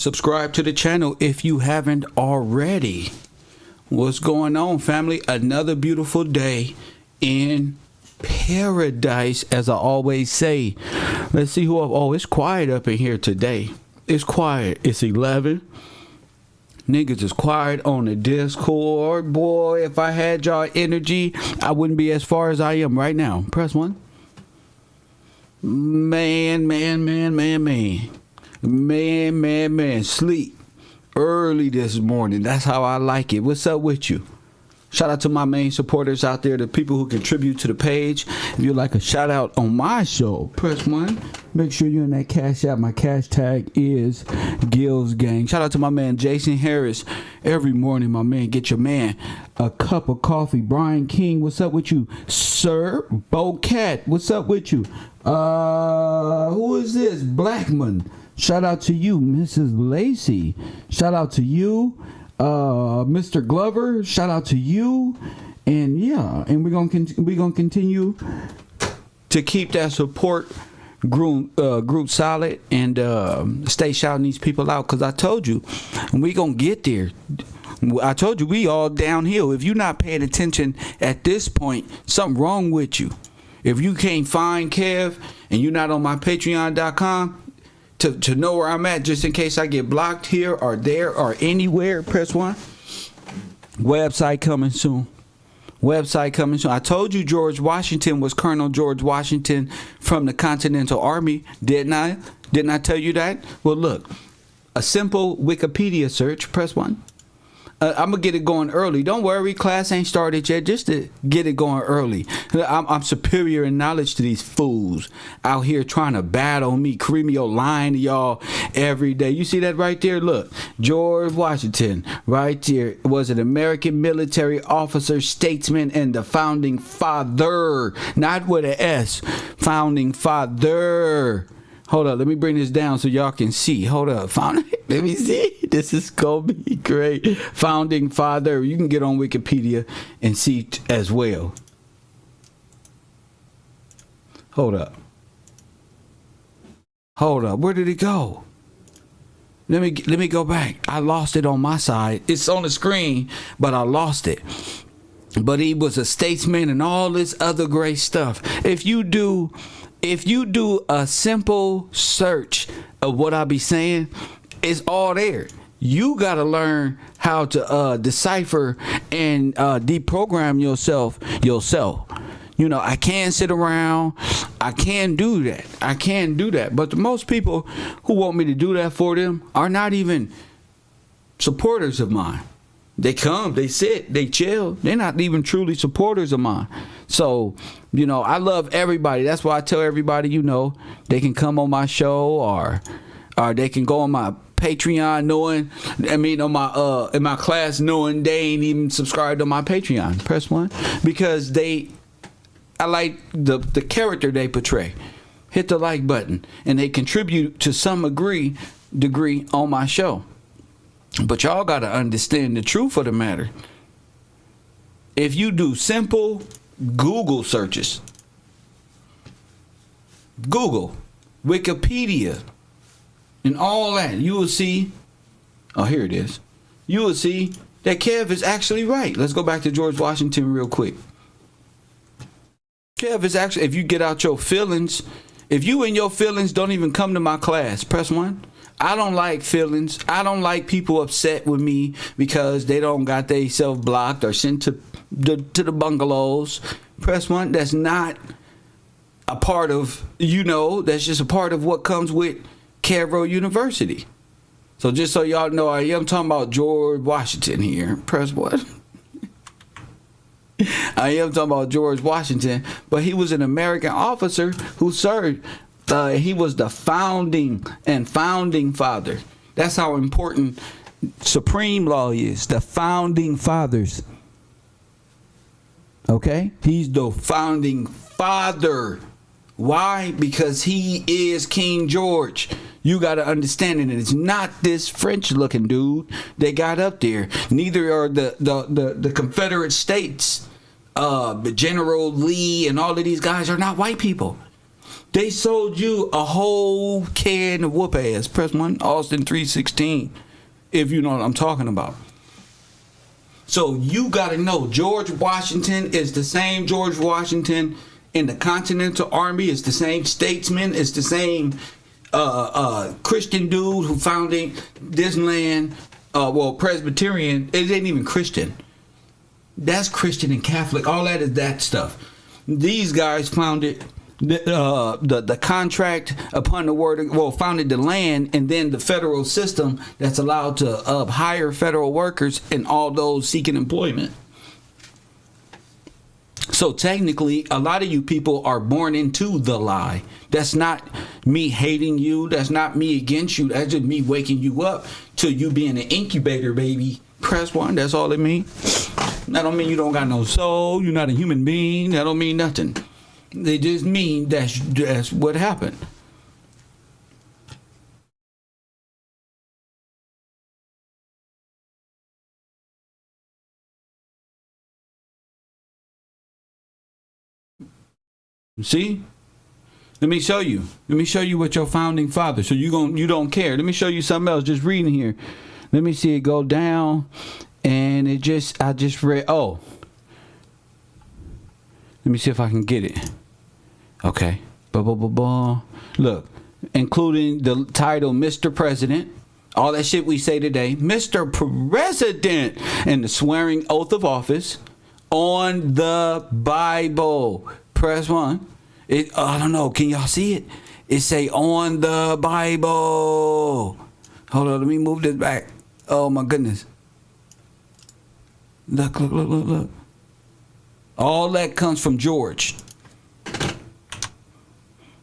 Subscribe to the channel if you haven't already. What's going on, family? Another beautiful day in paradise, as I always say. Let's see who it's quiet up in here today. It's quiet. It's 11. Niggas is quiet on the Discord. Boy, if I had y'all energy, I wouldn't be as far as I am right now. Press 1. Man, sleep early this morning. That's how I like it. What's up with you? Shout out to my main supporters out there, the people who contribute to the page. If you'd like a shout out on my show, press 1. Make sure you're in that cash app. My cash tag is Gills Gang. Shout out to my man Jason Harris. Every morning, my man, get your man a cup of coffee. Brian King, what's up with you? Sir Bo Cat, what's up with you? Who is this? Blackman. Shout out to you, Mrs. Lacey. Shout out to you, Mr. Glover. Shout out to you, and yeah, and we're gonna continue to keep that support group solid and stay shouting these people out, because I told you we gonna get there. I told you we all downhill. If you're not paying attention at this point, something wrong with you. If you can't find Kev and you're not on my patreon.com to know where I'm at, just in case I get blocked here or there or anywhere, press 1. Website coming soon. Website coming soon. I told you George Washington was Colonel George Washington from the Continental Army, didn't I? Didn't I tell you that? Well, look, a simple Wikipedia search, press 1. I'm going to get it going early. Don't worry, class ain't started yet. Just to get it going early. I'm superior in knowledge to these fools out here trying to battle me. Cremio lying to y'all every day. You see that right there? Look, George Washington right there was an American military officer, statesman, and the founding father. Not with an S. Founding father. Hold up, let me bring this down so y'all can see. Hold up, let me see. This is gonna be great. Founding father. You can get on Wikipedia and see as well. Hold up. Where did it go? Let me go back. I lost it on my side. It's on the screen, but I lost it. But he was a statesman and all this other great stuff. If you do a simple search of what I be saying, it's all there. You got to learn how to decipher and deprogram yourself. You know, I can't sit around. I can't do that. But most people who want me to do that for them are not even supporters of mine. They come, they sit, they chill. They're not even truly supporters of mine. So, you know, I love everybody. That's why I tell everybody, you know, they can come on my show or they can go on my Patreon on my in my class knowing they ain't even subscribed to my Patreon. Press 1 because I like the character they portray. Hit the like button and they contribute to some degree on my show. But y'all got to understand the truth of the matter. If you do simple Google searches, Google, Wikipedia, and all that, you will see, oh, here it is. You will see that Kev is actually right. Let's go back to George Washington real quick. Kev is actually, if you get out your feelings, if you and your feelings don't even come to my class, press 1. I don't like feelings. I don't like people upset with me because they don't got they self blocked or sent to the bungalows. Press 1. That's not a part of, that's just a part of what comes with Cairo University. So just so y'all know, I am talking about George Washington here. Press 1. I am talking about George Washington, but he was an American officer who served. He was the founding father. That's how important supreme law is. The founding fathers. Okay? He's the founding father. Why? Because he is King George. You got to understand it. And it's not this French looking dude they got up there. Neither are the Confederate States. General Lee and all of these guys are not white people. They sold you a whole can of whoop ass. Press 1, Austin 316, if you know what I'm talking about. So you got to know George Washington is the same George Washington in the Continental Army. It's the same statesman. It's the same Christian dude who founded this land. Well, Presbyterian. It ain't even Christian. That's Christian and Catholic. All that is that stuff. These guys founded the contract upon the word, well, founded the land, and then the federal system that's allowed to hire federal workers and all those seeking employment. So technically, a lot of you people are born into the lie. That's not me hating you. That's not me against you. That's just me waking you up to you being an incubator, baby. Press 1. That's all it means. That don't mean you don't got no soul. You're not a human being. That don't mean nothing. They just mean that's what happened. See? Let me show you. Let me show you what your founding father. So you don't care. Let me show you something else. Just reading here. Let me see it go down, and I just read. Oh, let me see if I can get it. Okay. Look, including the title Mr. President, all that shit we say today, Mr. President, and the swearing oath of office on the Bible. Press 1. I don't know. Can y'all see it? It say on the Bible. Hold on. Let me move this back. Oh my goodness. Look. All that comes from George.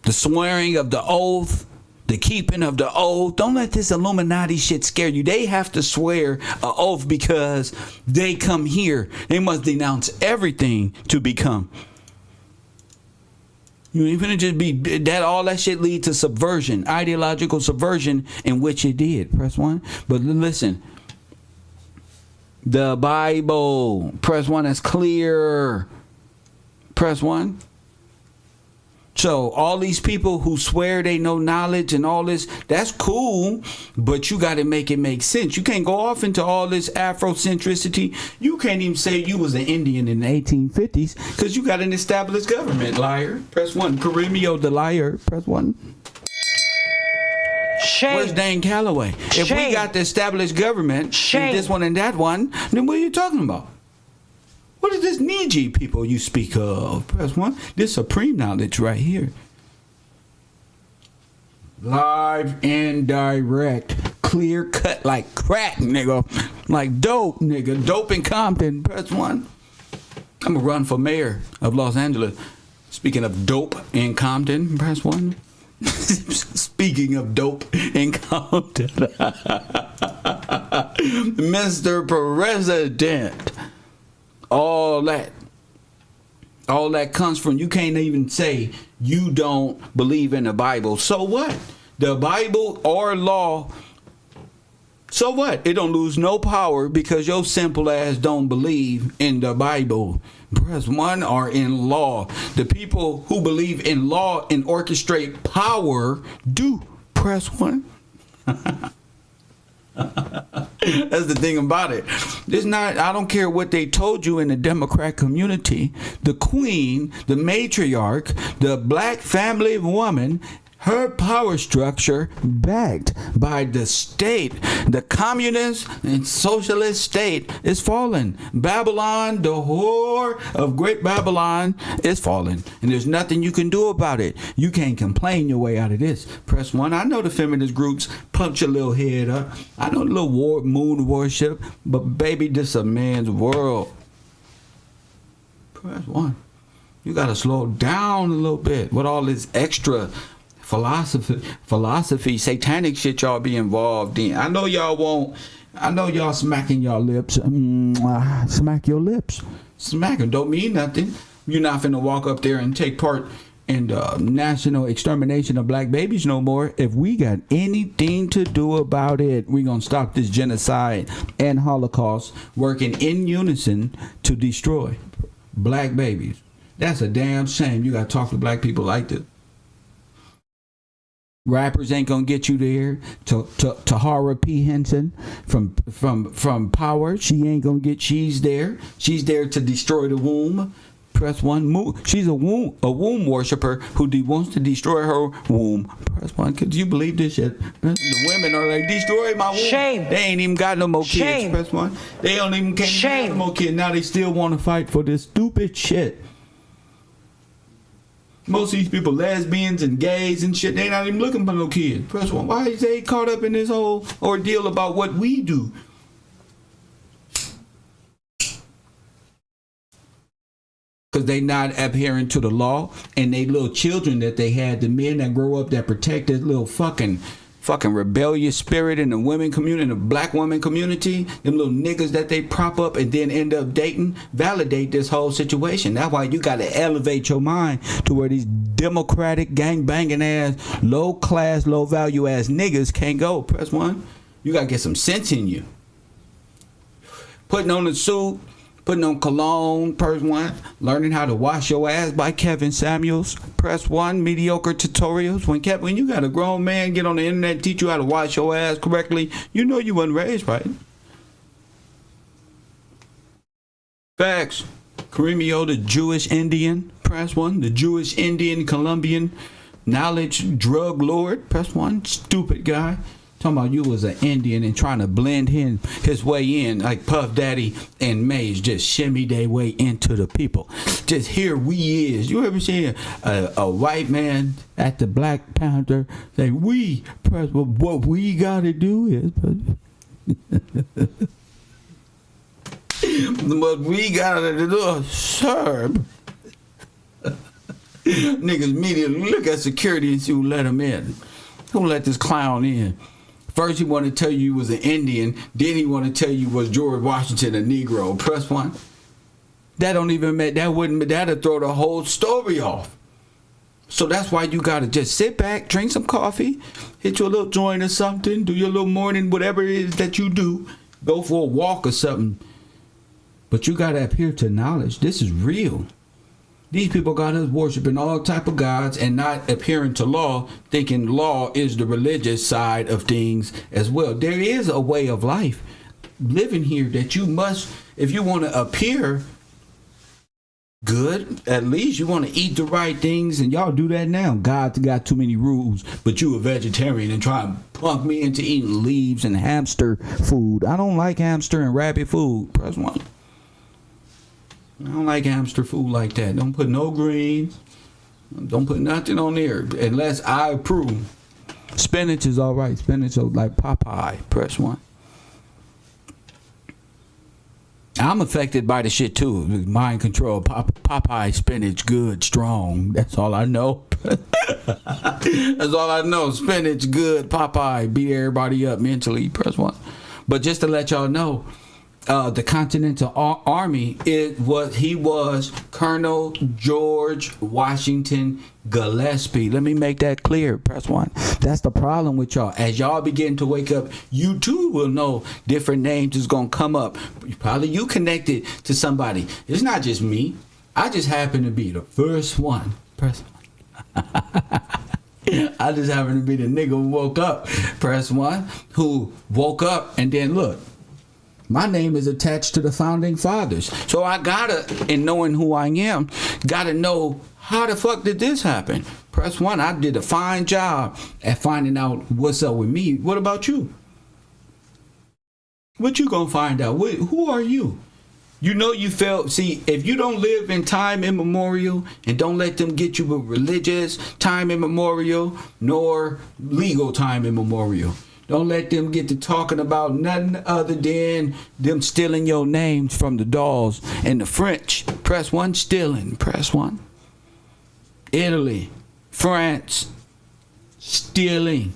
The swearing of the oath, the keeping of the oath. Don't let this Illuminati shit scare you. They have to swear an oath because they come here. They must denounce everything to become. You ain't finna just be that. All that shit lead to subversion, ideological subversion, in which it did. Press 1. But listen, the Bible. Press 1. That's clear. Press 1. So all these people who swear they know knowledge and all this, that's cool, but you got to make it make sense. You can't go off into all this Afrocentricity. You can't even say you was an Indian in the 1850s because you got an established government, liar. Press 1. Karimio the liar. Press 1. Shame. Where's Dan Calloway? If we got the established government, this one and that one, then what are you talking about? What is this Niji people you speak of? Press 1. This supreme knowledge right here. Live and direct. Clear cut like crack, nigga. Like dope, nigga. Dope in Compton. Press 1. I'm going to run for mayor of Los Angeles. Speaking of dope in Compton. Press 1. Speaking of dope in Compton. Mr. President. All that comes from, you can't even say you don't believe in the Bible. So what? The Bible or law, so what? It don't lose no power because your simple ass don't believe in the Bible. Press 1 are in law. The people who believe in law and orchestrate power do. Press 1. That's the thing about it. It's not, I don't care what they told you in the Democrat community. The queen, the matriarch, the black family woman, her power structure backed by the state, the communist and socialist state is falling. Babylon, the whore of great Babylon, is falling. And there's nothing you can do about it. You can't complain your way out of this. Press 1. I know the feminist groups punch your little head up. I know the little moon worship. But baby, this is a man's world. Press 1. You got to slow down a little bit with all this extra philosophy, satanic shit y'all be involved in. I know y'all won't. I know y'all smacking y'all lips. Smack your lips. Smack them don't mean nothing. You're not finna walk up there and take part in the national extermination of black babies no more. If we got anything to do about it, we gonna stop this genocide and Holocaust working in unison to destroy black babies. That's a damn shame. You gotta talk to black people like this. Rappers ain't gonna get you there. Tahara P. Henson from Power, she ain't gonna get. She's there. She's there to destroy the womb. Press 1. She's a womb worshiper who wants to destroy her womb. Press 1. Could you believe this shit? The women are like, destroy my womb. Shame. They ain't even got no more kids. Shame. Press 1. They don't even have no more kids. Now they still want to fight for this stupid shit. Most of these people, lesbians and gays and shit, they not even looking for no kids. Press 1. Why is they caught up in this whole ordeal about what we do? Because they not adhering to the law, and they little children that they had, the men that grow up that protect this little fucking rebellious spirit in the women community, in the black woman community, them little niggas that they prop up and then end up dating, validate this whole situation. That's why you got to elevate your mind to where these democratic, gang banging ass, low class, low value ass niggas can't go. Press 1. You got to get some sense in you. Putting on a suit, putting on cologne. Press 1. Learning how to wash your ass by Kevin Samuels. Press 1. Mediocre tutorials. When you got a grown man get on the internet and teach you how to wash your ass correctly, you know you wasn't raised right. Facts. Karimio, the Jewish Indian. Press 1. The Jewish Indian Colombian knowledge drug lord. Press 1. Stupid guy. Talking about you was an Indian and trying to blend his way in like Puff Daddy and Maze just shimmy their way into the people. Just here we is. You ever seen a white man at the Black Panther say, we, press, well, what we gotta do is what we gotta do is serve. Niggas immediately look at security and see who let him in. Who let this clown in? First he want to tell you he was an Indian, then he want to tell you was George Washington a Negro. Press 1. That don't even make that'll throw the whole story off. So that's why you gotta just sit back, drink some coffee, hit your little joint or something, do your little morning, whatever it is that you do, go for a walk or something. But you gotta adhere to knowledge. This is real. These people got us worshiping all type of gods and not adhering to law, thinking law is the religious side of things as well. There is a way of life living here that you must, if you want to appear good, at least you want to eat the right things, and y'all do that now. God's got too many rules, but you a vegetarian and try and punk me into eating leaves and hamster food. I don't like hamster and rabbit food. Press 1. I don't like hamster food like that. Don't put no greens. Don't put nothing on there unless I approve. Spinach is all right. Spinach is like Popeye. Press 1. I'm affected by the shit too. Mind control. Popeye spinach good, strong. That's all I know. That's all I know. Spinach good. Popeye beat everybody up mentally. Press 1. But just to let y'all know, the Continental Army, he was Colonel George Washington Gillespie. Let me make that clear. Press 1. That's the problem with y'all. As y'all begin to wake up, you too will know different names is gonna come up. Probably you connected to somebody. It's not just me. I just happen to be the first one. Press 1. I just happen to be the nigga who woke up. Press 1. Who woke up and then look. My name is attached to the founding fathers. So I gotta, in knowing who I am, gotta know how the fuck did this happen? Press 1. I did a fine job at finding out what's up with me. What about you? What you gonna find out? Who are you? You know you felt, see, if you don't live in time immemorial and don't let them get you with religious time immemorial nor legal time immemorial. Don't let them get to talking about nothing other than them stealing your names from the dolls and the French. Press 1. Stealing. Press 1. Italy. France. Stealing.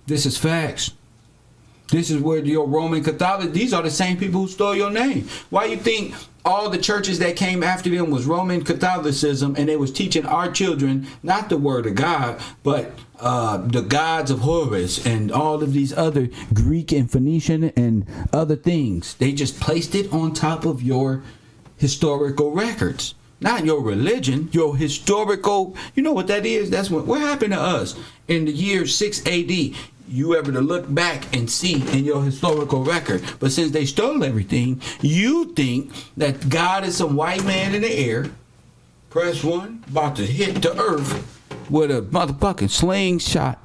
This is facts. This is where your Roman Catholic, these are the same people who stole your name. Why you think all the churches that came after them was Roman Catholicism, and they was teaching our children not the word of God, but the gods of Horus and all of these other Greek and Phoenician and other things. They just placed it on top of your historical records. Not your religion, your historical. You know what that is? That's what happened to us in the year 6 AD. You ever to look back and see in your historical record. But since they stole everything, you think that God is some white man in the air, press one, about to hit the earth with a motherfucking slingshot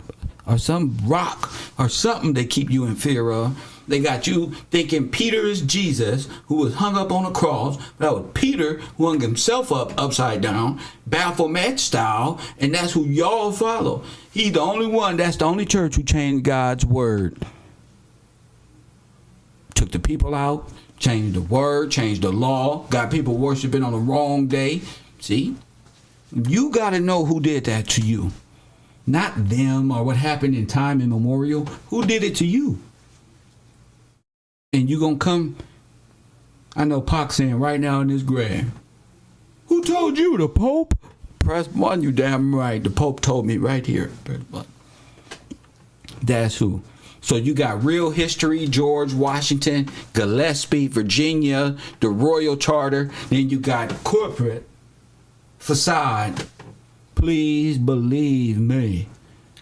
or some rock or something they keep you in fear of. They got you thinking Peter is Jesus, who was hung up on a cross. That was Peter who hung himself up upside down, Baphomet style, and that's who y'all follow. He's the only one, that's the only church who changed God's word. Took the people out, changed the word, changed the law, got people worshiping on the wrong day. See? You got to know who did that to you. Not them or what happened in time immemorial. Who did it to you? And you gonna come, I know Pac saying right now in this grave, who told you? The Pope? Press one, you damn right. The Pope told me right here. Press one. That's who. So you got real history, George Washington, Gillespie, Virginia, the Royal Charter. Then you got corporate facade. Please believe me.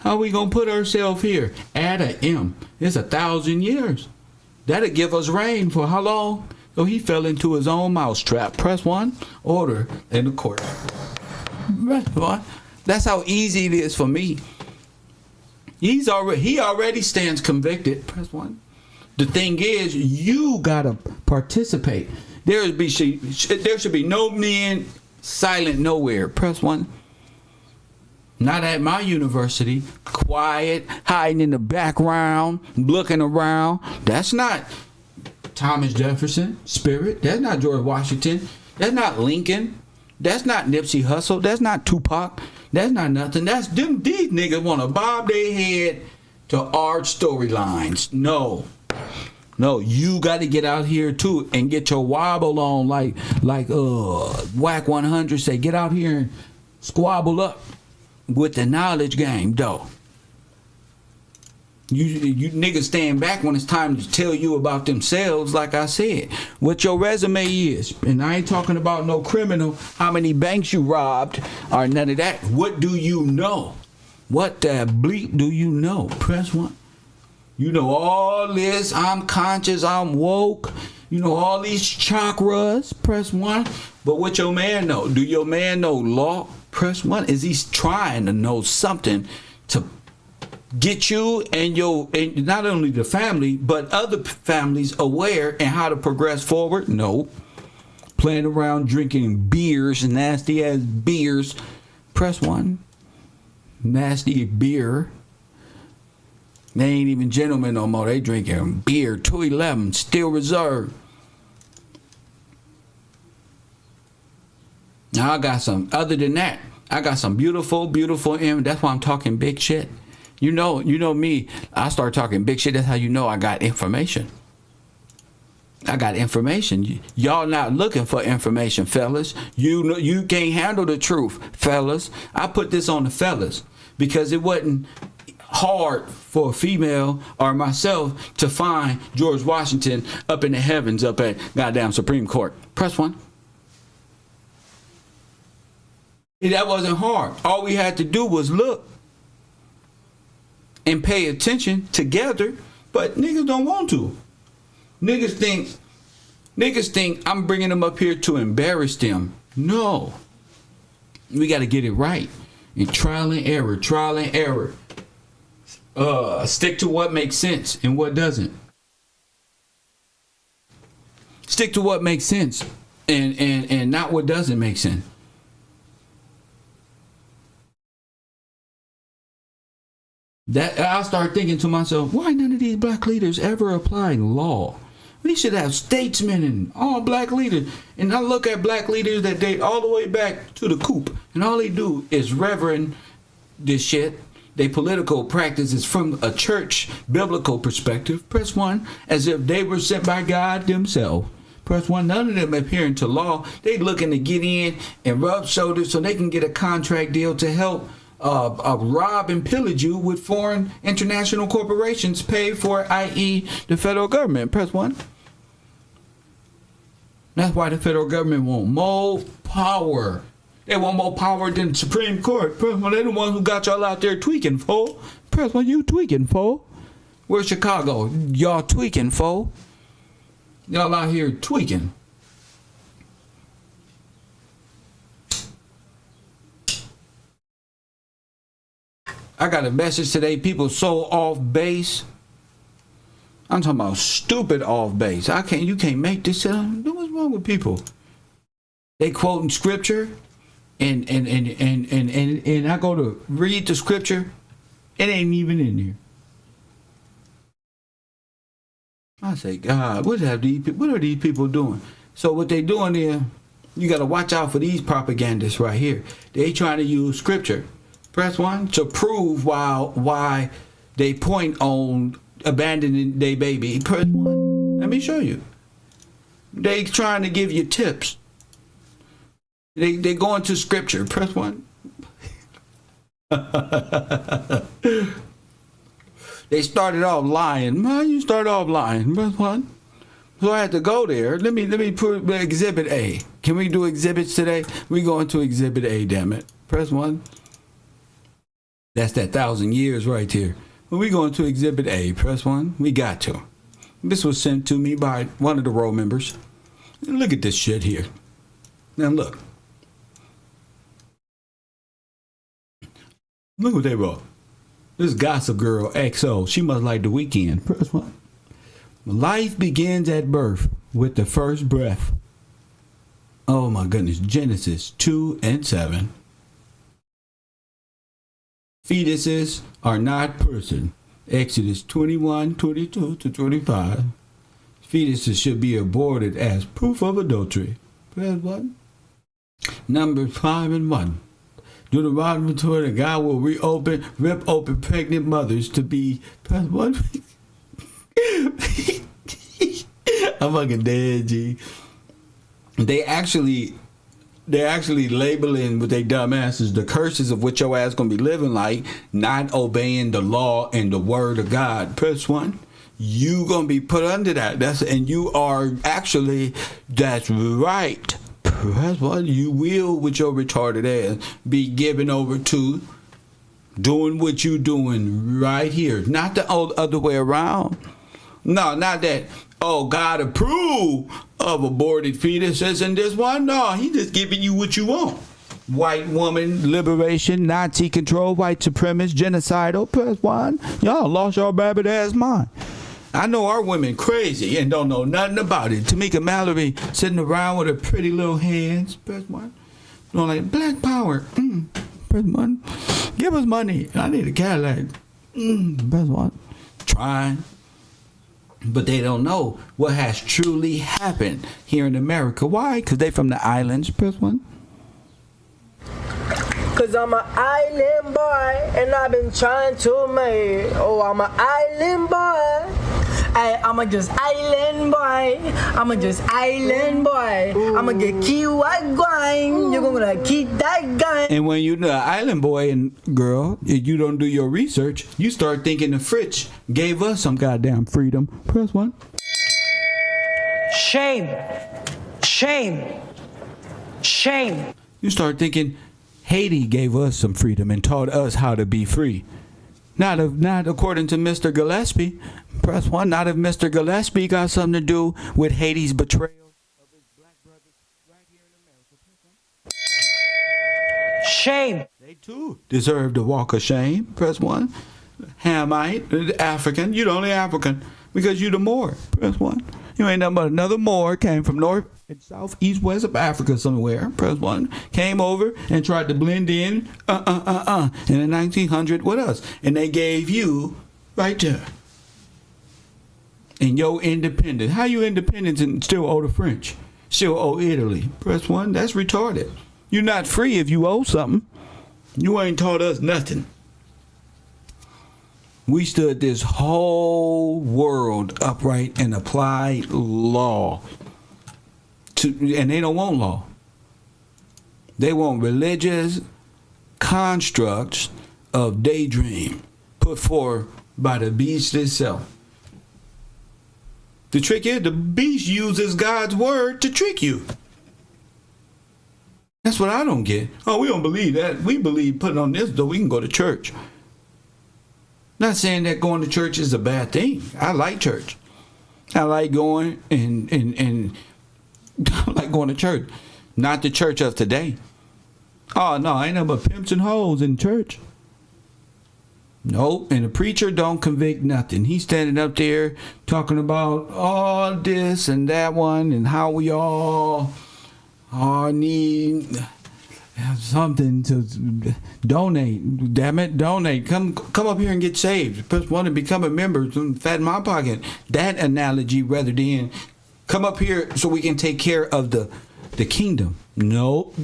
How we gonna put ourselves here? Add a M. It's 1,000 years. That'll give us rain for how long? So he fell into his own mousetrap. Press one, order in the court. Press one. That's how easy it is for me. He already stands convicted. Press one. The thing is, you gotta participate. There should be no men silent nowhere. Press one. Not at my university. Quiet, hiding in the background, looking around. That's not Thomas Jefferson spirit. That's not George Washington. That's not Lincoln. That's not Nipsey Hussle. That's not Tupac. That's not nothing. That's them. These niggas want to bob their head to art storylines. No, you got to get out here too and get your wobble on like Whack 100 say. Get out here and squabble up with the knowledge game, though. You niggas stand back when it's time to tell you about themselves, like I said. What your resume is. And I ain't talking about no criminal, how many banks you robbed, or none of that. What do you know? What the bleep do you know? Press one. You know all this, I'm conscious, I'm woke. You know all these chakras. Press one. But what your man know? Do your man know law? Press one. Is he trying to know something to get you and not only the family but other families aware and how to progress forward? No. Playing around drinking beers, nasty ass beers. Press one. Nasty beer. They ain't even gentlemen no more. They drinking beer 211 still reserved. Now I got some, other than that, I got some beautiful, and that's why I'm talking big shit. You know me, I start talking big shit, that's how you know I got information. I got information. Y'all not looking for information, fellas. You can't handle the truth, fellas. I put this on the fellas because it wasn't hard for a female or myself to find George Washington up in the heavens up at goddamn Supreme Court. Press one. That wasn't hard. All we had to do was look and pay attention together, but niggas don't want to. Niggas think I'm bringing them up here to embarrass them. No. We got to get it right. And trial and error. Stick to what makes sense and what doesn't. Stick to what makes sense and not what doesn't make sense. That I start thinking to myself, why none of these black leaders ever apply law? We should have statesmen and all black leaders. And I look at black leaders that date all the way back to the coop, and all they do is reverend this shit. Their political practice is from a church biblical perspective. Press one, as if they were sent by God themselves. Press one, none of them adhering to law. They looking to get in and rub shoulders so they can get a contract deal to help rob and pillage you with foreign international corporations paid for, i.e. the federal government. Press one. That's why the federal government want more power. They want more power than the Supreme Court. Press one, they're the ones who got y'all out there tweaking, fool. Press one, you tweaking, fool. Where's Chicago? Y'all tweaking, fool. Y'all out here tweaking. I got a message today. People so off base. I'm talking about stupid off base. You can't make this up. What's wrong with people? They quoting scripture, and I go to read the scripture, it ain't even in there. I say, God, what are these people doing? So what they doing there, you got to watch out for these propagandists right here. They trying to use scripture. Press one to prove why they point on abandoning their baby. Press one. Let me show you. They trying to give you tips. They go into scripture. Press one. They started off lying. Man, you started off lying. Press one. So I had to go there. Let me put Exhibit A. Can we do exhibits today? We go into Exhibit A. Damn it. Press one. That's that 1,000 years right there. When we go into Exhibit A, press one. We got to. This was sent to me by one of the row members. And look at this shit here. Now look. Look what they wrote. This Gossip Girl XO. She must like the weekend. Press one. Life begins at birth with the first breath. Oh my goodness. Genesis 2:7. Fetuses are not person. Exodus 21:22-25. Fetuses should be aborted as proof of adultery. Press one. Numbers 5:1. Deuteronomy 20, God will rip open pregnant mothers to be. Press one. I'm fucking dead, G. They're actually labeling with their dumb asses the curses of what your ass gonna be living like, not obeying the law and the word of God. Press one. You gonna be put under that. And you are actually, that's right. Press one. You will, with your retarded ass, be given over to doing what you doing right here. Not the other way around. No, not that. Oh, God approved of aborted fetuses in this one. No, he just giving you what you want. White woman liberation, Nazi control, white supremacist, genocidal. Press one. Y'all lost your rabbit ass mind. I know our women crazy and don't know nothing about it. Tamika Mallory sitting around with her pretty little hands. Press one. Doing like black power. Press one. Give us money. I need a Cadillac. Press one. Trying. But they don't know what has truly happened here in America. Why? Because they from the islands. Press one. Cause I'm an island boy and I've been trying to make. Oh, I'm an island boy. I'm a just island boy. I'm a just island boy. I'ma get key white going. You're gonna keep that gun. And when you're the island boy and girl, if you don't do your research, you start thinking the French gave us some goddamn freedom. Press one. Shame. Shame. Shame. You start thinking Haiti gave us some freedom and taught us how to be free. Not according to Mr. Gillespie. Press one. Not if Mr. Gillespie got something to do with Haiti's betrayal of his black brothers right here in America. Shame. They too deserve to walk of shame. Press one. Hamite, African. You the only African because you the Moor. Press one. You ain't nothing but another Moor. Came from north and south, east, west of Africa somewhere. Press one. Came over and tried to blend in. In the 1900s with us, and they gave you right there. And your independence. How you independent and still owe the French? Still owe Italy? Press one. That's retarded. You're not free if you owe something. You ain't taught us nothing. We stood this whole world upright and applied law. And they don't want law. They want religious constructs of daydream put forth by the beast itself. The trick is the beast uses God's word to trick you. That's what I don't get. Oh, we don't believe that. We believe putting on this, though we can go to church. Not saying that going to church is a bad thing. I like church. I like going and I like going to church. Not the church of today. Oh, no, ain't nothing but pimps and hoes in church. Nope, and the preacher don't convict nothing. He's standing up there talking about all this and that one and how we all need something to donate. Damn it, donate. Come up here and get saved. Press 1 to become a member. Fat in my pocket. That analogy rather than come up here so we can take care of the kingdom. Nope.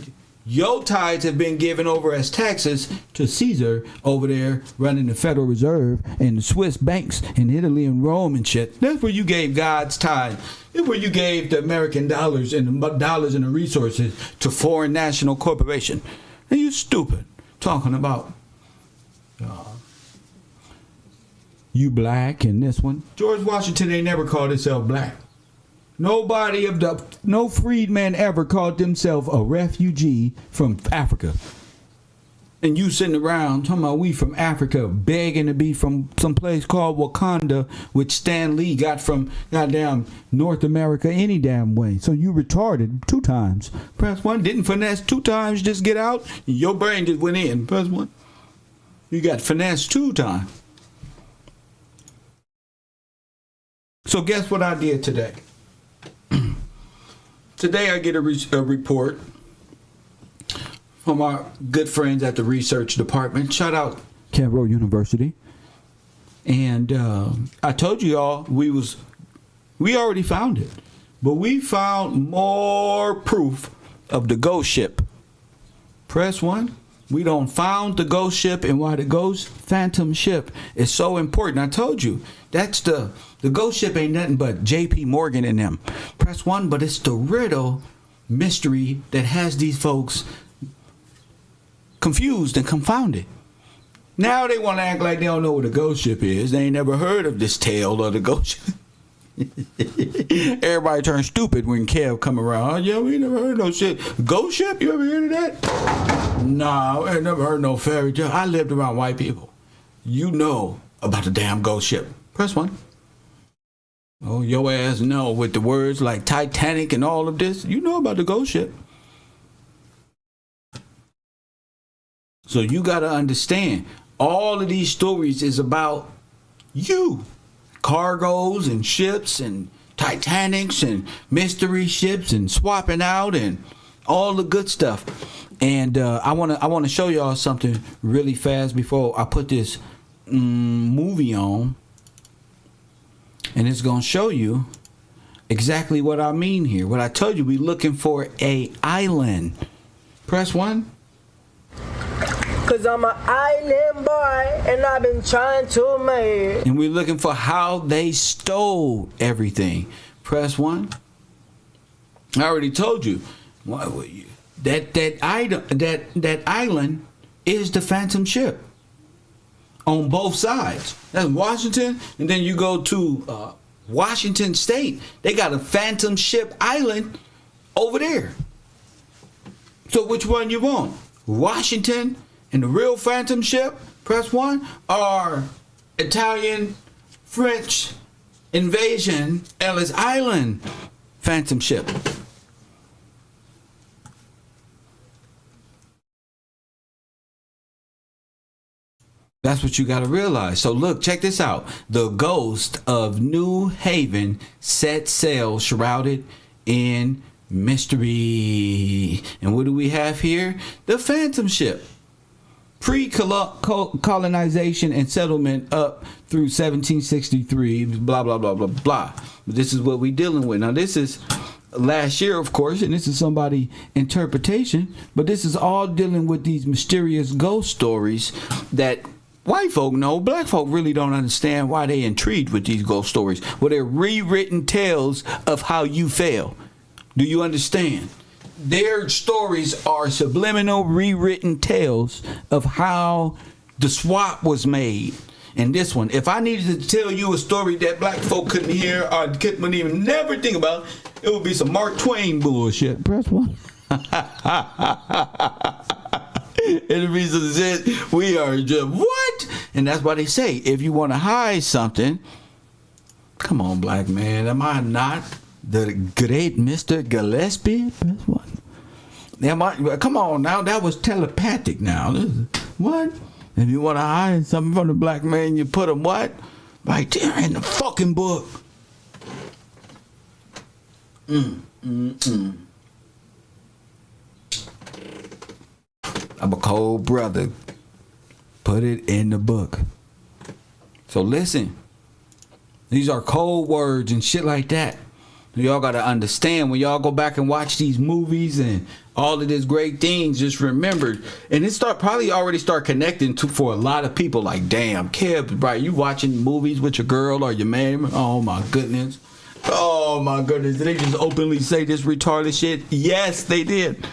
Your tithes have been given over as taxes to Caesar over there running the Federal Reserve and the Swiss banks in Italy and Rome and shit. That's where you gave God's tithe. That's where you gave the American dollars and the resources to foreign national corporation. And you stupid talking about you black and this one. George Washington ain't never called himself black. No freedman ever called himself a refugee from Africa. And you sitting around talking about we from Africa begging to be from some place called Wakanda, which Stan Lee got from goddamn North America any damn way. So you retarded 2 times. Press 1, didn't finesse 2 times, just get out. Your brain just went in. Press 1. You got finesse 2 times. So guess what I did today? Today I get a report from our good friends at the research department. Shout out Cairo University. And I told you all we already found it. But we found more proof of the ghost ship. Press 1. We don't found the ghost ship and why the ghost phantom ship is so important. I told you that's the ghost ship ain't nothing but J.P. Morgan and them. Press 1, but it's the riddle mystery that has these folks confused and confounded. Now they want to act like they don't know what a ghost ship is. They ain't never heard of this tale of the ghost ship. Everybody turns stupid when Kev come around. Oh, yeah, we never heard no shit. Ghost ship? You ever heard of that? Nah, I ain't never heard no fairy tale. I lived around white people. You know about the damn ghost ship. Press 1. Oh, your ass know with the words like Titanic and all of this. You know about the ghost ship. So you got to understand, all of these stories is about you. Cargoes and ships and Titanics and mystery ships and swapping out and all the good stuff. And I want to show y'all something really fast before I put this movie on. And it's going to show you exactly what I mean here. What I told you, we looking for a island. Press 1. Cause I'm an island boy and I've been trying to make. And we're looking for how they stole everything. Press 1. I already told you that island is the phantom ship on both sides. That's Washington, and then you go to Washington State. They got a phantom ship island over there. So which one you want? Washington and the real phantom ship, press 1, or Italian, French invasion, Ellis Island phantom ship. That's what you got to realize. So look, check this out. The ghost of New Haven set sail shrouded in mystery. And what do we have here? The phantom ship. Pre-colonization and settlement up through 1763, blah, blah, blah, blah, blah. But this is what we're dealing with. Now, this is last year, of course, and this is somebody's interpretation, but this is all dealing with these mysterious ghost stories that white folk know. Black folk really don't understand why they intrigued with these ghost stories. Well, they're rewritten tales of how you fail. Do you understand? Their stories are subliminal, rewritten tales of how the swap was made And this one, if I needed to tell you a story that black folk couldn't hear or couldn't even never think about, it would be some Mark Twain bullshit. Press 1. And the reason is we are just what? And that's why they say if you want to hide something, come on, black man, am I not the great Mr. Gillespie? Press 1. Come on now, that was telepathic now. What? If you want to hide something from the black man, you put him what? Right there in the fucking book. I'm a cold brother. Put it in the book. So listen. These are cold words and shit like that. Y'all got to understand when y'all go back and watch these movies and all of these great things, just remember, and it probably already start connecting to for a lot of people. Like, damn, Kev, right? You watching movies with your girl or your man? Oh my goodness, did they just openly say this retarded shit? Yes, they did.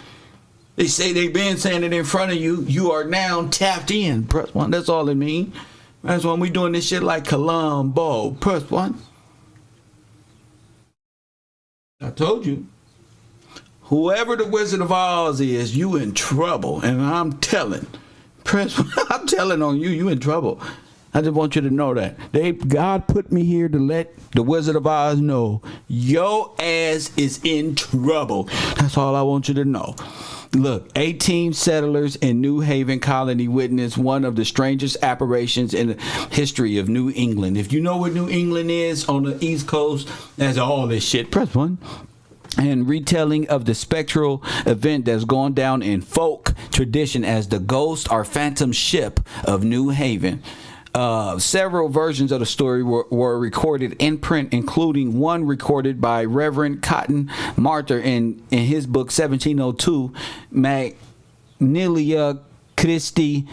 They say they've been saying it in front of you. You are now tapped in. Press 1. That's all it means. That's when we doing this shit like Columbo. Press 1. I told you. Whoever the Wizard of Oz is, you in trouble. And I'm telling. I'm telling on you, you in trouble. I just want you to know that. God put me here to let the Wizard of Oz know your ass is in trouble. That's all I want you to know. Look, 18 settlers in New Haven Colony witnessed one of the strangest apparitions in the history of New England. If you know what New England is on the East Coast, that's all this shit. Press 1. And retelling of the spectral event that's gone down in folk tradition as the ghost or phantom ship of New Haven. Several versions of the story were recorded in print, including one recorded by Reverend Cotton Mather in his book 1702, Magnalia Christi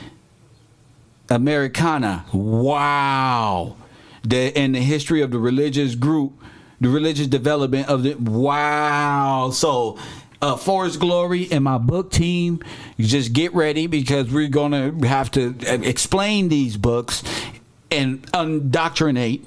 Americana. Wow. And the history of the religious group, the religious development of the wow. So Forrest Glory and my book team, you just get ready because we're gonna have to explain these books and indoctrinate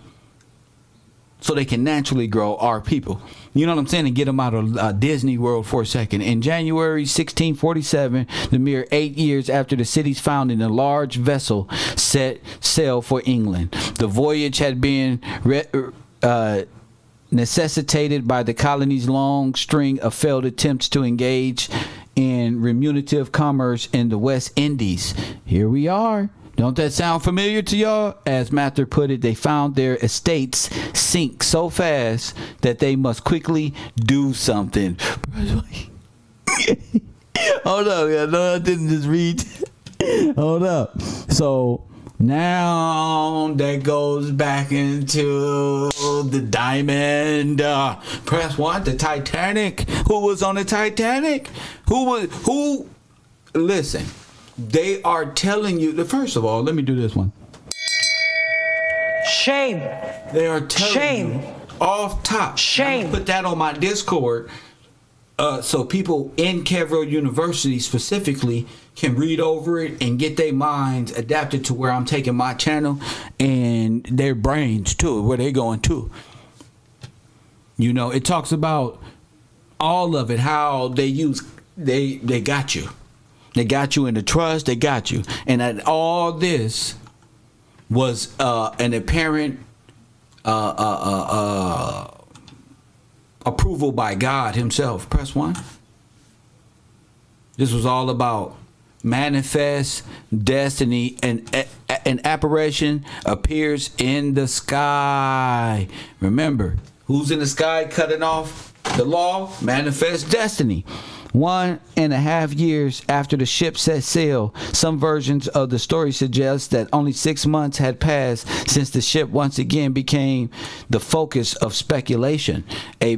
so they can naturally grow our people. You know what I'm saying? And get them out of Disney World for a second. In January 1647, the mere 8 years after the city's founding, a large vessel set sail for England. The voyage had been necessitated by the colony's long string of failed attempts to engage in remunerative commerce in the West Indies. Here we are. Don't that sound familiar to y'all? As Mather put it, they found their estates sink so fast that they must quickly do something. Hold up, yeah, no, I didn't just read. Hold up. So now that goes back into the diamond. Press 1, the Titanic. Who was on the Titanic? Who? Listen, they are telling you. First of all, let me do this one. Shame. They are telling you off top. Shame. Put that on my Discord. So people in Kevro University specifically can read over it and get their minds adapted to where I'm taking my channel and their brains too, where they going to. You know, it talks about all of it, how they got you. They got you in the trust, they got you. And that all this was an apparent approval by God himself. Press 1. This was all about manifest destiny, and an apparition appears in the sky. Remember, who's in the sky cutting off the law? Manifest destiny. 1.5 years after the ship set sail, some versions of the story suggest that only 6 months had passed since the ship once again became the focus of speculation. A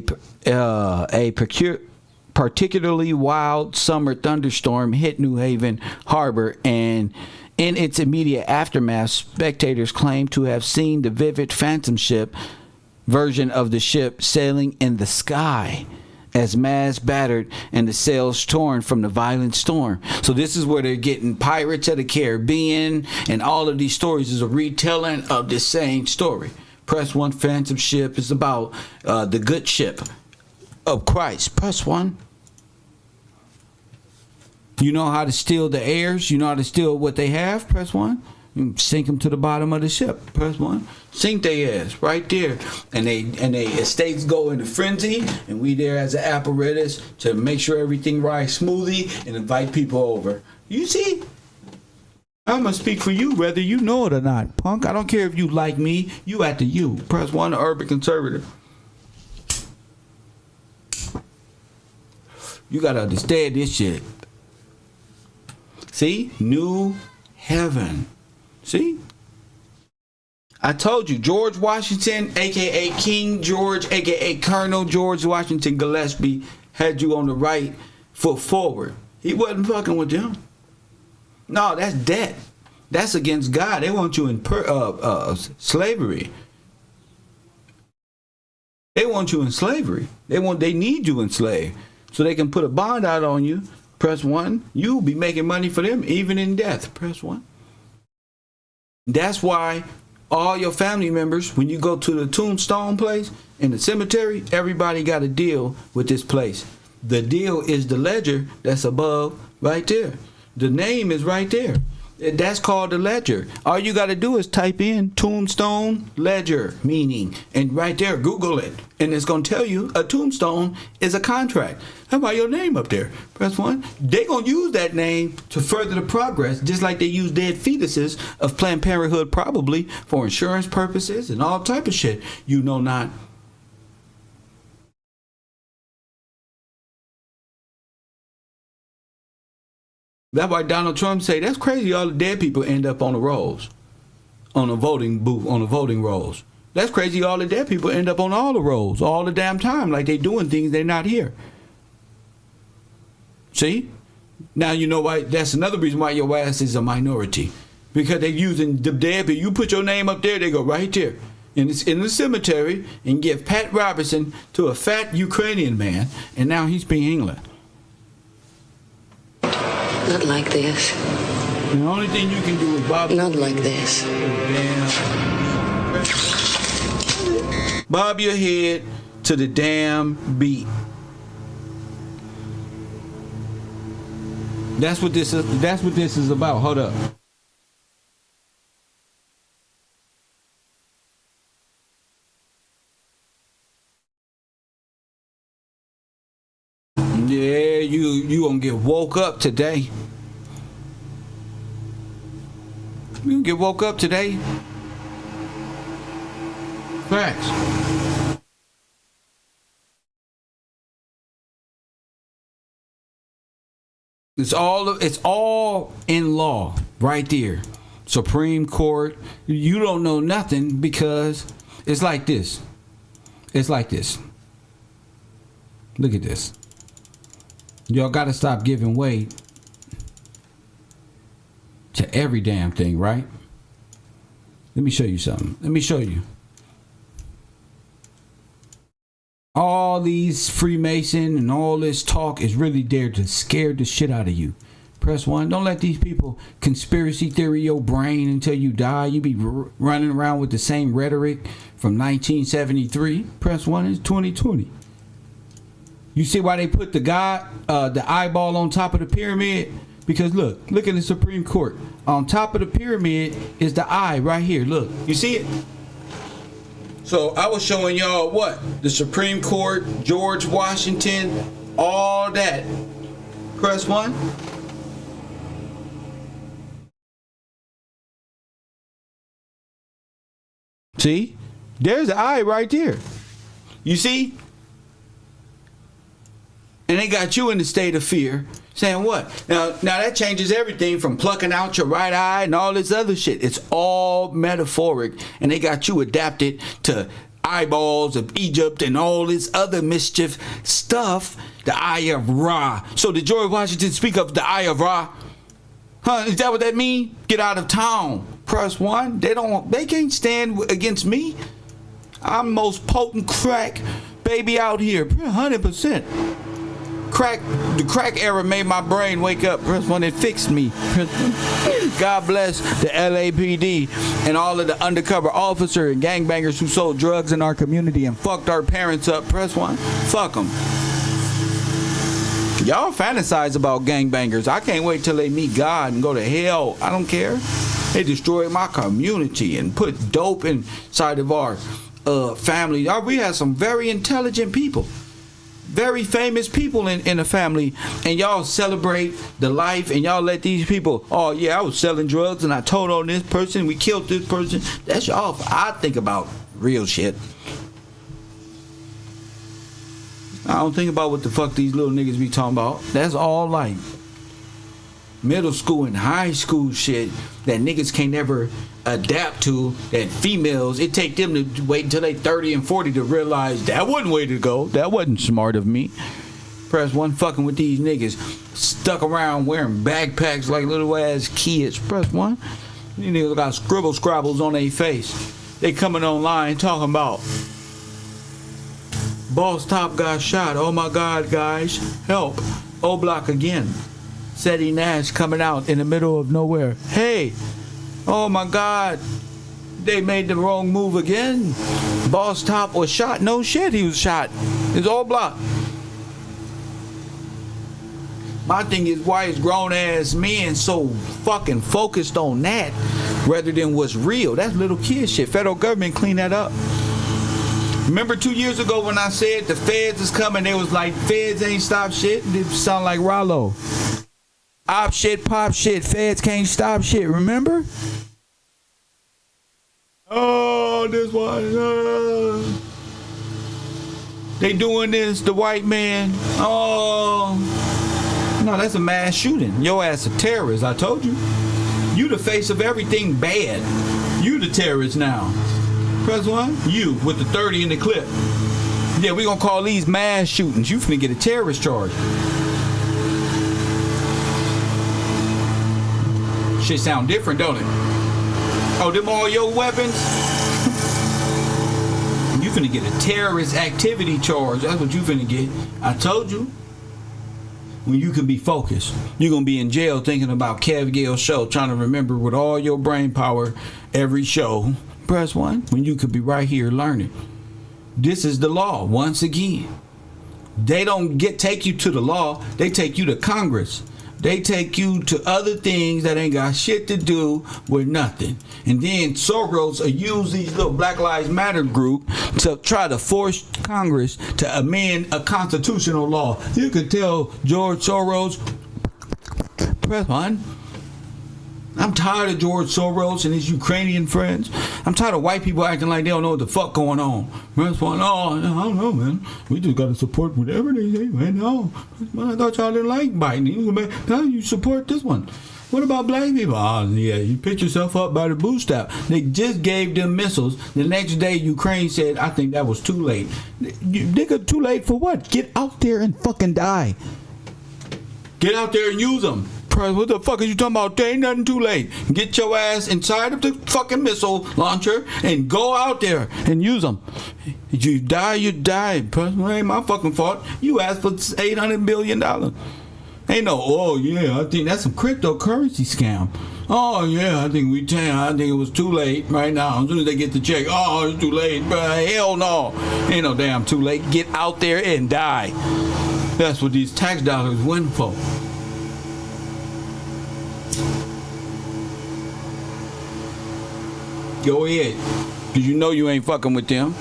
particularly wild summer thunderstorm hit New Haven Harbor, and in its immediate aftermath, spectators claim to have seen the vivid phantom ship version of the ship sailing in the sky. as mass battered and the sails torn from the violent storm. So this is where they're getting Pirates of the Caribbean, and all of these stories is a retelling of the same story. Press 1, Phantom Ship is about the good ship of Christ. Press 1. You know how to steal the heirs? You know how to steal what they have? Press 1. You sink them to the bottom of the ship. Press 1. Sink their ass right there. And they estates go into frenzy, and we there as an apparatus to make sure everything rides smoothly and invite people over. You see? I'm going to speak for you whether you know it or not, punk. I don't care if you like me. You at the U. Press 1, the urban conservative. You got to understand this shit. See? New heaven. See? I told you, George Washington, a.k.a. King George, a.k.a. Colonel George Washington Gillespie, had you on the right foot forward. He wasn't fucking with them. No, that's debt. That's against God. They want you in slavery. They want you in slavery. They need you enslaved so they can put a bond out on you. Press 1. You'll be making money for them even in death. Press 1. That's why all your family members, when you go to the tombstone place in the cemetery, everybody got a deal with this place. The deal is the ledger that's above right there. The name is right there. That's called the ledger. All you got to do is type in tombstone ledger meaning, and right there, Google it, and it's going to tell you a tombstone is a contract. That's why your name up there. Press 1. They going to use that name to further the progress, just like they use dead fetuses of Planned Parenthood, probably for insurance purposes and all type of shit. You know not. That's why Donald Trump say that's crazy. All the dead people end up on the rolls, on the voting booth, on the voting rolls. That's crazy. All the dead people end up on all the rolls all the damn time, like they doing things they're not here. See? Now you know why. That's another reason why your ass is a minority, because they using the dead people. You put your name up there, they go right there in the cemetery and give Pat Robertson to a fat Ukrainian man, and now he's speaking England. Not like this. The only thing you can do is bob. Not like this. Bob your head to the damn beat. That's what this is. That's what this is about. Hold up. Yeah, you gonna get woke up today. You gonna get woke up today. Facts. It's all in law right there. Supreme Court. You don't know nothing because it's like this. It's like this. Look at this. Y'all got to stop giving weight to every damn thing, right? Let me show you something. Let me show you. All these Freemason and all this talk is really there to scare the shit out of you. Press 1. Don't let these people conspiracy theory your brain until you die. You be running around with the same rhetoric from 1973. Press 1 is 2020. You see why they put the eyeball on top of the pyramid? Because look in the Supreme Court. On top of the pyramid is the eye right here. Look, you see it? So I was showing y'all what? The Supreme Court, George Washington, all that. Press 1. See? There's the eye right there. You see? And they got you in the state of fear, saying what? Now that changes everything from plucking out your right eye and all this other shit. It's all metaphoric, and they got you adapted to eyeballs of Egypt and all this other mischief stuff. The eye of Ra. So did George Washington speak of the eye of Ra? Huh? Is that what that mean? Get out of town. Press 1. They can't stand against me. I'm most potent crack baby out here. 100%. The crack era made my brain wake up. Press 1, it fixed me. God bless the LAPD and all of the undercover officer and gangbangers who sold drugs in our community and fucked our parents up. Press 1. Fuck them. Y'all fantasize about gangbangers. I can't wait till they meet God and go to hell. I don't care. They destroyed my community and put dope inside of our family. We had some very intelligent people, very famous people in the family, and y'all celebrate the life and y'all let these people, oh yeah, I was selling drugs and I told on this person, we killed this person. That's y'all. I think about real shit. I don't think about what the fuck these little niggas be talking about. That's all like middle school and high school shit that niggas can't never adapt to. That females, it take them to wait until they 30 and 40 to realize that wasn't way to go. That wasn't smart of me. Press 1, fucking with these niggas stuck around wearing backpacks like little ass kids. Press 1. These niggas got scrabbles on their face. They coming online talking about Boss Top got shot. Oh my God, guys, help. O Block again. Seti Nash coming out in the middle of nowhere. Hey, oh my God, they made the wrong move again. Boss Top was shot. No shit, he was shot. It's O Block. My thing is, why is grown ass men so fucking focused on that rather than what's real? That's little kid shit. Federal government clean that up. Remember 2 years ago when I said the feds is coming, they was like, feds ain't stop shit? It sound like Rollo. Op shit, pop shit, feds can't stop shit, remember? Oh, this one. They doing this, the white man. Oh. No, that's a mass shooting. Your ass a terrorist, I told you. You the face of everything bad. You the terrorist now. Press 1, you with the 30 in the clip. Yeah, we gonna call these mass shootings. You finna get a terrorist charge. Shit sound different, don't it? Oh, them all your weapons? You finna get a terrorist activity charge. That's what you finna get. I told you. When you can be focused. You're gonna be in jail thinking about Kev Gale's show, trying to remember with all your brain power every show. Press 1 when you could be right here learning. This is the law once again. They don't take you to the law, they take you to Congress. They take you to other things that ain't got shit to do with nothing. And then Soros will use these little Black Lives Matter group to try to force Congress to amend a constitutional law. You could tell George Soros, press 1. I'm tired of George Soros and his Ukrainian friends. I'm tired of white people acting like they don't know what the fuck going on. Press 1. Oh, I don't know, man. We just got to support whatever they say, man. No, I thought y'all didn't like Biden. Now you support this one. What about black people? Oh, yeah, you pick yourself up by the bootstrap. They just gave them missiles. The next day, Ukraine said, I think that was too late. Nigga, too late for what? Get out there and fucking die. Get out there and use them. What the fuck are you talking about? There ain't nothing too late. Get your ass inside of the fucking missile launcher and go out there and use them. You die, you die. It ain't my fucking fault. You asked for $800 billion. Ain't no, oh yeah, I think that's some cryptocurrency scam. Oh yeah, I think it was too late right now. As soon as they get the check, oh, it's too late. But hell no. Ain't no damn too late. Get out there and die. That's what these tax dollars win for. Go ahead. Cause you know you ain't fucking with them.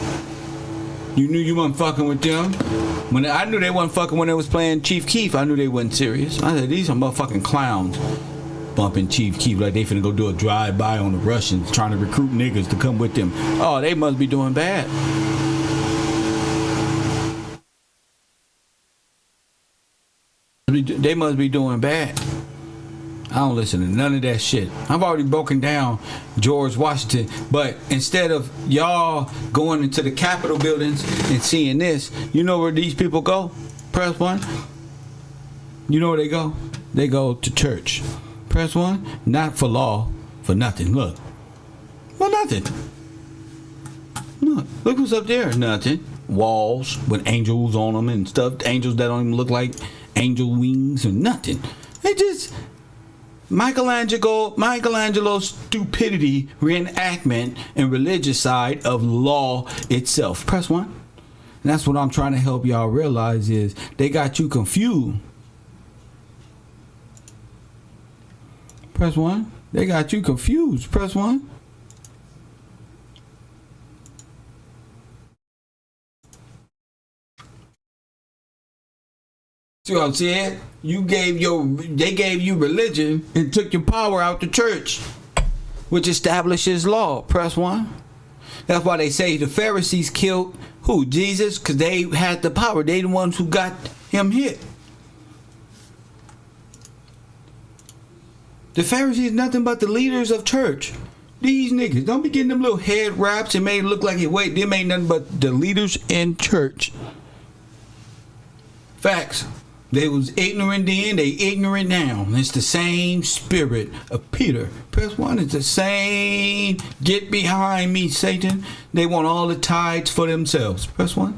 You knew you wasn't fucking with them. When I knew they wasn't fucking when they was playing Chief Keef, I knew they wasn't serious. I said, these are motherfucking clowns bumping Chief Keef like they finna go do a drive-by on the Russians, trying to recruit niggas to come with them. Oh, they must be doing bad. They must be doing bad. I don't listen to none of that shit. I've already broken down George Washington, but instead of y'all going into the Capitol buildings and seeing this, you know where these people go? Press 1. You know where they go? They go to church. Press 1. Not for law, for nothing. Look. For nothing. Look what's up there. Nothing. walls with angels on them and stuff. Angels that don't even look like angel wings or nothing. It just Michelangelo's stupidity reenactment and religious side of law itself. Press 1. And that's what I'm trying to help y'all realize is they got you confused. Press 1. They got you confused. Press 1. See what I'm saying? They gave you religion and took your power out the church, which establishes law. Press 1. That's why they say the Pharisees killed who? Jesus, because they had the power. They the ones who got him hit. The Pharisees nothing but the leaders of church. These niggas don't be getting them little head wraps and made it look like it. Wait, them ain't nothing but the leaders in church. Facts. They was ignorant then, they ignorant now. It's the same spirit of Peter. Press 1. It's the same. Get behind me, Satan. They want all the tithes for themselves. Press 1.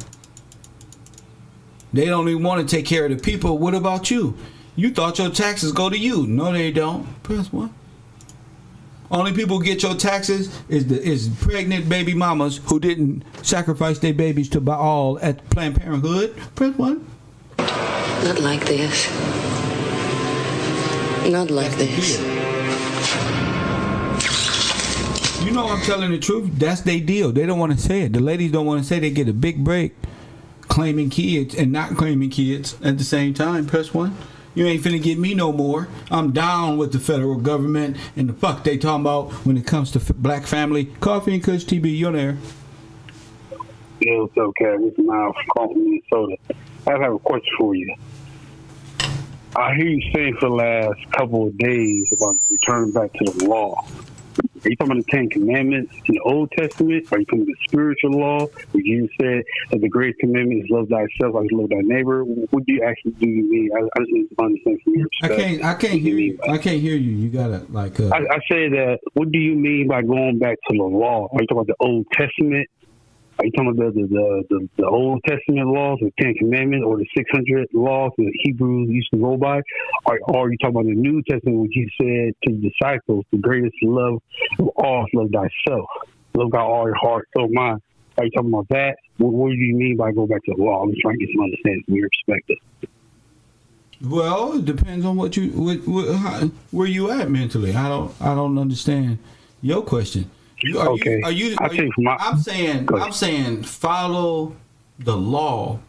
They don't even want to take care of the people. What about you? You thought your taxes go to you. No, they don't. Press 1. Only people who get your taxes is pregnant baby mamas who didn't sacrifice their babies to Baal at Planned Parenthood. Press 1. Not like this. Not like this. You know I'm telling the truth. That's their deal. They don't want to say it. The ladies don't want to say they get a big break claiming kids and not claiming kids at the same time. Press 1. You ain't finna get me no more. I'm down with the federal government and the fuck they talking about when it comes to black family. Coffee and Kush TB, you're there. Yeah, what's up, Cat? This is Miles from Compton, Minnesota. I have a question for you. I hear you saying for the last couple of days about returning back to the law. Are you talking about the 10 Commandments in the Old Testament? Are you talking about the spiritual law? Where you said that the greatest commandment is love thyself like you love thy neighbor? What do you actually do to me? I just need to understand from your perspective. I can't hear you. I can't hear you. You gotta like. I say that. What do you mean by going back to the law? Are you talking about the Old Testament? Are you talking about the Old Testament laws, the 10 Commandments, or the 600 laws that Hebrews used to go by? Or are you talking about the New Testament, which he said to the disciples, the greatest love of all is love thyself. Love God all your heart, soul, mind. Are you talking about that? What do you mean by going back to the law? I'm just trying to get some understanding from your perspective. Well, it depends on what where you at mentally. I don't understand your question. I'm saying follow the law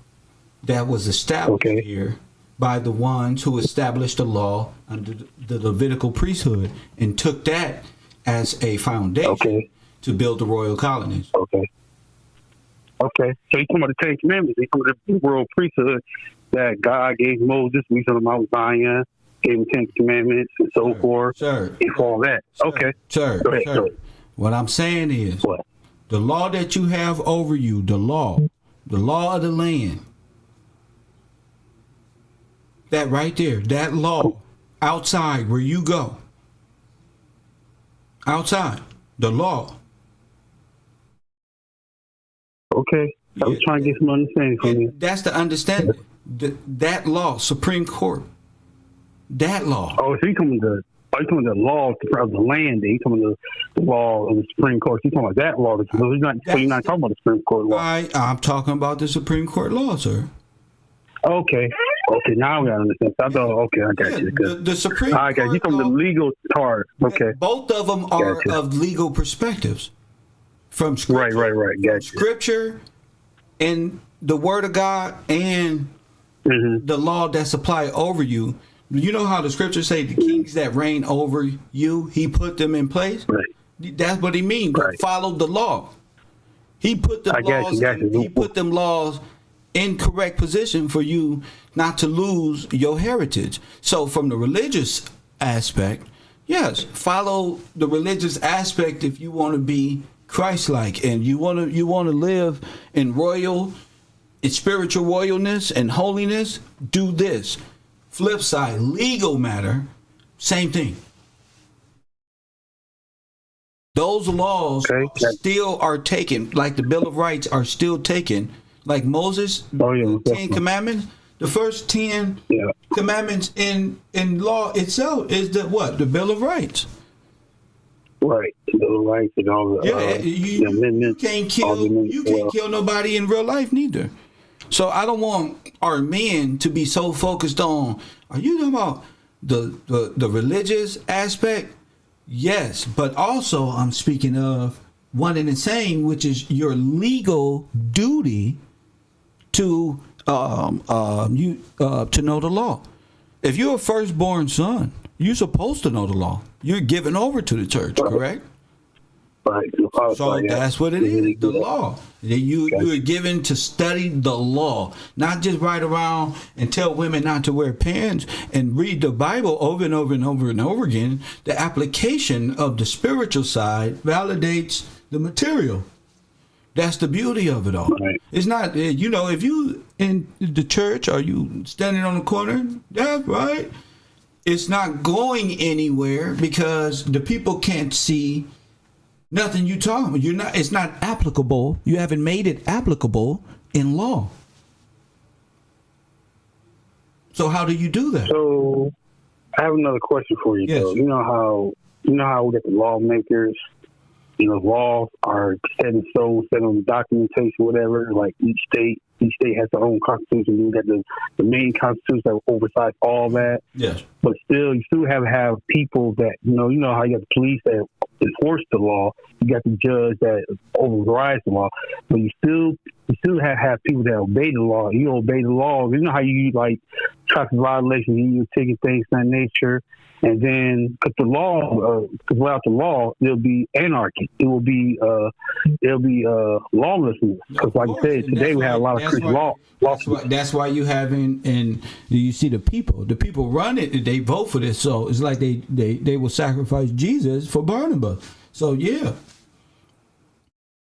that was established here by the ones who established the law under the Levitical priesthood and took that as a foundation to build the royal colonies. Okay. So you talking about the 10 Commandments? You talking about the royal priesthood that God gave Moses? We talking about Zion, gave him 10 Commandments and so forth. Sure. And all that. Sure. Go ahead. What I'm saying is, the law that you have over you, the law of the land, that right there, that law, outside where you go, outside, the law. Okay, I was trying to get some understanding from you. That's the understanding. That law, Supreme Court, that law. Oh, so you talking about the law of the land? You talking about the law of the Supreme Court? You talking about that law? So you're not talking about the Supreme Court law? I'm talking about the Supreme Court law, sir. Okay. Now we understand. I thought. I got you. The Supreme Court. I got you from the legal part. Okay. Both of them are of legal perspectives, from scripture, right. Gotcha. Scripture and the Word of God and the law that's applied over you. You know how the scriptures say the kings that reign over you, he put them in place? Right. That's what he means. Right. Follow the law. He put them He put them laws in correct position for you not to lose your heritage. So from the religious aspect, yes, follow the religious aspect if you want to be Christ-like and you want to live in spiritual royalness and holiness. Do this. Flip side, legal matter, same thing. Those laws still are taken, like the Bill of Rights are still taken like Moses, Oh, yeah, the 10 definitely. commandments. The first 10 Yeah. commandments in law itself is the what? The Bill of Rights. Right. The rights and all the, Yeah, the you amendments. can't all the kill amendments, you can't well, kill nobody in real life neither. So I don't want our men to be so focused on. Are you talking about the religious aspect? Yes, but also I'm speaking of one and the same, which is your legal duty to to know the law. If you're a firstborn son, you're supposed to know the law. You're given over to the church, correct? Right. So that's what it is, the law. You're given to study the law, not just ride around and tell women not to wear pants and read the Bible over and over and over and over again. The application of the spiritual side validates the material. That's the beauty of it all. Right. It's not, if you in the church, are you standing on the corner? That's right. It's not going anywhere because the people can't see nothing you talking about. You're not. It's not applicable. You haven't made it applicable in law. So how do you do that? So I have another question for you. Yes. Though. You know how we get the lawmakers. Laws are set in stone, set on documentation, whatever. Like each state has their own constitution. You got the main constitution that oversights all that. Yes. But still, you still have people that you know how you got the police that enforce the law. You got the judge that overrides the law. But you still have people that obey the law. You obey the law. You know how you like traffic violations. You ticket things of that nature. And then, because without the law, there'll be anarchy. It will be lawlessness. Because, like I said, today we have a lot of Christian law. That's why you have and you see the people run it. They vote for this, so it's like they will sacrifice Jesus for Barnabas. So yeah,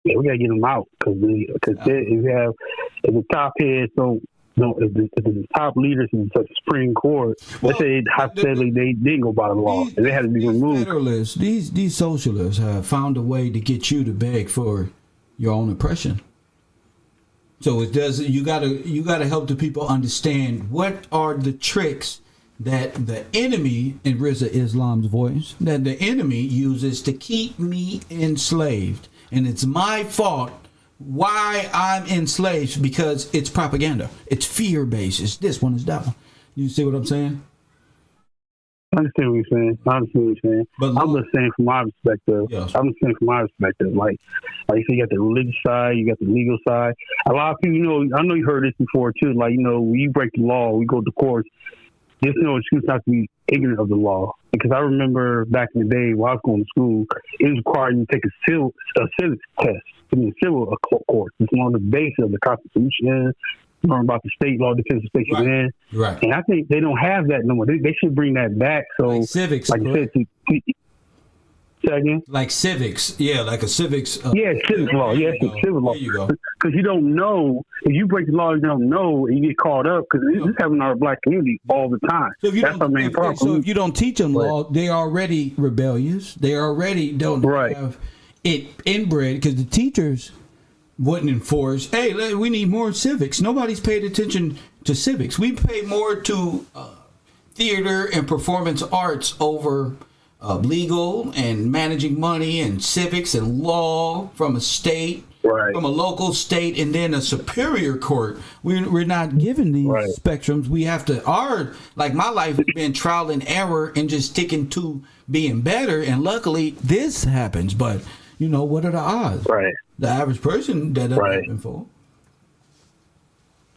we gotta get them out because if the top heads don't. No, if the top leaders in the Supreme Court, let's say hypothetically they didn't go by the law, and they had to be removed. Federalists, these socialists have found a way to get you to beg for your own oppression. So it does. You gotta help the people understand what are the tricks that the enemy, in Riza Islam's voice, that the enemy uses to keep me enslaved, and it's my fault. Why I'm enslaved because it's propaganda. It's fear based. It's this one, it's that one. You see what I'm saying? I understand what you're saying. But I'm just saying from my perspective. Yes. Like you said, you got the religious side, you got the legal side. A lot of people, I know you heard this before too. Like, when you break the law, we go to court. There's no excuse not to be ignorant of the law. Because I remember back in the day while I was going to school, it was required you to take a civics test in the civil court. It's one of the basis of the Constitution. Learn about the state law, defense of state in. Right. And I think they don't have that no more. They should bring that back. So, like civics, like you said, say again? Like civics, like a civics. Civics law. Yes, it's civil law. There you go. Because you don't know if you break the law, you don't know, and you get caught up. Because this happens in our black community all the time. So that's our main problem. So if you don't teach them law, they're already rebellious. They already don't have it inbred because the teachers wouldn't enforce. Hey, we need more civics. Nobody's paid attention to civics. We pay more to theater and performance arts over legal and managing money and civics and law from a state, from a local state, and then a superior court. We're not given these spectrums. We have to. My life has been trial and error and just sticking to being better. And luckily, this happens. But what are the odds? Right. The average person that doesn't happen for.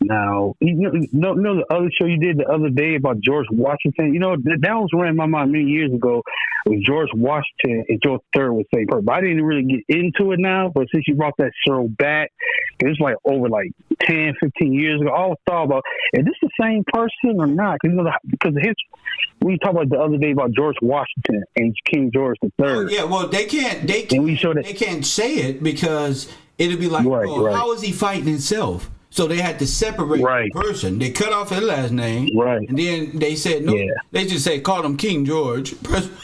Now, the other show you did the other day about George Washington, that was running my mind many years ago. With George Washington and George III would say, but I didn't really get into it now. But since you brought that show back, it's over 10, 15 years ago. I always thought about, is this the same person or not? Because we talked about the other day about George Washington and King George III. They can't say it because it'll be like, how is he fighting himself? So they had to separate Right. the person. They cut off his last name. Right. And then they said, no, Yeah. they just said, call him King George.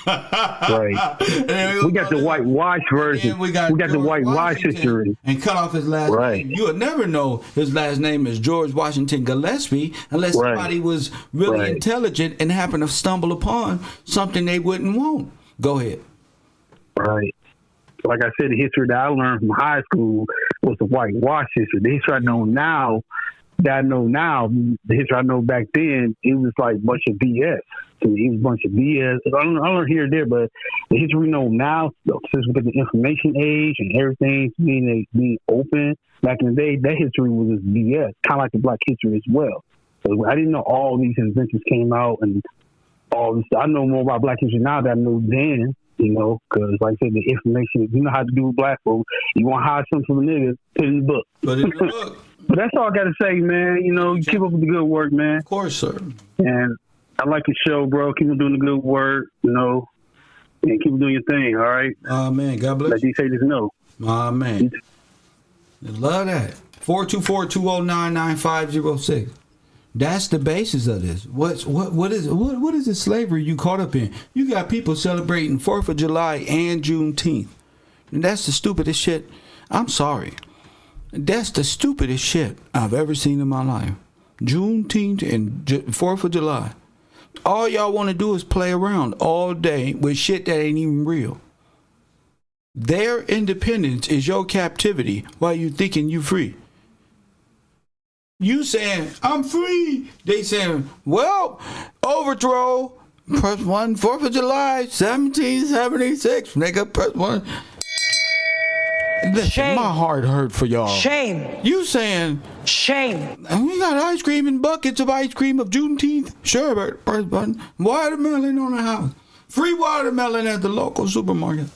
Right. And We got the whitewash version. We got the George whitewash Washington history. and cut off his last Right. name. You would never know his last name is George Washington Gillespie unless Right. somebody was really Right. intelligent and happened to stumble upon something they wouldn't want. Go ahead. Right. Like I said, the history that I learned from high school was the whitewash history. The history I know now, the history I know back then, it was like a bunch of BS. It was a bunch of BS. I learned here and there, but the history we know now, since we got the information age and everything being open, back in the day, that history was just BS, kind of like the black history as well. So I didn't know all these inventions came out and all this. I know more about black history now than I knew then. You know, because like I said, the information, you know how to do with black folks. You want to hide something from a nigga, put it in the book. Put it in the book. But that's all I got to say, man. You know, keep up with the good work, man. Of course, sir. And I like your show, bro. Keep on doing the good work, you know, and keep doing your thing, all right? Man, God bless Let you. these haters know. Man. Love that. 424-209-9506. That's the basis of this. What is the slavery you caught up in? You got people celebrating 4th of July and Juneteenth. And that's the stupidest shit. I'm sorry. That's the stupidest shit I've ever seen in my life. Juneteenth and 4th of July. All y'all want to do is play around all day with shit that ain't even real. Their independence is your captivity while you thinking you free. You saying, I'm free. They saying, well, overthrow, press 1, 4th of July, 1776. Nigga, press 1. Listen, Shame. my heart hurt for y'all. Shame. You saying, Shame. we got ice cream and buckets of ice cream of Juneteenth. Sure, press button. Watermelon on the house. Free watermelon at the local supermarket.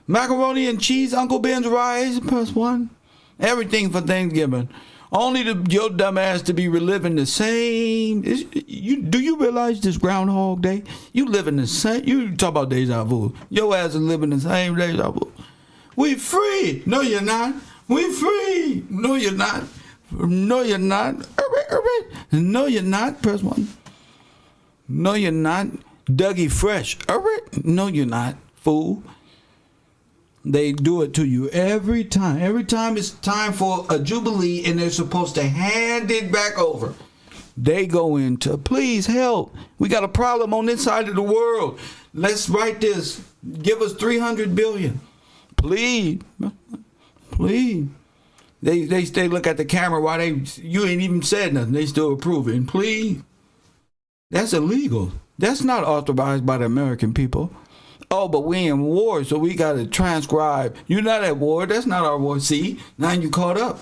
Macaroni and cheese, Uncle Ben's rice, press 1. Everything for Thanksgiving. Only your dumb ass to be reliving the same. Do you realize this Groundhog Day? You living the same. You talk about deja vu. Your ass is living the same deja vu. We free. No, you're not. We free. No, you're not. No, you're not. No, you're not. Press 1. No, you're not. Dougie Fresh. No, you're not. Fool. They do it to you every time. Every time it's time for a jubilee and they're supposed to hand it back over, they go into, please help. We got a problem on this side of the world. Let's write this. Give us $300 billion. Please. Please. They look at the camera while you ain't even said nothing. They still approving. Please. That's illegal. That's not authorized by the American people. Oh, but we in war, so we got to transcribe. You're not at war. That's not our war. See, now you caught up.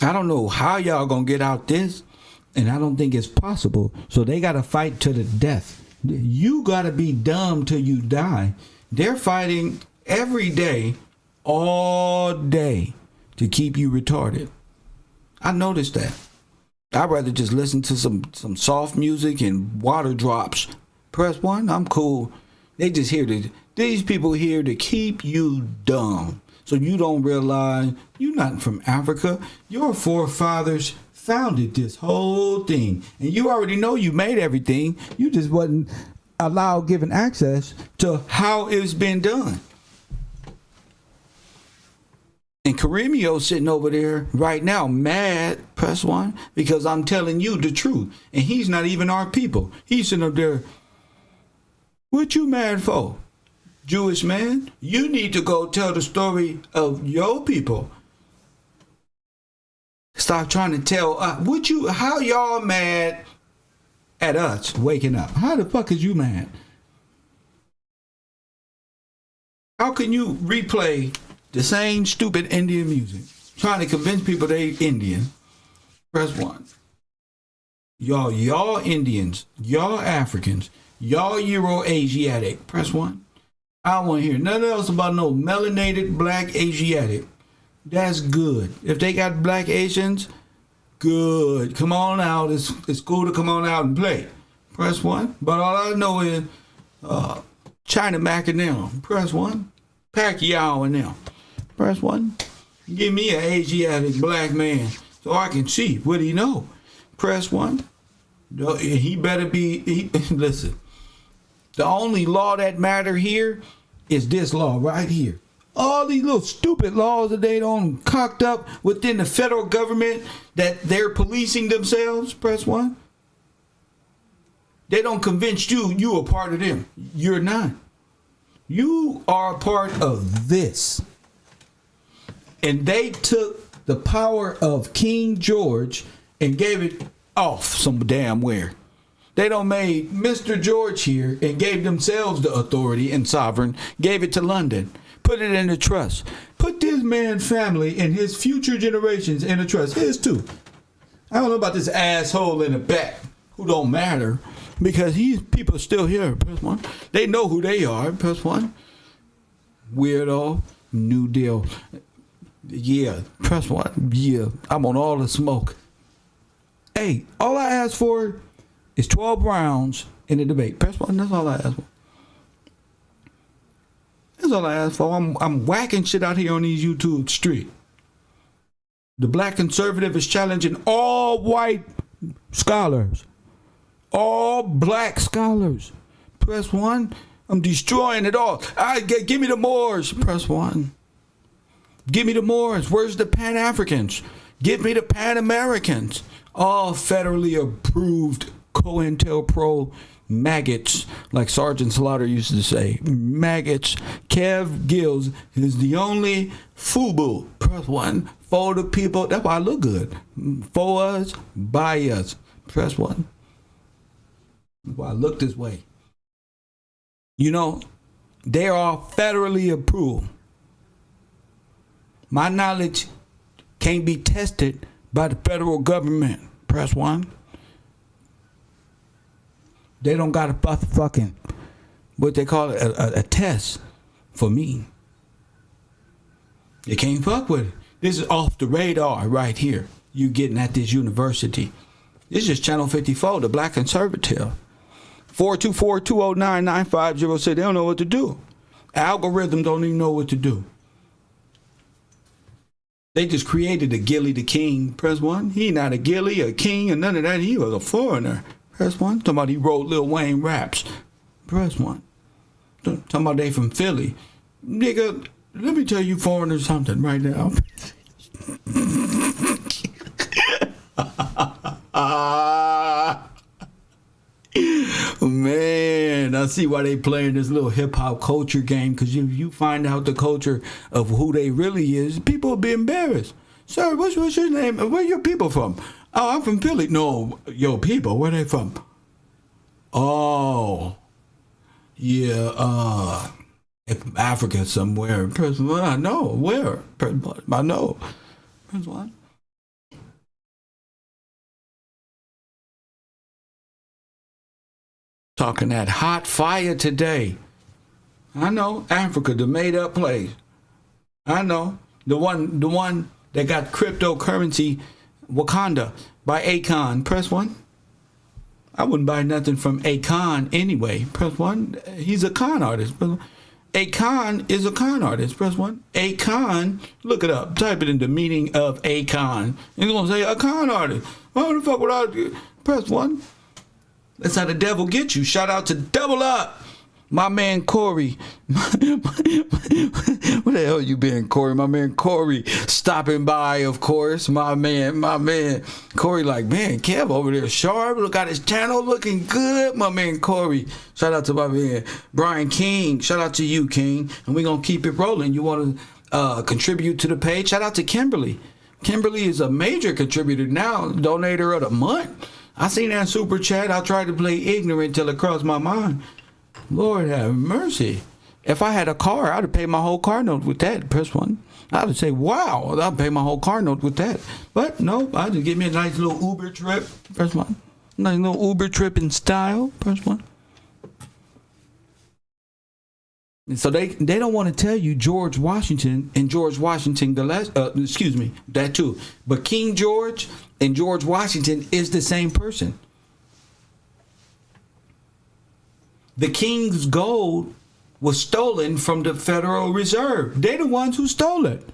I don't know how y'all going to get out this, and I don't think it's possible. So they got to fight to the death. You got to be dumb till you die. They're fighting every day, all day, to keep you retarded. I noticed that. I'd rather just listen to some soft music and water drops. Press 1, I'm cool. They just these people here to keep you dumb. So you don't realize you're not from Africa. Your forefathers founded this whole thing. And you already know you made everything. You just wasn't given access to how it's been done. And Karimio sitting over there right now mad, press 1, because I'm telling you the truth. And he's not even our people. He's sitting up there, what you mad for? Jewish man, you need to go tell the story of your people. Stop trying to tell how y'all mad at us waking up? How the fuck is you mad? How can you replay the same stupid Indian music, trying to convince people they Indian? Press 1. Y'all Indians, y'all Africans, y'all Euro-Asiatic. Press 1. I don't want to hear nothing else about no melanated black Asiatic. That's good. If they got black Asians, good. Come on out. It's cool to come on out and play. Press 1. But all I know is China Mac and them. Press 1. Pacquiao and them. Press 1. Give me an Asiatic black man so I can see what he know. Press 1. He better be, listen, the only law that matter here is this law right here. All these little stupid laws that they don't cocked up within the federal government that they're policing themselves. Press 1. They don't convince you a part of them. You're not. You are a part of this. And they took the power of King George and gave it off some damn where. They don't made Mr. George here and gave themselves the authority and sovereign, gave it to London, put it in a trust. Put this man's family and his future generations in a trust. His too. I don't know about this asshole in the back who don't matter because people are still here. Press 1. They know who they are. Press 1. Weirdo. New Deal. Yeah. Press 1. Yeah. I'm on all the smoke. Hey, all I ask for is 12 rounds in the debate. Press 1. That's all I ask for. That's all I ask for. I'm whacking shit out here on these YouTube streets. The black conservative is challenging all white scholars. All black scholars. Press 1. I'm destroying it all. Give me the Moors. Press 1. Give me the Moors. Where's the Pan-Africans? Give me the Pan-Americans. All federally approved COINTELPRO maggots, like Sergeant Slaughter used to say. Maggots. Kev Gills is the only FUBU. Press 1. For the people. That's why I look good. For us, by us. Press 1. That's why I look this way. You know, they are federally approved. My knowledge can't be tested by the federal government. Press 1. They don't got a fucking, what they call it, a test for me. You can't fuck with it. This is off the radar right here. You getting at this university. This is Channel 54, the Black Conservative. 424-209-9506. They don't know what to do. Algorithm don't even know what to do. They just created a Gilly the King. Press 1. He not a Gilly, a king, or none of that. He was a foreigner. Press 1. Talking about he wrote Lil Wayne raps. Press 1. Talking about they from Philly. Nigga, let me tell you foreigners something right now. Man, I see why they playing this little hip-hop culture game, because if you find out the culture of who they really is, people will be embarrassed. Sir, what's your name? Where your people from? Oh, I'm from Philly. No, your people, where they from? Oh, yeah, Africa somewhere. I know. Where? I know. What? Talking that hot fire today. I know. Africa, the made up place. I know. The one that got cryptocurrency, Wakanda, by Akon. Press 1. I wouldn't buy nothing from Akon anyway. Press 1. He's a con artist. Akon is a con artist. Press 1. Akon, look it up. Type it in the meaning of Akon. It's going to say a con artist. What the fuck would I... Press 1. That's how the devil gets you. Shout out to Double Up. My man Corey. Where the hell you been, Corey? My man Corey stopping by, of course. My man. Corey like, man, Kev over there sharp. Look at his channel looking good. My man Corey. Shout out to my man Brian King. Shout out to you, King. And we're going to keep it rolling. You want to contribute to the page? Shout out to Kimberly. Kimberly is a major contributor now. Donator of the month. I seen that super chat. I tried to play ignorant till it crossed my mind. Lord have mercy. If I had a car, I'd have paid my whole car note with that. Press 1. I'd have say, wow, I'd pay my whole car note with that. But no, I just give me a nice little Uber trip. Press 1. Nice little Uber trip in style. Press 1. And so they don't want to tell you George Washington and George Washington that too. But King George and George Washington is the same person. The king's gold was stolen from the Federal Reserve. They the ones who stole it.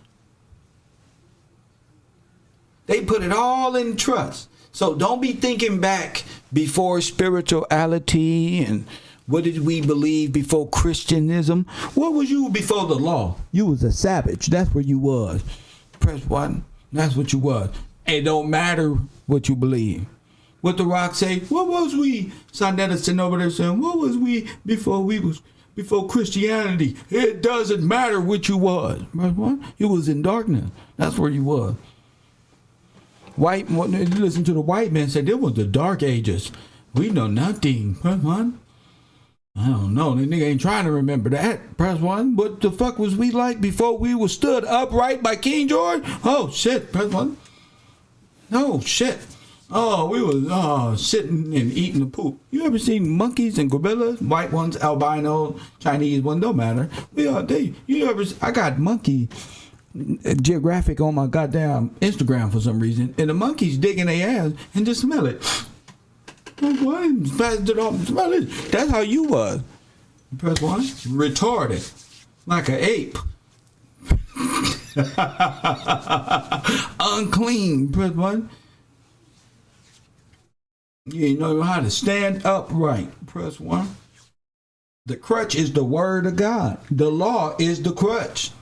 They put it all in trust. So don't be thinking back before spirituality and what did we believe before Christianism. What was you before the law? You was a savage. That's where you was. Press 1. That's what you was. It don't matter what you believe. What the Rock say? What was we? Sonetta sitting over there saying, what was we before Christianity? It doesn't matter what you was. Press 1. You was in darkness. That's where you was. White, listen to the white man say, there was the dark ages. We know nothing. Press 1. I don't know. The nigga ain't trying to remember that. Press 1. What the fuck was we like before we were stood upright by King George? Oh, shit. Press 1. Oh, shit. Oh, we was sitting and eating the poop. You ever seen monkeys and gorillas? White ones, albino, Chinese ones, don't matter. I got monkey geographic on my goddamn Instagram for some reason, and the monkeys digging their ass and just smell it. Pass it off and smell it. That's how you was. Press 1. Retarded. Like an ape. Unclean. Press 1. You ain't know how to stand upright. Press 1. The crutch is the word of God. The law is the crutch.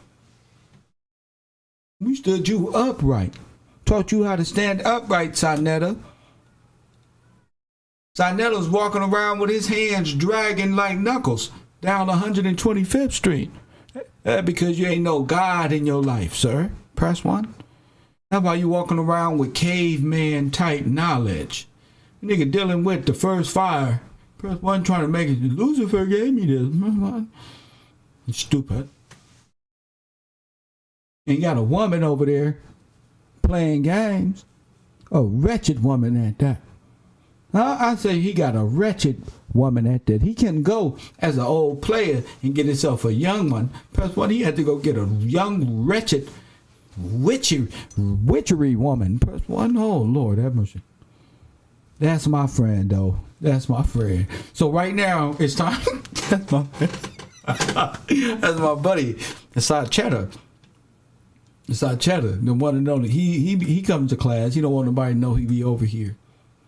We stood you upright. Taught you how to stand upright, Sonetta. Sonetta's walking around with his hands dragging like knuckles down 125th Street. Because you ain't no God in your life, sir. Press 1. How about you walking around with caveman type knowledge? Nigga dealing with the first fire. Press 1 trying to make it. Lucifer gave me this. It's stupid. And you got a woman over there playing games. A wretched woman at that. I say he got a wretched woman at that. He can go as an old player and get himself a young one. Press 1, he had to go get a young, wretched, witchery woman. Press 1, oh Lord, have mercy. That's my friend, though. That's my friend. So right now, it's time. That's my buddy. Aside Cheddar. Aside Cheddar, the one and only. He comes to class. He don't want nobody to know he be over here.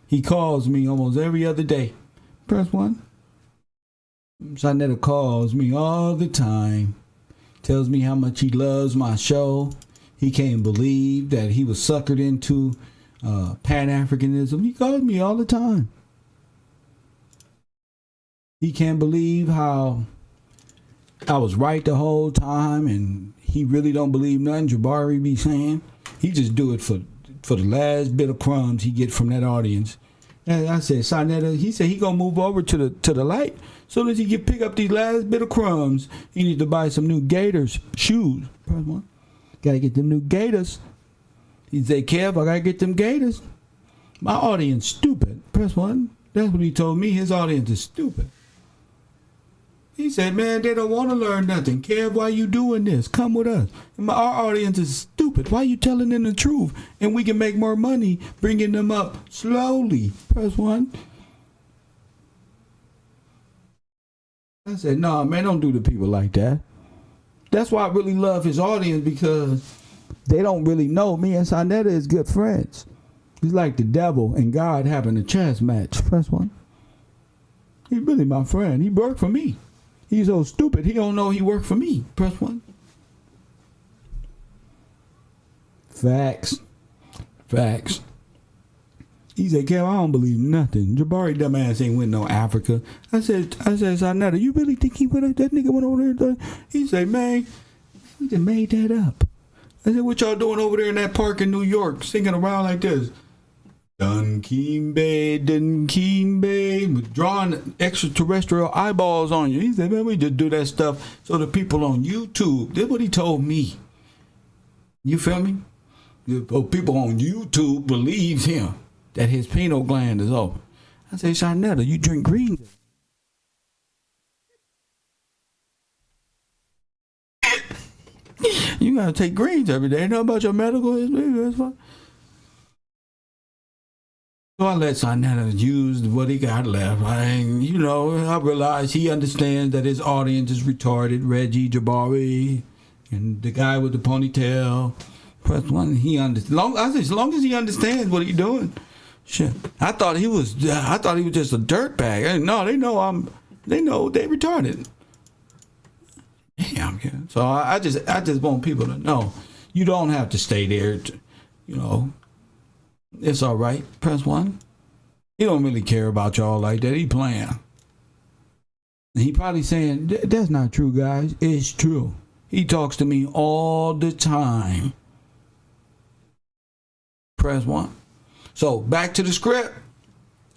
He calls me almost every other day. Press 1. Sonetta calls me all the time. Tells me how much he loves my show. He can't believe that he was suckered into Pan-Africanism. He calls me all the time. He can't believe how I was right the whole time, and he really don't believe nothing Jabari be saying. He just do it for the last bit of crumbs he get from that audience. And I said, Sonetta, he said he gonna move over to the light. So as he can pick up these last bit of crumbs, he needs to buy some new Gators shoes. Press 1. Gotta get them new Gators. He said, Kev, I gotta get them Gators. My audience stupid. Press 1. That's what he told me. His audience is stupid. He said, man, they don't want to learn nothing. Kev, why you doing this? Come with us. Our audience is stupid. Why you telling them the truth? And we can make more money bringing them up slowly. Press 1. I said, no, man, don't do the people like that. That's why I really love his audience, because they don't really know me and Sonetta is good friends. He's like the devil and God having a chess match. Press 1. He's really my friend. He worked for me. He's so stupid, he don't know he worked for me. Press 1. Facts. He said, Kev, I don't believe nothing. Jabari dumbass ain't went no Africa. I said, Sonetta, you really think that nigga went over there? He said, man, he just made that up. I said, what y'all doing over there in that park in New York, singing around like this? Dun Kimbe, drawing extraterrestrial eyeballs on you. He said, man, we just do that stuff so the people on YouTube, that's what he told me. You feel me? The people on YouTube believes him that his pineal gland is open. I say, Sonetta, you drink green. You gotta take greens every day. Know about your medical history? That's fine. So I let Sinetta use what he got left. I realize he understands that his audience is retarded. Reggie Jabari and the guy with the ponytail. Press one. He as long as he understands what he's doing. Shit. I thought he was just a dirtbag. No, they know they retarded. Damn. Yeah. So I just want people to know you don't have to stay there. It's all right. Press one. He don't really care about y'all like that. He playing. And he probably saying, that's not true, guys. It's true. He talks to me all the time. Press one. So back to the script.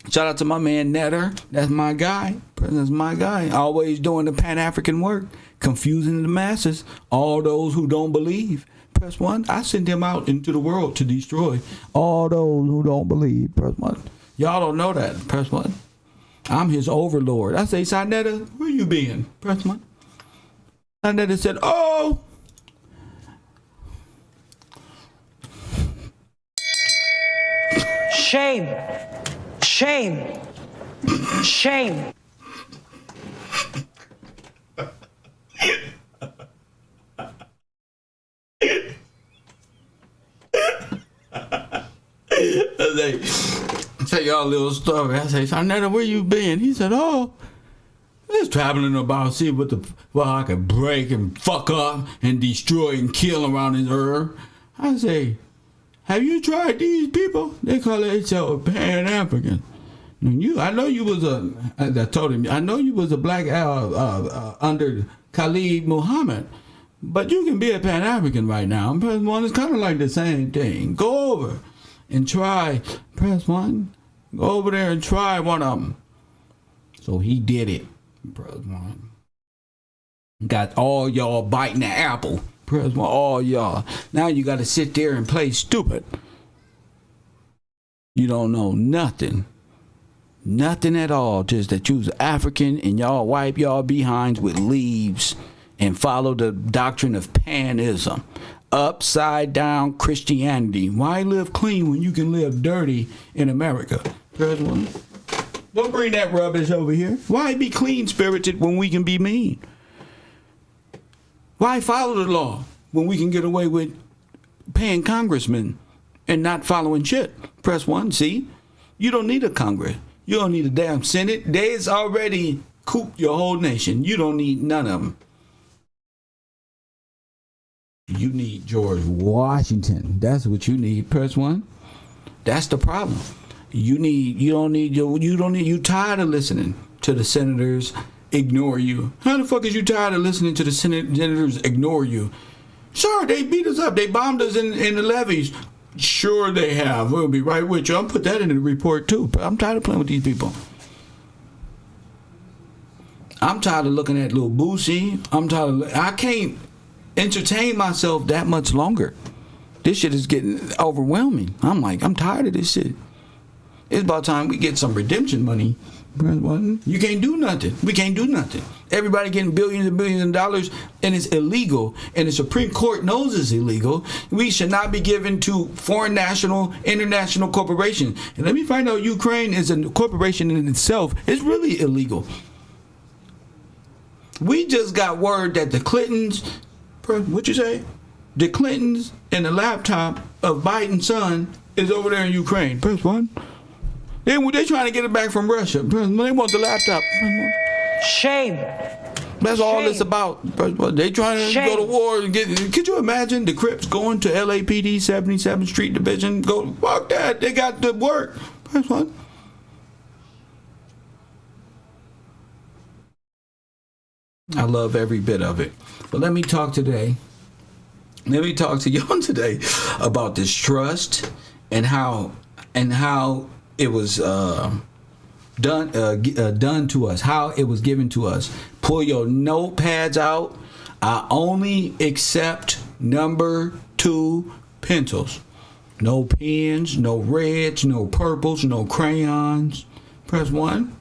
Shout out to my man Netter. That's my guy. That's my guy. Always doing the Pan-African work. Confusing the masses. All those who don't believe. Press one. I send him out into the world to destroy all those who don't believe. Press one. Y'all don't know that. Press one. I'm his overlord. I say, Sinetta, where you been? Press one. Sinetta said, oh. Shame. Shame. Shame. I tell y'all a little story. I say, Sinetta, where you been? He said, oh, just traveling about, see what I could break and fuck up and destroy and kill around this earth. I say, have you tried these people? They call themselves Pan-African. I know you was I told him, I know you was a black under Khalid Muhammad, but you can be a Pan-African right now. Press one, it's kind of like the same thing. Go over and try. Press one. Go over there and try one of them. So he did it. Press one. Got all y'all biting the apple. Press one, all y'all. Now you got to sit there and play stupid. You don't know nothing. Nothing at all. Just that you's African and y'all wipe y'all behinds with leaves and follow the doctrine of panism. Upside down Christianity. Why live clean when you can live dirty in America? Press one. Don't bring that rubbish over here. Why be clean spirited when we can be mean? Why follow the law when we can get away with paying congressmen and not following shit? Press one. See, you don't need a Congress. You don't need a damn Senate. They's already cooped your whole nation. You don't need none of them. You need George Washington. That's what you need. Press one. That's the problem. You tired of listening to the senators ignore you. How the fuck is you tired of listening to the senators ignore you? Sure, they beat us up. They bombed us in the levees. Sure they have. We'll be right with you. I'll put that in the report too. But I'm tired of playing with these people. I'm tired of looking at little Boosie. I can't entertain myself that much longer. This shit is getting overwhelming. I'm tired of this shit. It's about time we get some redemption money. You can't do nothing. We can't do nothing. Everybody getting billions and billions of dollars, and it's illegal. And the Supreme Court knows it's illegal. We should not be given to foreign national, international corporations. And let me find out, Ukraine is a corporation in itself. It's really illegal. We just got word that the Clintons, what you say? The Clintons and the laptop of Biden's son is over there in Ukraine. Press one. They trying to get it back from Russia. They want the laptop. Shame. That's all it's about. They trying to go to war and get. Could you imagine the Crips going to LAPD 77th Street Division? Go, fuck that. They got to work. Press one. I love every bit of it. But let me talk to y'all today about this trust and how it was done to us, how it was given to us. Pull your notepads out. I only accept number 2 pencils. No pens, no reds, no purples, no crayons. Press 1.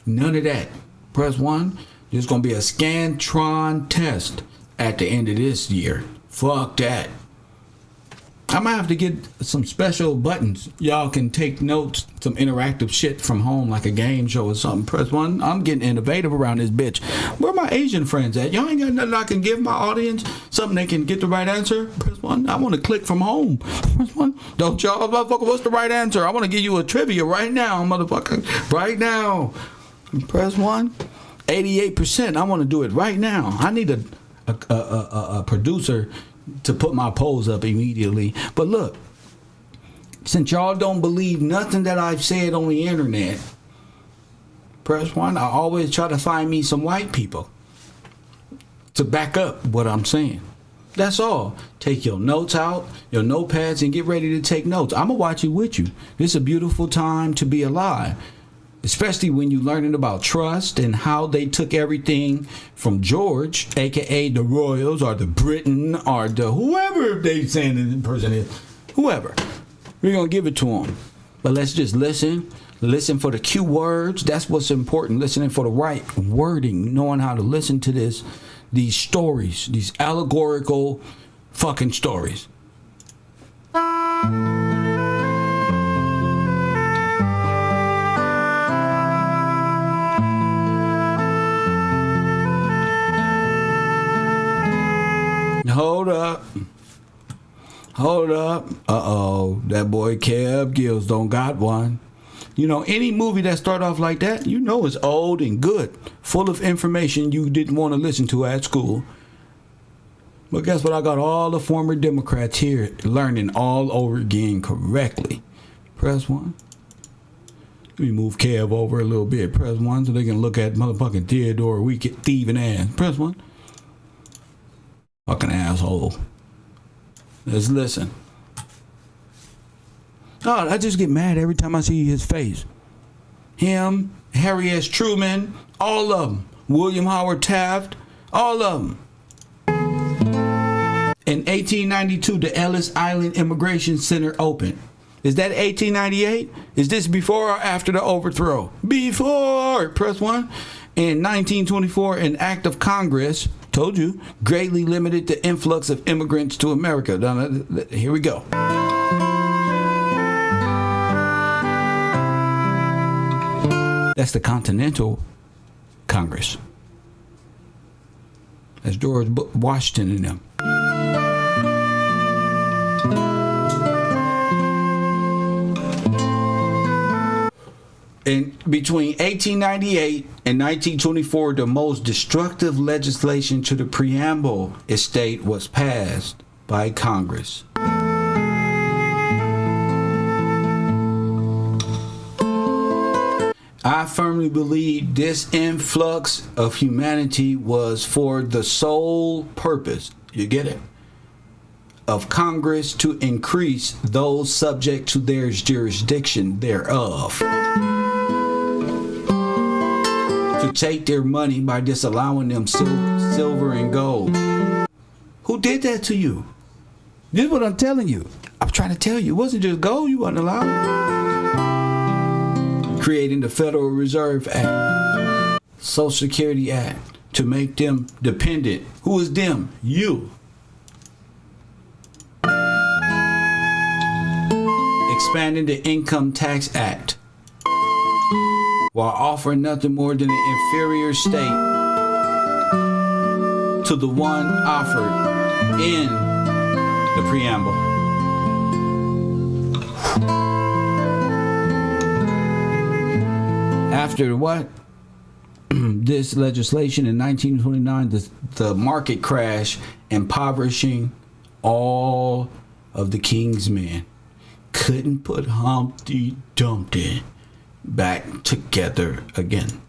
None of that. Press 1. There's going to be a Scantron test at the end of this year. Fuck that. I might have to get some special buttons. Y'all can take notes, some interactive shit from home, like a game show or something. Press 1. I'm getting innovative around this bitch. Where my Asian friends at? Y'all ain't got nothing I can give my audience? Something they can get the right answer? Press 1. I want to click from home. Press 1. Don't y'all, motherfucker, what's the right answer? I want to give you a trivia right now, motherfucker. Right now. Press 1. 88%. I want to do it right now. I need a producer to put my polls up immediately. But look, since y'all don't believe nothing that I've said on the internet, press 1. I always try to find me some white people to back up what I'm saying. That's all. Take your notes out, your notepads, and get ready to take notes. I'm gonna watch it with you. This is a beautiful time to be alive, especially when you're learning about trust and how they took everything from George, aka the Royals or the Britain or the whoever they saying the person is, whoever. We're gonna give it to them. But let's just listen for the cue words. That's what's important. Listening for the right wording, knowing how to listen to these stories, these allegorical fucking stories. Hold up. Uh-oh, that boy Kev Gills don't got one. You know, any movie that start off like that, you know it's old and good, full of information you didn't want to listen to at school. But guess what? I got all the former Democrats here learning all over again correctly. Press 1. Let me move Kev over a little bit. Press 1 so they can look at motherfucking Theodore Wicked thieving ass. Press 1. Fucking asshole. Let's listen. Oh, I just get mad every time I see his face. Him, Harry S. Truman, all of them. William Howard Taft, all of them. In 1892, the Ellis Island Immigration Center opened. Is that 1898? Is this before or after the overthrow? Before. Press 1. In 1924, an act of Congress, told you, greatly limited the influx of immigrants to America. Here we go. That's the Continental Congress. That's George Washington and them. In between 1898 and 1924, the most destructive legislation to the preamble estate was passed by Congress. I firmly believe this influx of humanity was for the sole purpose, you get it, of Congress to increase those subject to their jurisdiction thereof. To take their money by disallowing them silver and gold. Who did that to you? This is what I'm telling you. I'm trying to tell you. It wasn't just gold you wasn't allowed. Creating the Federal Reserve Act, Social Security Act, to make them dependent. Who is them? You. Expanding the Income Tax Act, while offering nothing more than an inferior state to the one offered in the preamble. After what? This legislation in 1929, the market crash, impoverishing all of the king's men, couldn't put Humpty Dumpty back together again.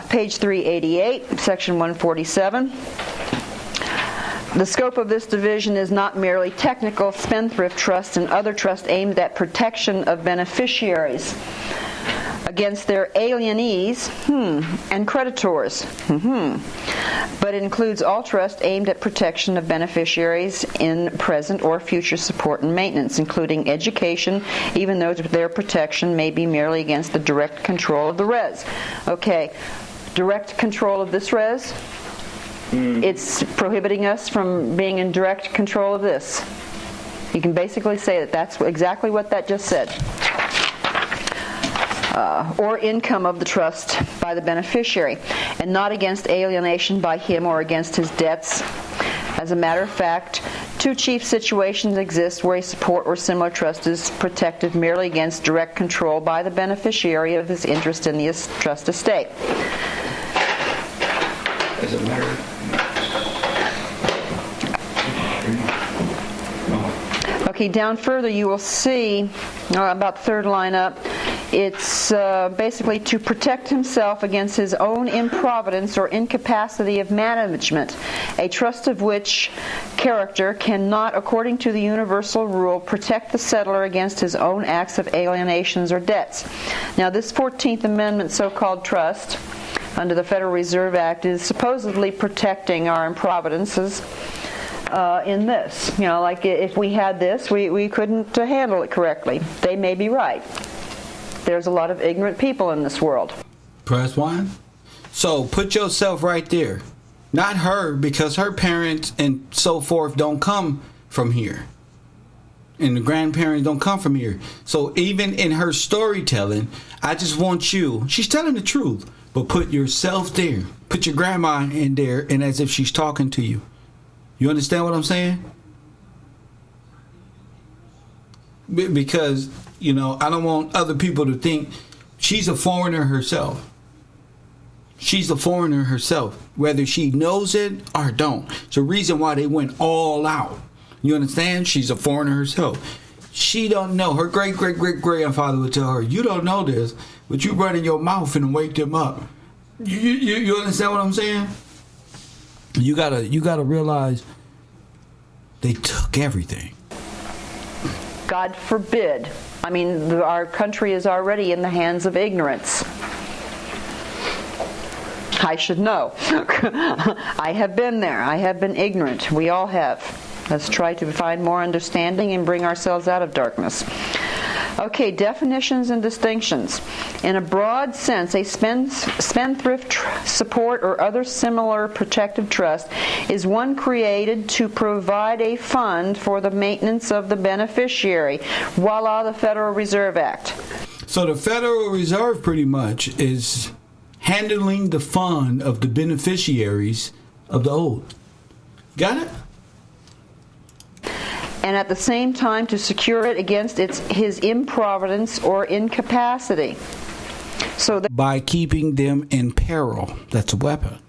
Page 388, section 147. The scope of this division is not merely technical spendthrift trusts and other trusts aimed at protection of beneficiaries against their alienees and creditors, but it includes all trusts aimed at protection of beneficiaries in present or future support and maintenance, including education, even though their protection may be merely against the direct control of the res. Okay, direct control of this res? It's prohibiting us from being in direct control of this. You can basically say that that's exactly what that just said. Or income of the trust by the beneficiary, and not against alienation by him or against his debts. As a matter of fact, two chief situations exist where a support or similar trust is protected merely against direct control by the beneficiary of his interest in the trust estate. As a matter Okay, down further you will see, about the third line up, it's basically to protect himself against his own improvidence or incapacity of management, a trust of which character cannot, according to the universal rule, protect the settlor against his own acts of alienations or debts. Now, this 14th Amendment so-called trust under the Federal Reserve Act is supposedly protecting our improvidences in this. You know, like if we had this, we couldn't handle it correctly. They may be right. There's a lot of ignorant people in this world. Press 1. So put yourself right there. Not her, because her parents and so forth don't come from here. And the grandparents don't come from here. So even in her storytelling, I just want you, she's telling the truth, but put yourself there. Put your grandma in there, and as if she's talking to you. You understand what I'm saying? Because, you know, I don't want other people to think she's a foreigner herself. She's a foreigner herself, whether she knows it or don't. It's the reason why they went all out. You understand? She's a foreigner herself. She don't know. Her great-great-great-grandfather would tell her, you don't know this, but you run in your mouth and wake them up. You understand what I'm saying? You gotta realize they took everything. God forbid. I mean, our country is already in the hands of ignorance. I should know. I have been there. I have been ignorant. We all have. Let's try to find more understanding and bring ourselves out of darkness. Okay, definitions and distinctions. In a broad sense, a spendthrift support or other similar protective trust is one created to provide a fund for the maintenance of the beneficiary. Voila, the Federal Reserve Act. So the Federal Reserve pretty much is handling the fund of the beneficiaries of the old. Got it? And at the same time to secure it against his improvidence or incapacity. So by keeping them in peril, that's a weapon.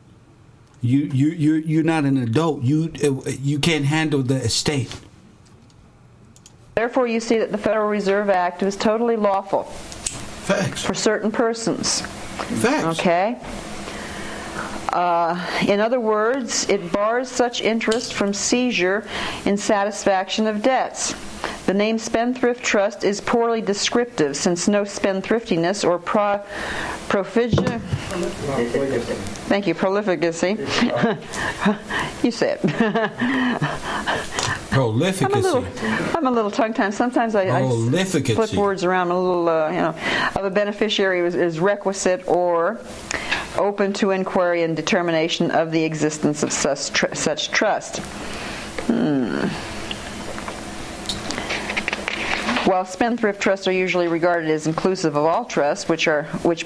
You're not an adult. You can't handle the estate. Therefore, you see that the Federal Reserve Act is totally lawful. Facts. For certain persons. Facts. Okay. In other words, it bars such interest from seizure in satisfaction of debts. The name Spendthrift Trust is poorly descriptive, since no spendthriftiness or thank you, profligacy. You say it. Prolificacy. I'm a little tongue-tied. Sometimes I flip words around. A little, of a beneficiary is requisite or open to inquiry and determination of the existence of such trust. While spendthrift trusts are usually regarded as inclusive of all trusts, which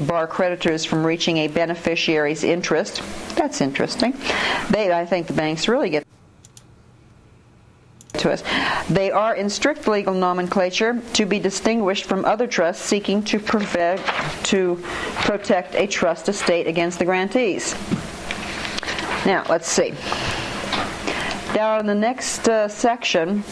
bar creditors from reaching a beneficiary's interest, that's interesting. I think the banks really get to us. They are in strict legal nomenclature to be distinguished from other trusts seeking to protect a trust estate against the grantees. Now, let's see. Down in the next section,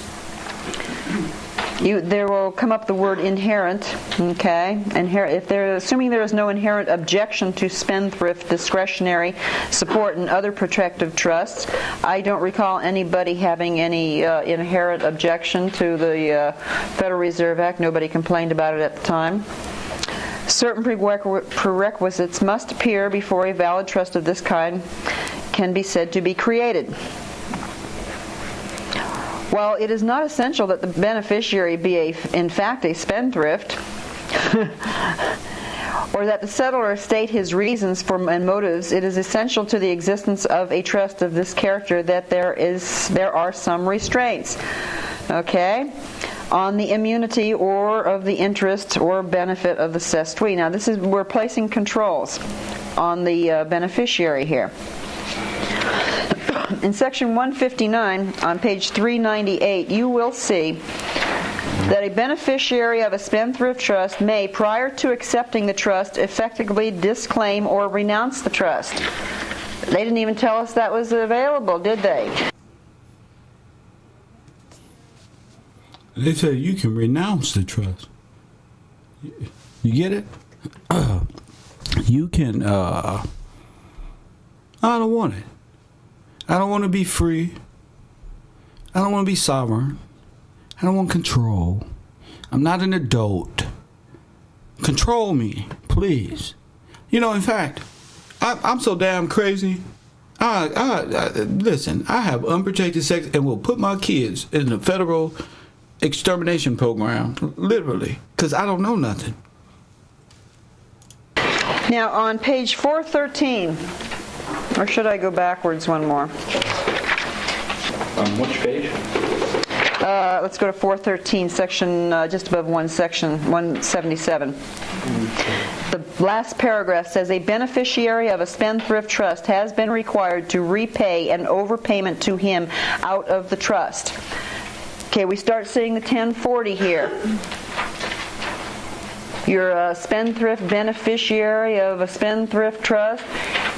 there will come up the word inherent. Okay, if they're assuming there is no inherent objection to spendthrift discretionary support and other protective trusts, I don't recall anybody having any inherent objection to the Federal Reserve Act. Nobody complained about it at the time. Certain prerequisites must appear before a valid trust of this kind can be said to be created. While it is not essential that the beneficiary be in fact a spendthrift, or that the settlor state his reasons for and motives, it is essential to the existence of a trust of this character that there are some restraints, okay, on the immunity or of the interest or benefit of the cestui. Now this is, we're placing controls on the beneficiary here. In section 159 on page 398, you will see that a beneficiary of a spendthrift trust may, prior to accepting the trust, effectively disclaim or renounce the trust. They didn't even tell us that was available, did they? They said you can renounce the trust. You get it? You can, I don't want it. I don't want to be free. I don't want to be sovereign. I don't want control. I'm not an adult. Control me, please. You know, in fact, I'm so damn crazy. Listen, I have unprotected sex and will put my kids in the federal extermination program, literally, because I don't know nothing. Now on page 413, or should I go backwards one more? On which page? Let's go to 413, section just above section 177. The last paragraph says a beneficiary of a spendthrift trust has been required to repay an overpayment to him out of the trust. Okay, we start seeing the 1040 here. You're a spendthrift beneficiary of a spendthrift trust,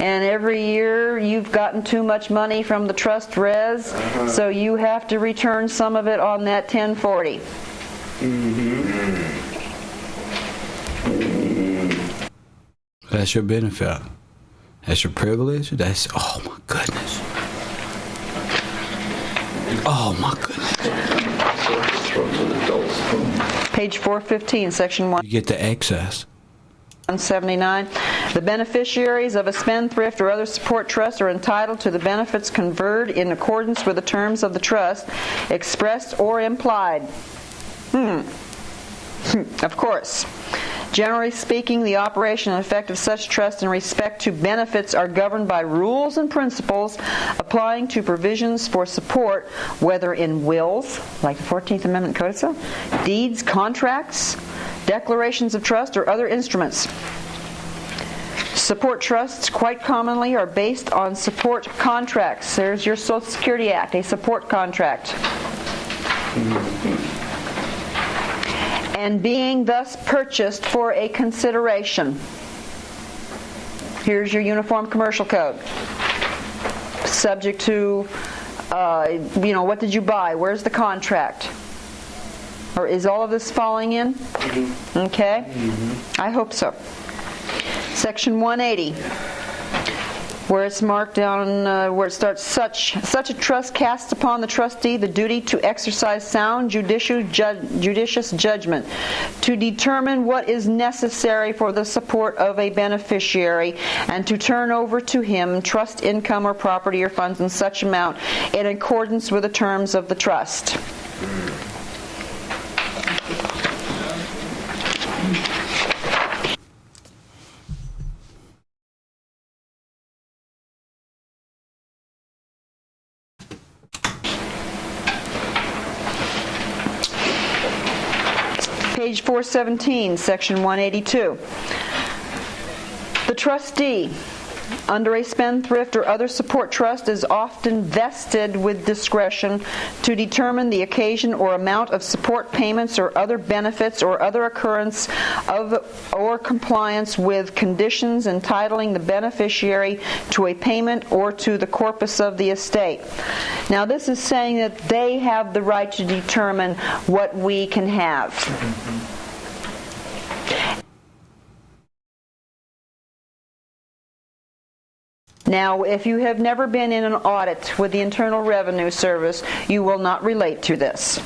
and every year you've gotten too much money from the trust res, so you have to return some of it on that 1040. That's your benefit. That's your privilege. That's, oh my goodness. Oh my goodness. Page 415, section 1. You get the excess. 179. The beneficiaries of a spendthrift or other support trust are entitled to the benefits conferred in accordance with the terms of the trust, expressed or implied. Of course. Generally speaking, the operation and effect of such trust in respect to benefits are governed by rules and principles applying to provisions for support, whether in wills, like the 14th Amendment Codicil, deeds, contracts, declarations of trust, or other instruments. Support trusts quite commonly are based on support contracts. There's your Social Security Act, a support contract. And being thus purchased for a consideration. Here's your Uniform Commercial Code. Subject to, what did you buy? Where's the contract? Or is all of this falling in? Okay? I hope so. Section 180. Where it's marked down, where it starts, such a trust casts upon the trustee the duty to exercise sound judicious judgment, to determine what is necessary for the support of a beneficiary, and to turn over to him trust income or property or funds in such amount in accordance with the terms of the trust. Page 417, section 182. The trustee under a spendthrift or other support trust is often vested with discretion to determine the occasion or amount of support payments or other benefits or other occurrence of or compliance with conditions entitling the beneficiary to a payment or to the corpus of the estate. Now this is saying that they have the right to determine what we can have. Now, if you have never been in an audit with the Internal Revenue Service, you will not relate to this.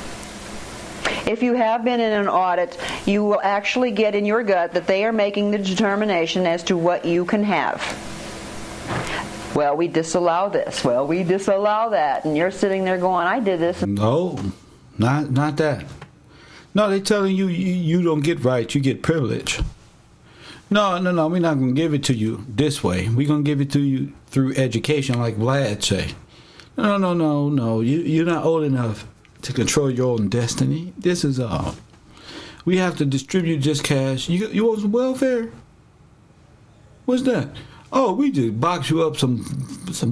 If you have been in an audit, you will actually get in your gut that they are making the determination as to what you can have. Well, we disallow this. Well, we disallow that. And you're sitting there going, I did this. No, not that. No, they're telling you you don't get rights, you get privilege. No. We're not going to give it to you this way. We're going to give it to you through education, like Vlad say. No. You're not old enough to control your own destiny. This is all. We have to distribute just cash. You want some welfare? What's that? Oh, we just box you up some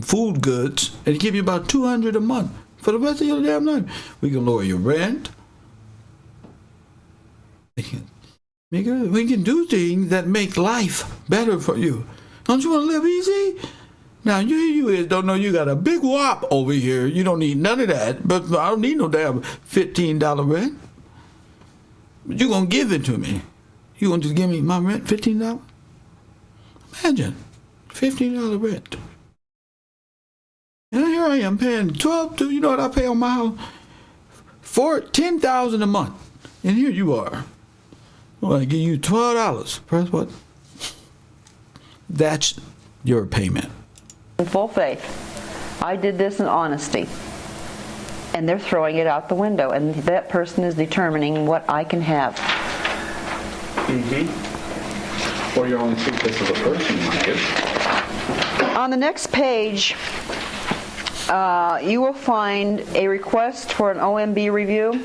food goods and give you about $200 a month for the rest of your damn life. We can lower your rent. We can do things that make life better for you. Don't you want to live easy? Now, you don't know you got a big whop over here. You don't need none of that. But I don't need no damn $15 rent. But you're going to give it to me. You going to just give me my rent, $15? Imagine, $15 rent. And here I am paying $12. You know what I pay on my house? $10,000 a month. And here you are. Well, I give you $12. Press what? That's your payment. In full faith. I did this in honesty. And they're throwing it out the window. And that person is determining what I can have. Mm-hmm. Or you only think this is a person, Mike. On the next page, you will find a request for an OMB review.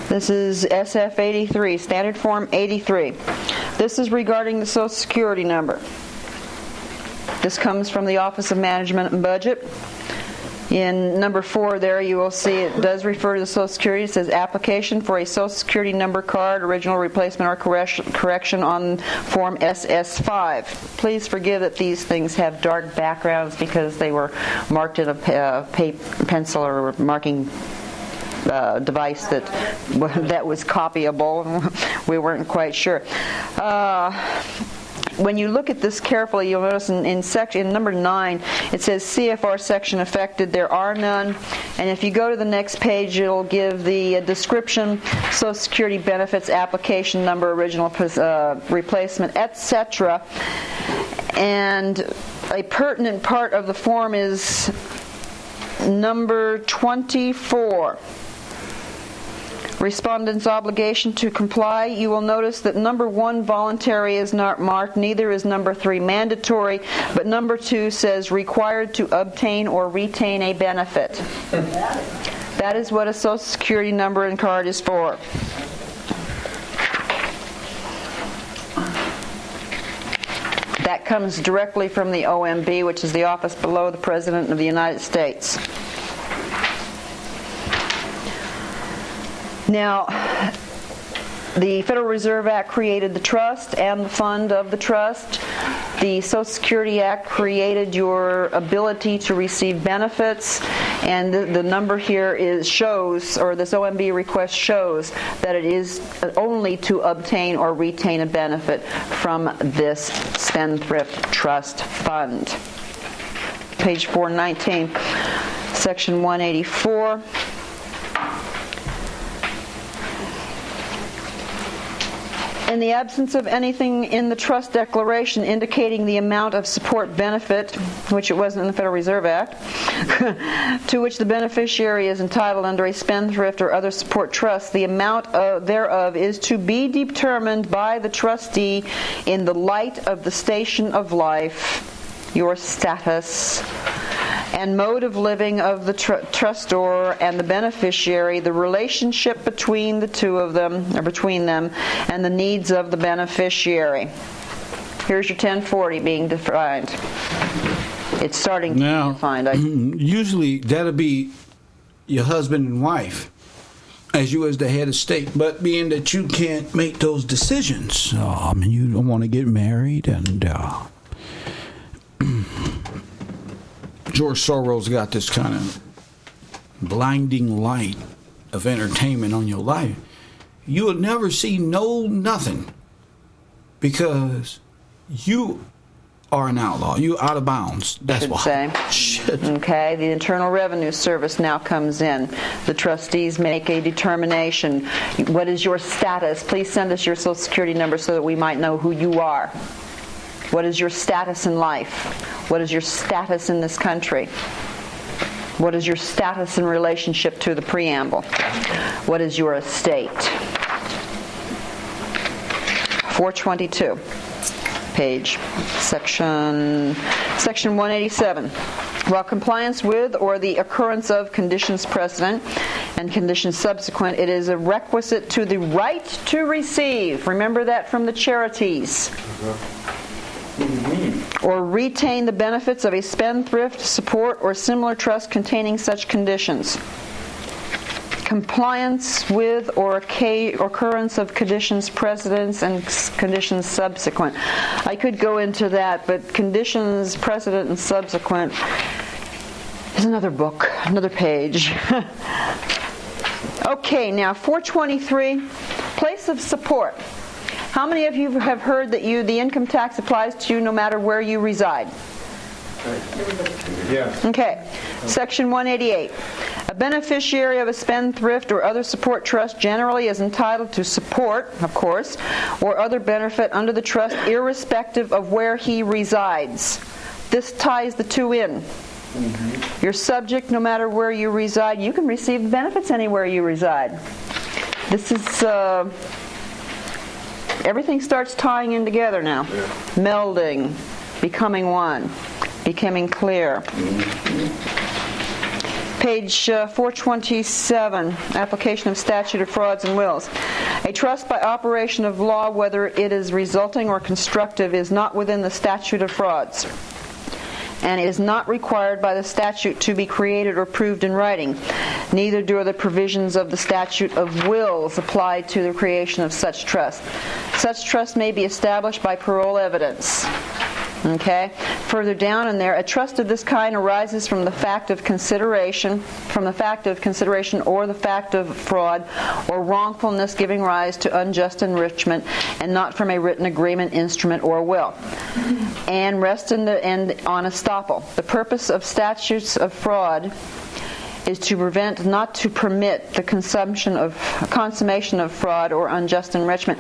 This is SF 83, Standard Form 83. This is regarding the Social Security number. This comes from the Office of Management and Budget. In number 4 there, you will see it does refer to the Social Security. It says application for a Social Security number card, original replacement or correction on Form SS5. Please forgive that these things have dark backgrounds because they were marked in a pencil or marking device that was copyable. We weren't quite sure. When you look at this carefully, you'll notice in number 9, it says CFR section affected. There are none. And if you go to the next page, it'll give the description, Social Security benefits, application number, original replacement, etc. And a pertinent part of the form is number 24. Respondent's obligation to comply. You will notice that number 1, voluntary, is not marked, neither is number 3, mandatory, but number 2 says required to obtain or retain a benefit. That is what a Social Security number and card is for. That comes directly from the OMB, which is the office below the President of the United States. Now, the Federal Reserve Act created the trust and the fund of the trust. The Social Security Act created your ability to receive benefits, and the number here shows, or this OMB request shows, that it is only to obtain or retain a benefit from this spendthrift trust fund. Page 419, section 184. In the absence of anything in the trust declaration indicating the amount of support benefit, which it wasn't in the Federal Reserve Act, to which the beneficiary is entitled under a spendthrift or other support trust, the amount thereof is to be determined by the trustee in the light of the station of life, your status, and mode of living of the trustor and the beneficiary, the relationship between the two of them, or between them, and the needs of the beneficiary. Here's your 1040 being defined. It's starting to be defined. Usually that'll be your husband and wife, as you as the head of state. But being that you can't make those decisions, you don't want to get married, and George Soros got this kind of blinding light of entertainment on your life. You will never see nothing because you are an outlaw. You're out of bounds. That's why. Shit. Okay, the Internal Revenue Service now comes in. The trustees make a determination. What is your status? Please send us your Social Security number so that we might know who you are. What is your status in life? What is your status in this country? What is your status in relationship to the preamble? What is your estate? 422, page, section 187. While compliance with or the occurrence of conditions precedent and conditions subsequent, it is a requisite to the right to receive. Remember that from the charities. Or retain the benefits of a spendthrift, support, or similar trust containing such conditions. Compliance with or occurrence of conditions precedents and conditions subsequent. I could go into that, but conditions precedent and subsequent is another book, another page. Okay, now 423, place of support. How many of you have heard that the income tax applies to you no matter where you reside? Yeah. Okay. Section 188. A beneficiary of a spendthrift or other support trust generally is entitled to support, of course, or other benefit under the trust irrespective of where he resides. This ties the two in. You're subject no matter where you reside. You can receive benefits anywhere you reside. This is... everything starts tying in together now. Melding, becoming one, becoming clear. Page 427, application of statute of frauds and wills. A trust by operation of law, whether it is resulting or constructive, is not within the statute of frauds, and is not required by the statute to be created or proved in writing. Neither do the provisions of the statute of wills apply to the creation of such trust. Such trust may be established by parole evidence. Okay? Further down in there, a trust of this kind arises from the fact of consideration, or the fact of fraud or wrongfulness giving rise to unjust enrichment, and not from a written agreement, instrument, or will. And rest on estoppel. The purpose of statutes of fraud is to prevent, not to permit, the consummation of fraud or unjust enrichment.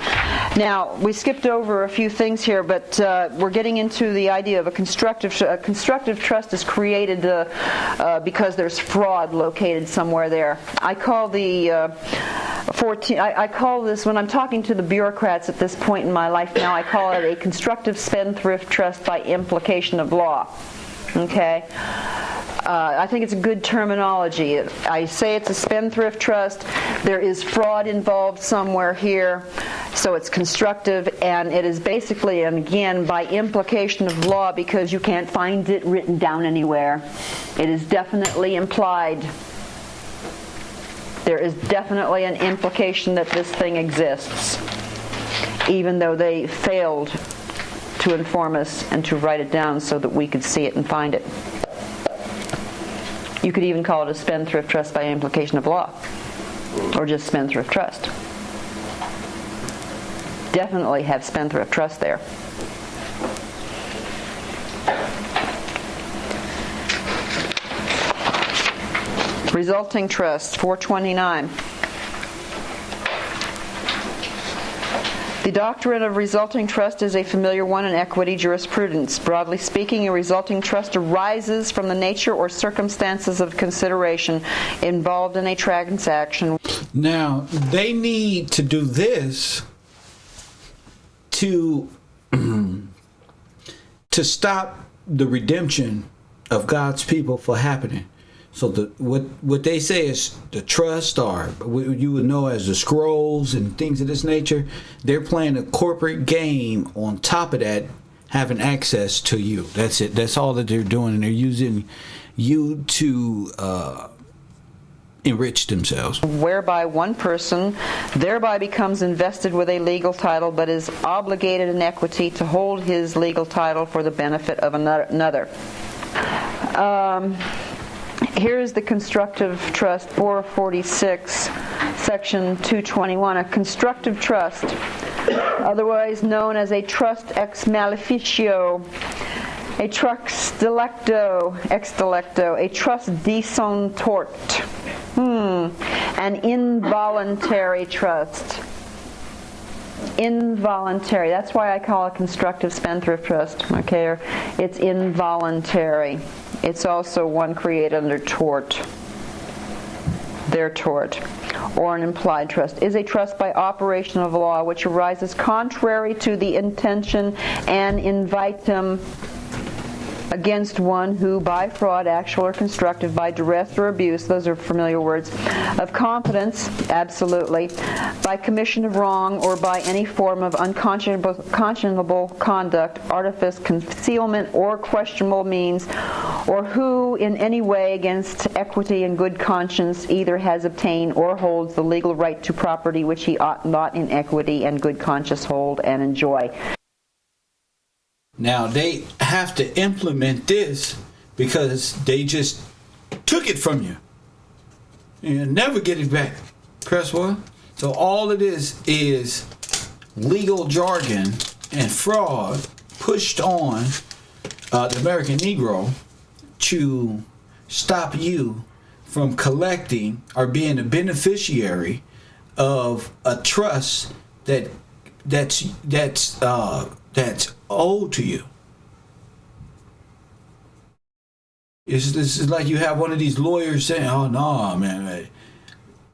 Now, we skipped over a few things here, but we're getting into the idea of a constructive trust is created because there's fraud located somewhere there. I call this, when I'm talking to the bureaucrats at this point in my life now, I call it a constructive spendthrift trust by implication of law. Okay? I think it's a good terminology. I say it's a spendthrift trust. There is fraud involved somewhere here, so it's constructive, and it is basically, and again, by implication of law, because you can't find it written down anywhere. It is definitely implied. There is definitely an implication that this thing exists, even though they failed to inform us and to write it down so that we could see it and find it. You could even call it a spendthrift trust by implication of law, or just spendthrift trust. Definitely have spendthrift trust there. Resulting trust, 429. The doctrine of resulting trust is a familiar one in equity jurisprudence. Broadly speaking, a resulting trust arises from the nature or circumstances of consideration involved in a transaction. Now, they need to do this to stop the redemption of God's people from happening. So what they say is the trust, or what you would know as the scrolls and things of this nature, they're playing a corporate game on top of that, having access to you. That's it. That's all that they're doing, and they're using you to enrich themselves. Whereby one person thereby becomes invested with a legal title, but is obligated in equity to hold his legal title for the benefit of another. Here's the constructive trust, 446, section 221. A constructive trust, otherwise known as a trust ex maleficio, a trust delecto, ex delecto, a trust de son tort, an involuntary trust. Involuntary. That's why I call it constructive spendthrift trust. Okay, it's involuntary. It's also one created under tort, their tort, or an implied trust, is a trust by operation of law which arises contrary to the intention and invitem against one who, by fraud, actual or constructive, by duress or abuse, those are familiar words, of confidence, absolutely, by commission of wrong, or by any form of unconscionable conduct, artifice, concealment, or questionable means, or who in any way against equity and good conscience either has obtained or holds the legal right to property which he ought not in equity and good conscience hold and enjoy. Now, they have to implement this because they just took it from you. And never get it back. Press what? So all it is legal jargon and fraud pushed on the American Negro to stop you from collecting or being a beneficiary of a trust that's owed to you. This is like you have one of these lawyers saying, "Oh no, man,"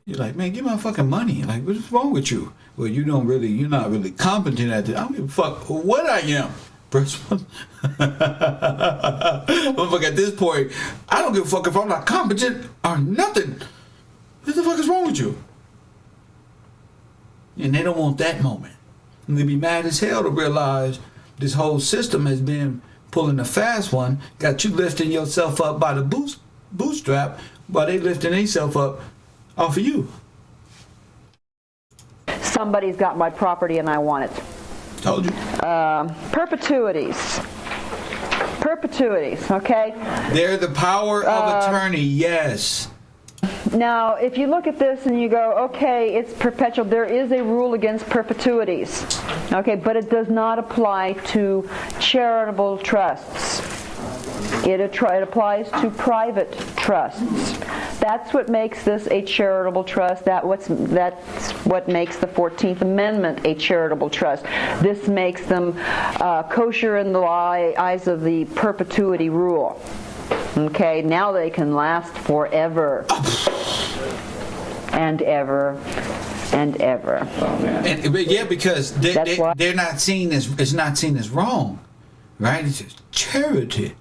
you're like, "Man, give my fucking money." Like, what's wrong with you? Well, you're not really competent at this. I don't give a fuck what I am. Motherfucker, at this point, I don't give a fuck if I'm not competent or nothing. What the fuck is wrong with you? And they don't want that moment. And they be mad as hell to realize this whole system has been pulling a fast one, got you lifting yourself up by the bootstrap while they lifting themselves up off of you. Somebody's got my property and I want it. Told you. Perpetuities, okay? They're the power of attorney, yes. Now, if you look at this and you go, okay, it's perpetual, there is a rule against perpetuities, okay, but it does not apply to charitable trusts. It applies to private trusts. That's what makes this a charitable trust. That's what makes the 14th Amendment a charitable trust. This makes them kosher in the eyes of the perpetuity rule. Okay, now they can last forever and ever and ever. And yeah, because they're not seen as, it's not seen as wrong, right? It's just charity.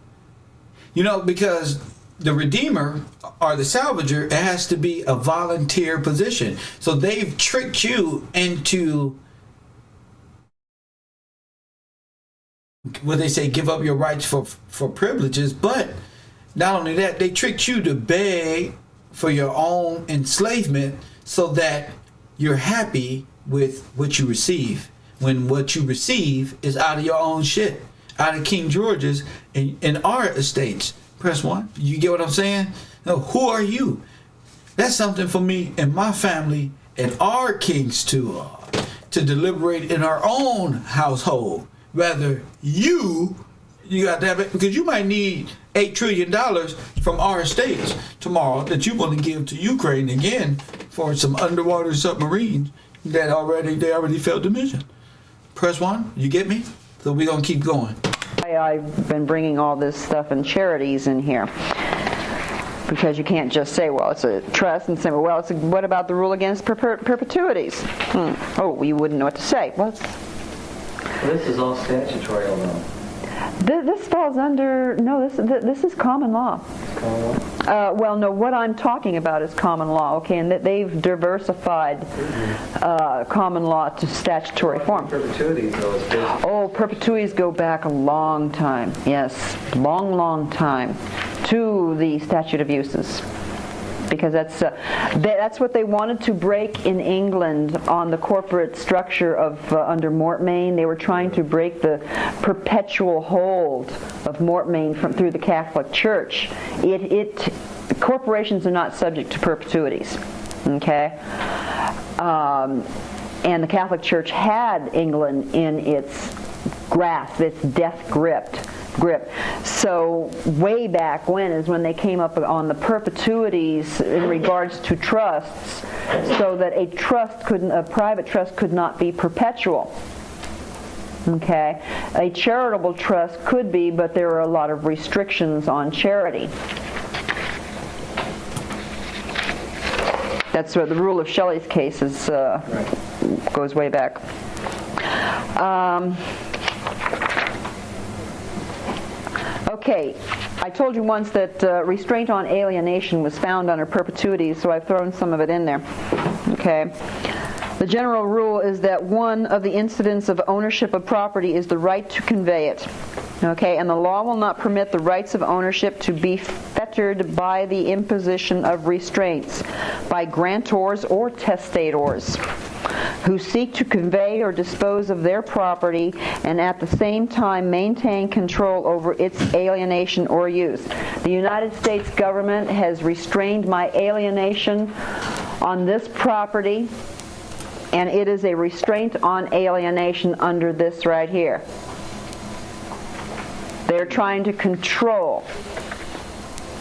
You know, because the redeemer or the salvager, it has to be a volunteer position. So they've tricked you into what they say, give up your rights for privileges, but not only that, they tricked you to beg for your own enslavement so that you're happy with what you receive, when what you receive is out of your own shit, out of King George's in our estates. Press 1. You get what I'm saying? No, who are you? That's something for me and my family and our kings to deliberate in our own household. Rather, you got to have it, because you might need $8 trillion from our estates tomorrow that you want to give to Ukraine again for some underwater submarines that they already failed the mission. Press 1. You get me? So we're going to keep going. I've been bringing all this stuff in charities in here, because you can't just say, well, it's a trust, and say, well, what about the rule against perpetuities? Oh, you wouldn't know what to say. Well, this is all statutory law. This falls under, no, this is common law. Well, no, what I'm talking about is common law, okay, and that they've diversified common law to statutory form. Perpetuities, though, oh, perpetuities go back a long time, yes, long time, to the statute of uses. Because that's what they wanted to break in England on the corporate structure of under Mortmain. They were trying to break the perpetual hold of Mortmain through the Catholic Church. Corporations are not subject to perpetuities, okay? And the Catholic Church had England in its grasp, its death grip. So way back when is when they came up on the perpetuities in regards to trusts, so that a private trust could not be perpetual. Okay, a charitable trust could be, but there are a lot of restrictions on charity. That's where the rule of Shelley's case is, goes way back. Okay, I told you once that restraint on alienation was found under perpetuity, so I've thrown some of it in there. Okay. The general rule is that one of the incidents of ownership of property is the right to convey it. Okay, and the law will not permit the rights of ownership to be fettered by the imposition of restraints by grantors or testators who seek to convey or dispose of their property and at the same time maintain control over its alienation or use. The United States government has restrained my alienation on this property, and it is a restraint on alienation under this right here. They're trying to control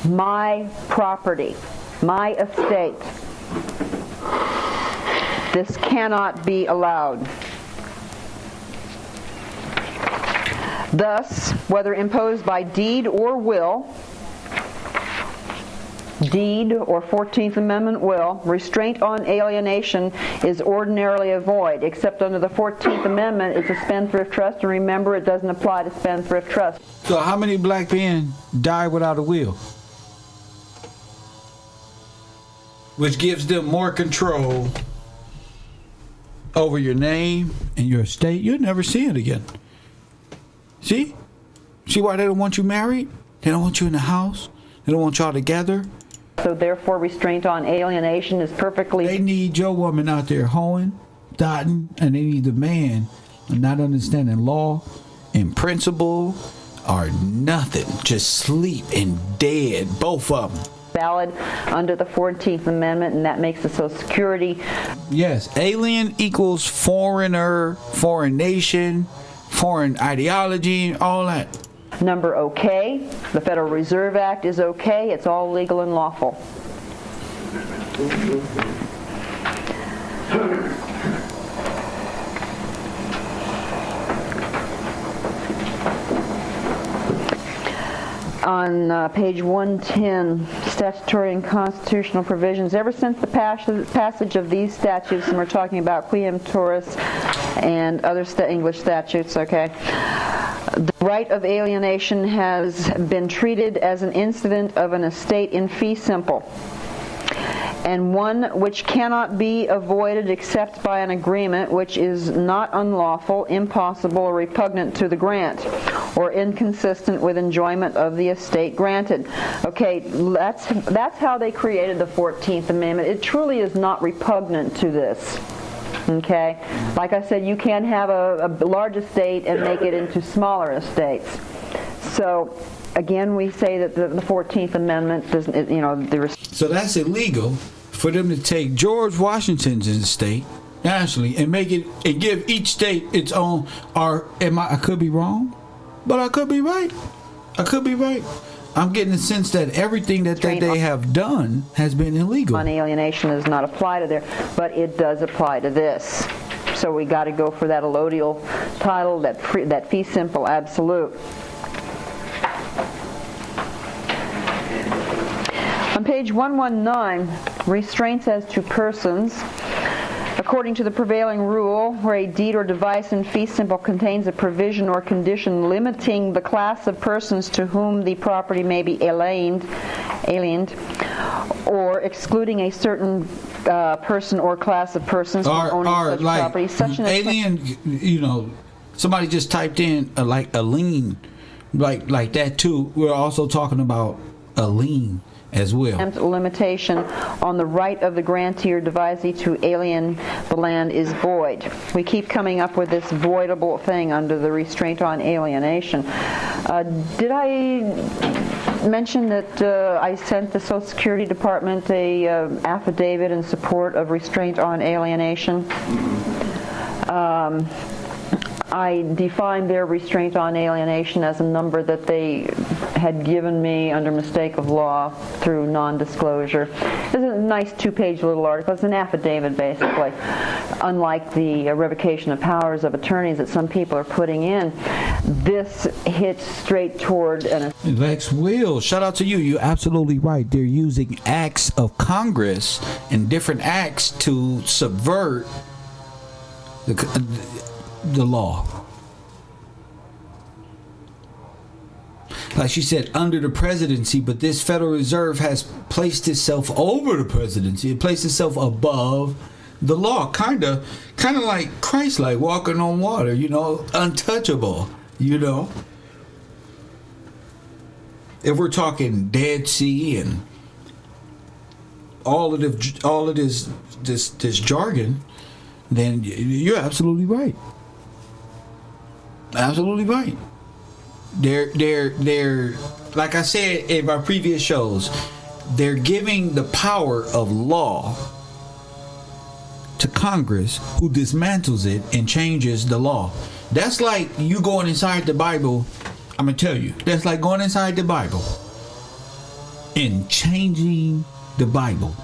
my property, my estate. This cannot be allowed. Thus, whether imposed by deed or will, deed or 14th Amendment will, restraint on alienation is ordinarily a void, except under the 14th Amendment it's a spendthrift trust, and remember, it doesn't apply to spendthrift trust. So how many black men die without a will? Which gives them more control over your name and your estate. You'll never see it again. See? See why they don't want you married? They don't want you in the house. They don't want y'all together. So therefore, restraint on alienation is perfectly... They need your woman out there hoeing, dotting, and they need the man not understanding law and principle or nothing. Just sleep and dead, both of them. Valid under the 14th Amendment, and that makes the Social Security. Yes, alien equals foreigner, foreign nation, foreign ideology, all that. Number okay. The Federal Reserve Act is okay. It's all legal and lawful. On page 110, statutory and constitutional provisions. Ever since the passage of these statutes, and we're talking about quiem turis and other English statutes, okay, the right of alienation has been treated as an incident of an estate in fee simple, and one which cannot be avoided except by an agreement which is not unlawful, impossible, or repugnant to the grant, or inconsistent with enjoyment of the estate granted. Okay, that's how they created the 14th Amendment. It truly is not repugnant to this. Okay, like I said, you can't have a large estate and make it into smaller estates. So again, we say that the 14th Amendment doesn't, you know, so that's illegal for them to take George Washington's estate, actually, and make it and give each state its own. Or I could be wrong, but I could be right. I could be right. I'm getting the sense that everything that they have done has been illegal. On alienation does not apply to there, but it does apply to this. So we got to go for that allodial title, that fee simple absolute. On page 119, restraints as to persons. According to the prevailing rule, where a deed or device in fee simple contains a provision or condition limiting the class of persons to whom the property may be aliened, or excluding a certain person or class of persons from owning such like property, such an alien, you know, somebody just typed in like a lien, like that too. We're also talking about a lien as well. Limitation on the right of the grantee or devisee to alien the land is void. We keep coming up with this voidable thing under the restraint on alienation. Did I mention that I sent the Social Security Department a affidavit in support of restraint on alienation? I defined their restraint on alienation as a number that they had given me under mistake of law through non-disclosure. It's a nice 2-page little article. It's an affidavit, basically. Unlike the revocation of powers of attorneys that some people are putting in, this hits straight toward an... Lex Will, shout out to you. You're absolutely right. They're using acts of Congress and different acts to subvert the law. Like she said, under the presidency, but this Federal Reserve has placed itself over the presidency. It placed itself above the law, kind of like Christ-like, walking on water, untouchable, If we're talking Dead Sea and all of this jargon, then you're absolutely right. Absolutely right. They're like I said in my previous shows, they're giving the power of law to Congress, who dismantles it and changes the law. That's like you going inside the Bible. I'm gonna tell you, that's like going inside the Bible and changing the Bible,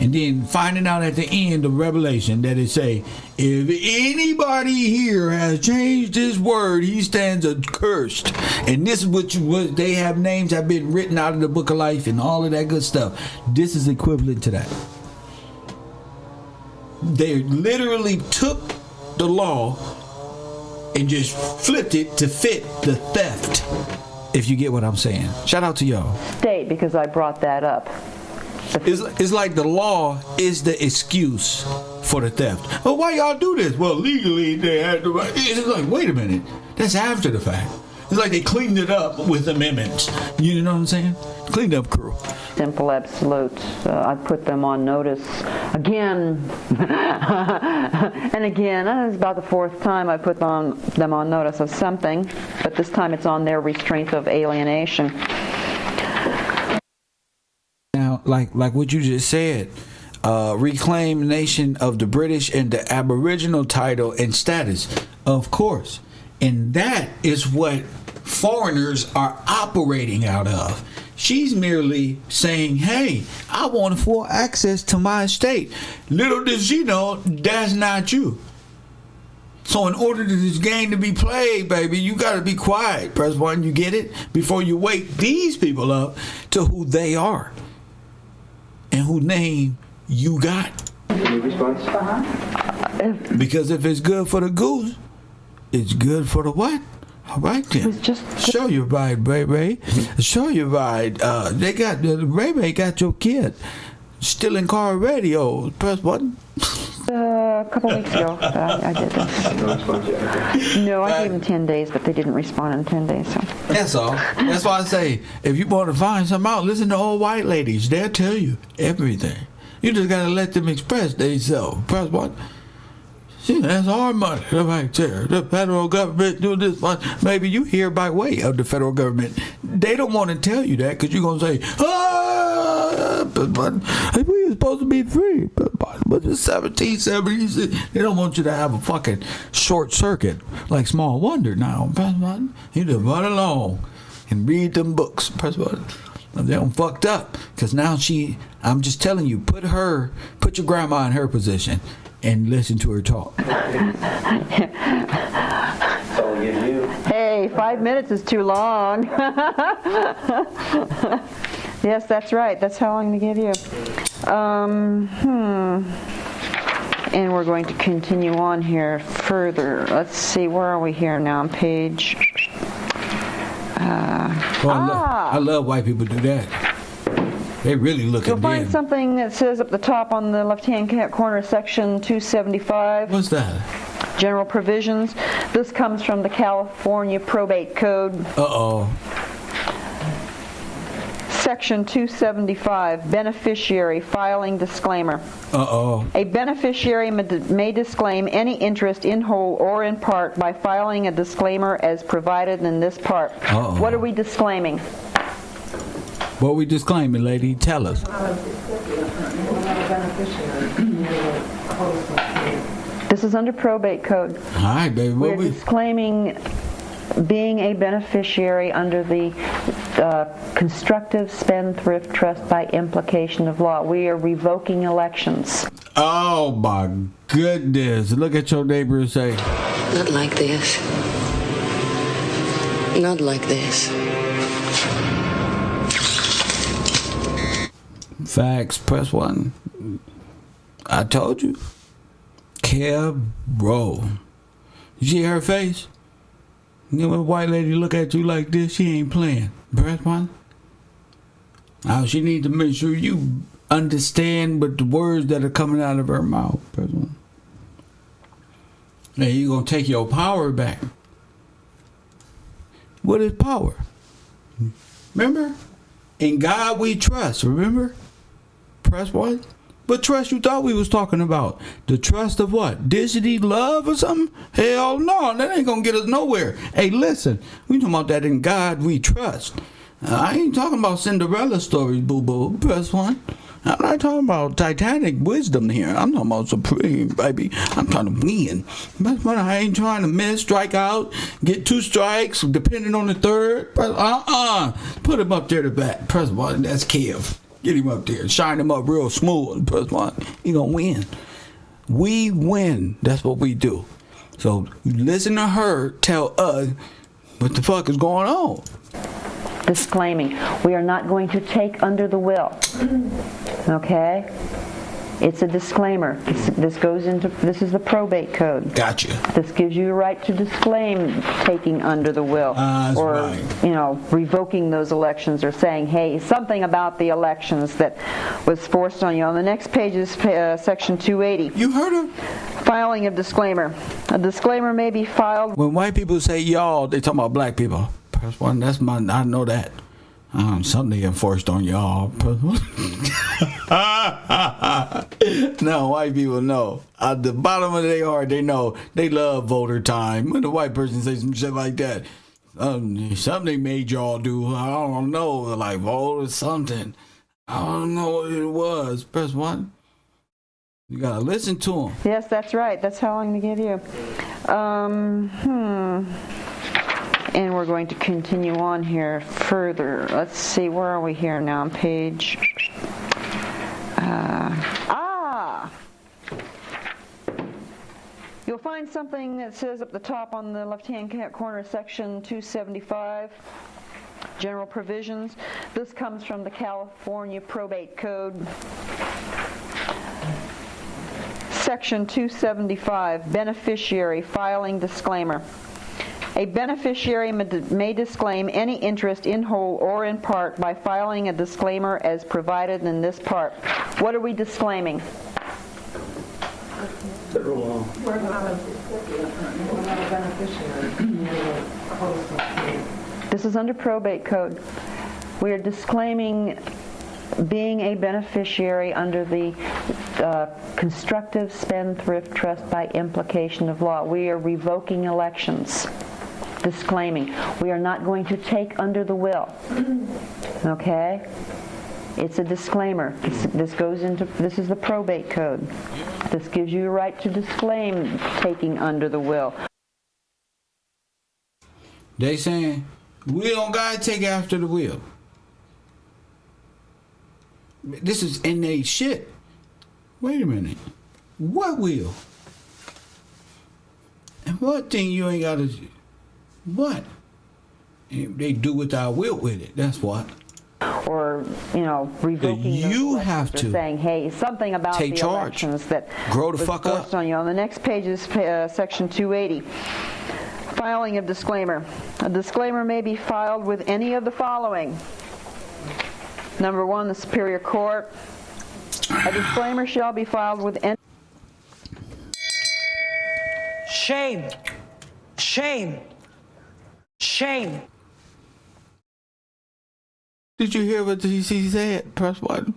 and then finding out at the end of Revelation that it say, if anybody here has changed this word, he stands accursed. And this is what they have names have been written out of the book of life and all of that good stuff. This is equivalent to that. They literally took the law and just flipped it to fit the theft, if you get what I'm saying. Shout out to y'all. State, because I brought that up. It's like the law is the excuse for the theft. Well, why y'all do this? Well, legally they had the right. It's like, wait a minute, that's after the fact. It's like they cleaned it up with amendments. You know what I'm saying? Cleaned up crew. Simple absolutes. I put them on notice again and again. It's about the 4th time I put them on notice of something, but this time it's on their restraint of alienation. Now, like what you just said, reclaim nation of the British and the Aboriginal title and status, of course. And that is what foreigners are operating out of. She's merely saying, hey, I want full access to my estate. Little does she know, that's not you. So in order for this game to be played, baby, you got to be quiet. Press 1, you get it? Before you wake these people up to who they are and who name you got. Any response? Because if it's good for the goose, it's good for the what? All right then. Show your ride, baby. Show your ride. They got Ray got your kid still in car radio. Press button. A couple weeks ago, I did this. No response yet. No, I gave them 10 days, but they didn't respond in 10 days. So that's all. That's why I say, if you want to find something out, listen to old white ladies. They'll tell you everything. You just gotta let them express themselves. Press what? See, that's our money right there. The federal government do this one. Maybe you hear by way of the federal government. They don't want to tell you that because you're going to say, but we were supposed to be free. But it's 1770s. They don't want you to have a fucking short circuit like Small Wonder now. You just run along and read them books. Press button. They don't fucked up because now I'm just telling you, put your grandma in her position and listen to her talk. Hey, 5 minutes is too long. Yes, that's right. That's how long to give you. And we're going to continue on here further. Let's see, where are we here now? On page... I love white people do that. They really looking You'll find something that says up the top on the left-hand corner, section 275. What's that? General provisions. This comes from the California Probate Code. Uh-oh. Section 275, beneficiary filing disclaimer. Uh-oh. A beneficiary may disclaim any interest in whole or in part by filing a disclaimer as provided in this part. Uh-oh. What are we disclaiming? What we disclaiming, lady? Tell us. This is under probate code. All right, baby. We're disclaiming being a beneficiary under the constructive spendthrift trust by implication of law. We are revoking elections. Oh my goodness. Look at your neighbor and say, Not like this. Not like this. facts, press 1. I told you. Carol. You see her face? You know, when a white lady look at you like this, she ain't playing. Press 1. Now she needs to make sure you understand but the words that are coming out of her mouth. Press 1. Now you gonna take your power back. What is power? Remember? In God we trust. Remember? Press 1. But trust you thought we was talking about. The trust of what? Dignity, love, or something? Hell no, that ain't gonna get us nowhere. Hey, listen, we talking about that in God we trust. I ain't talking about Cinderella stories, boo-boo. Press 1. I'm not talking about Titanic wisdom here. I'm talking about supreme, baby. I'm trying to win. Press 1. I ain't trying to miss, strike out, get 2 strikes, depending on the third. Put him up there to bat. Press 1. That's Kev. Get him up there. Shine him up real smooth. Press 1. He gonna win. We win. That's what we do. So listen to her tell us what the fuck is going on. Disclaiming, we are not going to take under the will. Okay? It's a disclaimer. This goes into, this is the probate code. Gotcha. This gives you a right to disclaim taking under the will, or right. you know, revoking those elections, or saying, hey, something about the elections that was forced on you. On the next page is section 280. You heard her? Filing of disclaimer. A disclaimer may be filed. When white people say y'all, they talking about black people. Press 1. That's my. I know that. Something enforced on y'all. No, white people know. At the bottom of their heart, they know. They love voter time. When the white person says some shit like that, something they made y'all do. I don't know, like vote or something. I don't know what it was. Press 1. You gotta listen to them. Yes, that's right. That's how long to give you. And we're going to continue on here further. Let's see, where are we here now? On page... You'll find something that says up the top on the left-hand corner, section 275, general provisions. This comes from the California Probate Code. Section 275, beneficiary filing disclaimer. A beneficiary may disclaim any interest in whole or in part by filing a disclaimer as provided in this part. What are we disclaiming? Federal law. We're not a beneficiary. This is under probate code. We are disclaiming being a beneficiary under the constructive spendthrift trust by implication of law. We are revoking elections. Disclaiming, we are not going to take under the will. Okay? It's a disclaimer. This goes into, this is the probate code. This gives you a right to disclaim taking under the will. They saying, we don't gotta take after the will. This is innate shit. Wait a minute. What will? And what thing you ain't gotta... What? They do without will with it. That's what. Or, you know, revoking you those have to saying, hey, something about take the charge. elections that grow the was fuck forced up on you. On the next page is section 280. Filing of disclaimer. A disclaimer may be filed with any of the following. Number 1, the Superior Court. A disclaimer shall be filed with any... Shame. Shame. Shame. Did you hear what she said? Press 1.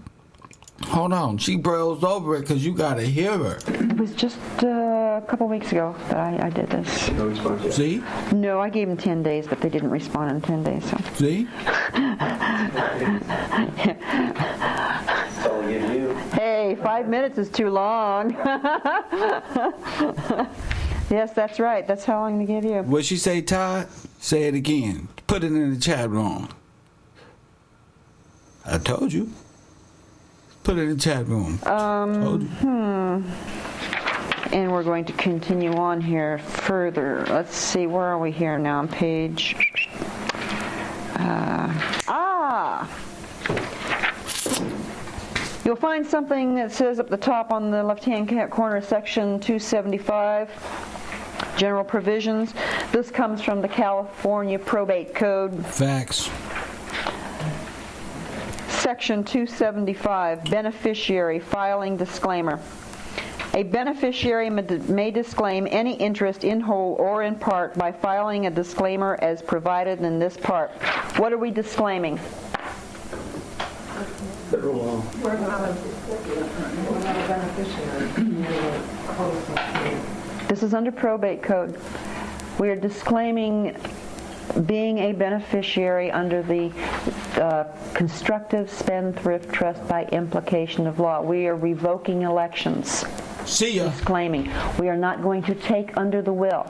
Hold on. She browsed over it because you got to hear her. It was just a couple weeks ago that I did this. No response yet. See? No, I gave them 10 days, but they didn't respond in 10 days. So. See? That's all I give you. Hey, 5 minutes is too long. Yes, that's right. That's how long to give you. What she say, Todd? Say it again. Put it in the chat room. I told you. Put it in the chat room. Told you. And we're going to continue on here further. Let's see, where are we here now on page... You'll find something that says up the top on the left-hand corner, section 275, general provisions. This comes from the California Probate Code. Facts. Section 275, beneficiary filing disclaimer. A beneficiary may disclaim any interest in whole or in part by filing a disclaimer as provided in this part. What are we disclaiming? Federal law. We're not a beneficiary. This is under probate code. We are disclaiming being a beneficiary under the constructive spendthrift trust by implication of law. We are revoking elections. See ya. Disclaiming. We are not going to take under the will.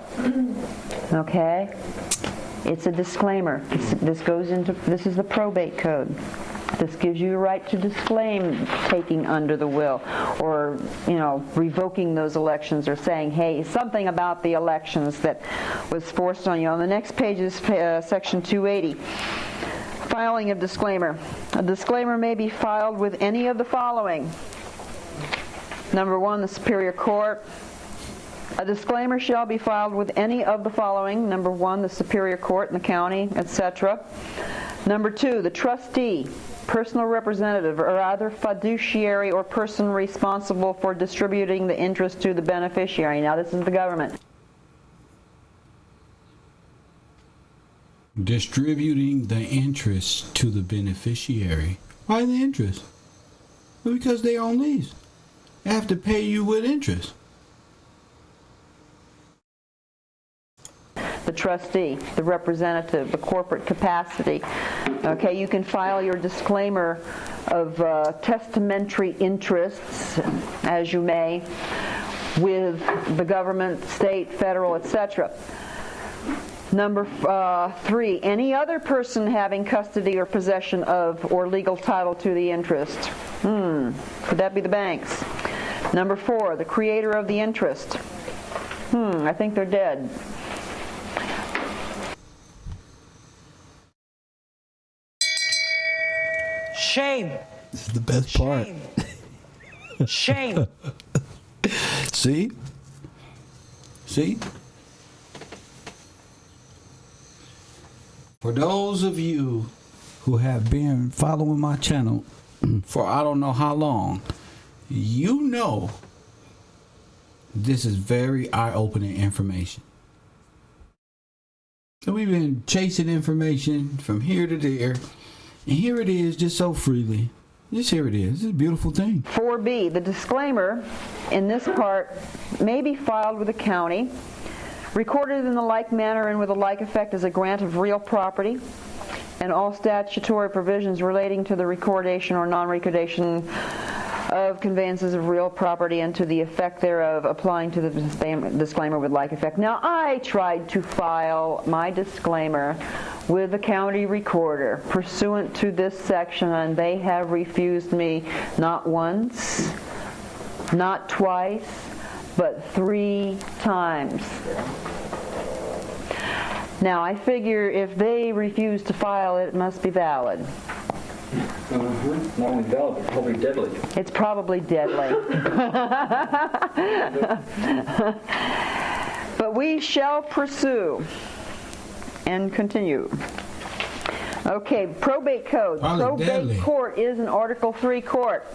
Okay? It's a disclaimer. This is the probate code. This gives you a right to disclaim taking under the will, or, revoking those elections, or saying, hey, something about the elections that was forced on you. On the next page is section 280. Filing of disclaimer. A disclaimer may be filed with any of the following. Number 1, the Superior Court. A disclaimer shall be filed with any of the following. Number 1, the Superior Court in the county, etc. Number 2, the trustee, personal representative, or other fiduciary or person responsible for distributing the interest to the beneficiary. Now, this is the government. Distributing the interest to the beneficiary. Why the interest? Well, because they own these. They have to pay you with interest. The trustee, the representative, the corporate capacity. Okay, you can file your disclaimer of testamentary interests, as you may, with the government, state, federal, etc. Number 3, any other person having custody or possession of or legal title to the interest. Could that be the banks? Number 4, the creator of the interest. I think they're dead. Shame. This is the best part. Shame. See? For those of you who have been following my channel for I don't know how long, you know this is very eye-opening information. So we've been chasing information from here to there, and here it is, just so freely. Just here it is. It's a beautiful thing. 4B, the disclaimer in this part may be filed with the county, recorded in the like manner and with a like effect as a grant of real property, and all statutory provisions relating to the recordation or non-recordation of conveyances of real property and to the effect thereof applying to the disclaimer with like effect. Now, I tried to file my disclaimer with the county recorder pursuant to this section, and they have refused me not once, not twice, but 3 times. Now, I figure if they refuse to file it, it must be valid. Not only valid, but probably deadly. It's probably deadly. But we shall pursue and continue. Okay, probate code. Probably Probate deadly. court is an Article 3 court.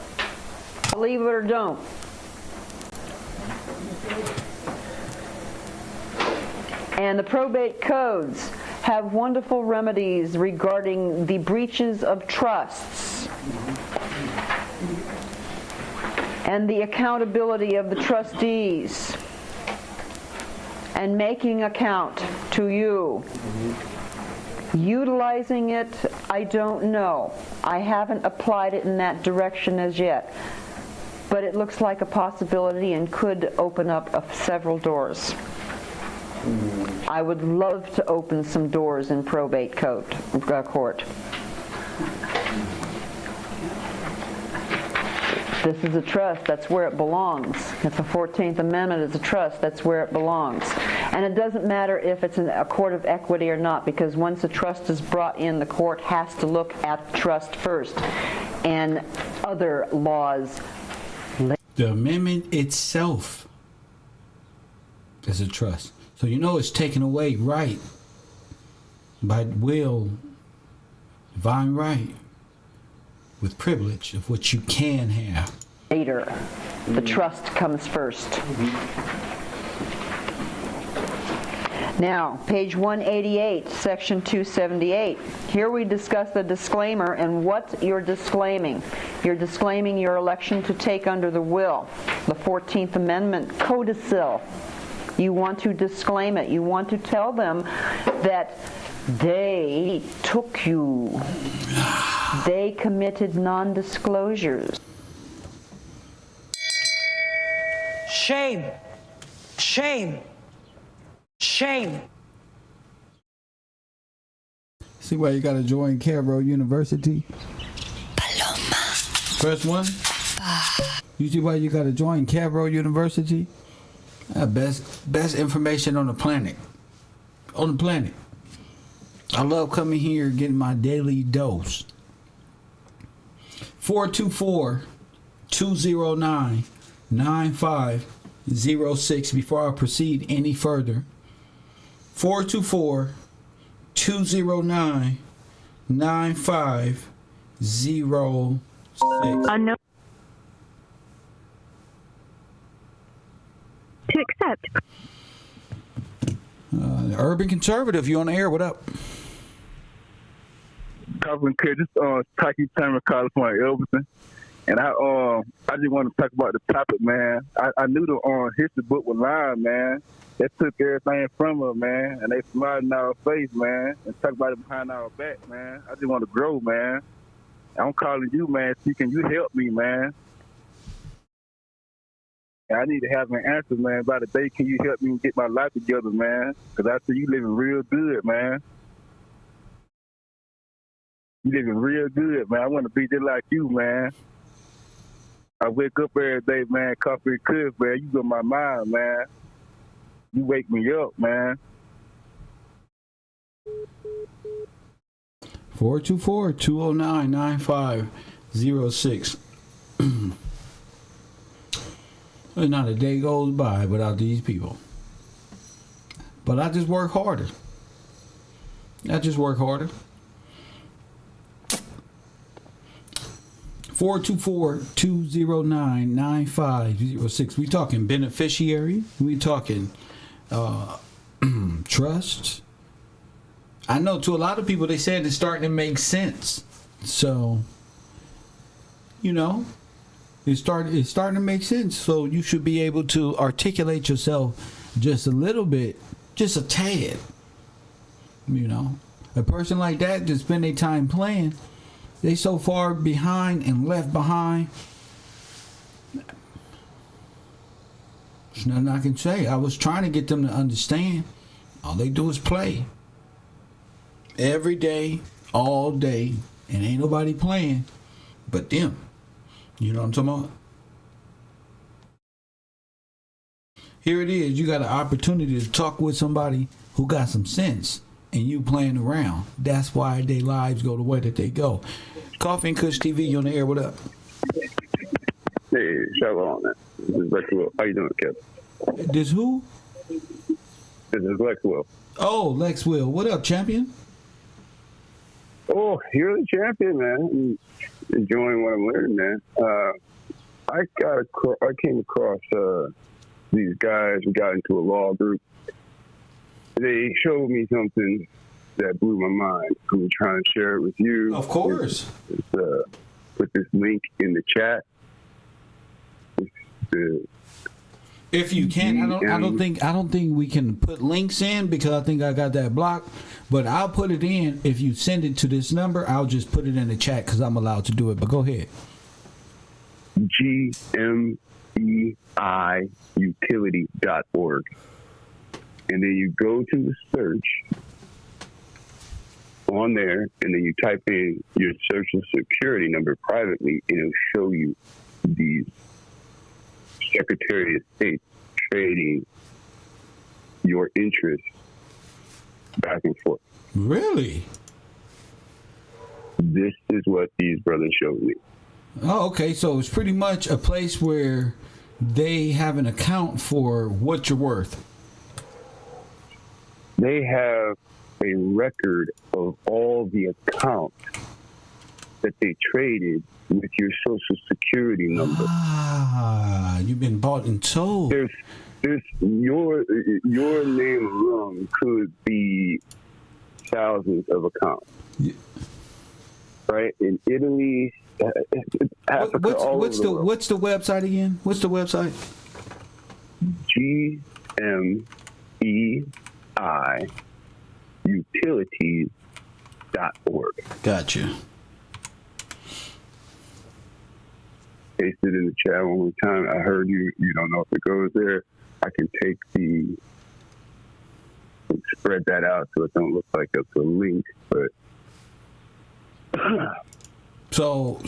Believe it or don't. And the probate codes have wonderful remedies regarding the breaches of trusts and the accountability of the trustees and making account to you. Utilizing it, I don't know. I haven't applied it in that direction as yet. But it looks like a possibility and could open up several doors. I would love to open some doors in probate court. This is a trust. That's where it belongs. If the 14th Amendment is a trust, that's where it belongs. And it doesn't matter if it's in a court of equity or not, because once a trust is brought in, the court has to look at the trust first and other laws. The amendment itself is a trust. So you know it's taken away right by will, divine right, with privilege of what you can have. Later, the trust comes first. Now, page 188, section 278. Here we discuss the disclaimer and what you're disclaiming. You're disclaiming your election to take under the will, the 14th Amendment codicil. You want to disclaim it. You want to tell them that they took you. They committed non-disclosures. Shame. Shame. Shame. See why you gotta join Cairo University? Paloma. First one? You see why you gotta join Cairo University? Best information on the planet. On the planet. I love coming here getting my daily dose. 424-209-9506. Before I proceed any further, 424-209-9506. Unknown. To accept. Urban Conservative, you on the air? What up? Congressman Kerr, this Taki Turner calling from Elberton, and I just want to talk about the topic, man. I knew the history book was lying, man. They took everything from her, man, and they smiled in our face, man, and talk about it behind our back, man. I just want to grow, man. I'm calling you, man. See, can you help me, man? I need to have an answer, man. By the day, can you help me get my life together, man? Because I see you living real good, man. You living real good, man. I want to be just like you, man. I wake up every day, man, coffee and kush, man. You got my mind, man. You wake me up, man. 424-209-9506. Not a day goes by without these people. But I just work harder. 424-209-9506. We talking beneficiary. We talking trusts. I know to a lot of people they said it's starting to make sense. So, you know, it's starting to make sense. So you should be able to articulate yourself just a little bit, just a tad. You know, a person like that just spend their time playing. They so far behind and left behind. There's nothing I can say. I was trying to get them to understand. All they do is play. Every day, all day, and ain't nobody playing but them. You know what I'm talking about? Here it is. You got an opportunity to talk with somebody who got some sense, and you playing around. That's why their lives go the way that they go. Coffee and Kush TV, you on the air. What up? Hey, shalom, man. This is Lexwell. How you doing, Kevin? This who? This is Lexwell. Oh, Lexwell. What up, champion? Oh, you're the champion, man. I'm enjoying what I'm learning, man. I came across these guys. We got into a law group. They showed me something that blew my mind. I'm trying to share it with you. Of course. Put this link in the chat. If you can, I don't think we can put links in because I think I got that blocked. But I'll put it in. If you send it to this number, I'll just put it in the chat because I'm allowed to do it. But go ahead. GMEIutility.org. And then you go to the search on there, and then you type in your social security number privately, and it'll show you these Secretary of State trading your interests back and forth. Really? This is what these brothers showed me. Oh, okay. So it's pretty much a place where they have an account for what you're worth. They have a record of all the accounts that they traded with your Social Security number. Ah, you've been bought and sold. There's your name alone could be thousands of accounts. Yeah. Right? In Italy, Africa, all over the world. What's the website again? What's the website? GMEI utilities.org. Gotcha. Pasted in the chat one more time. I heard you don't know if it goes there. I can take spread that out so it don't look like it's a link, but so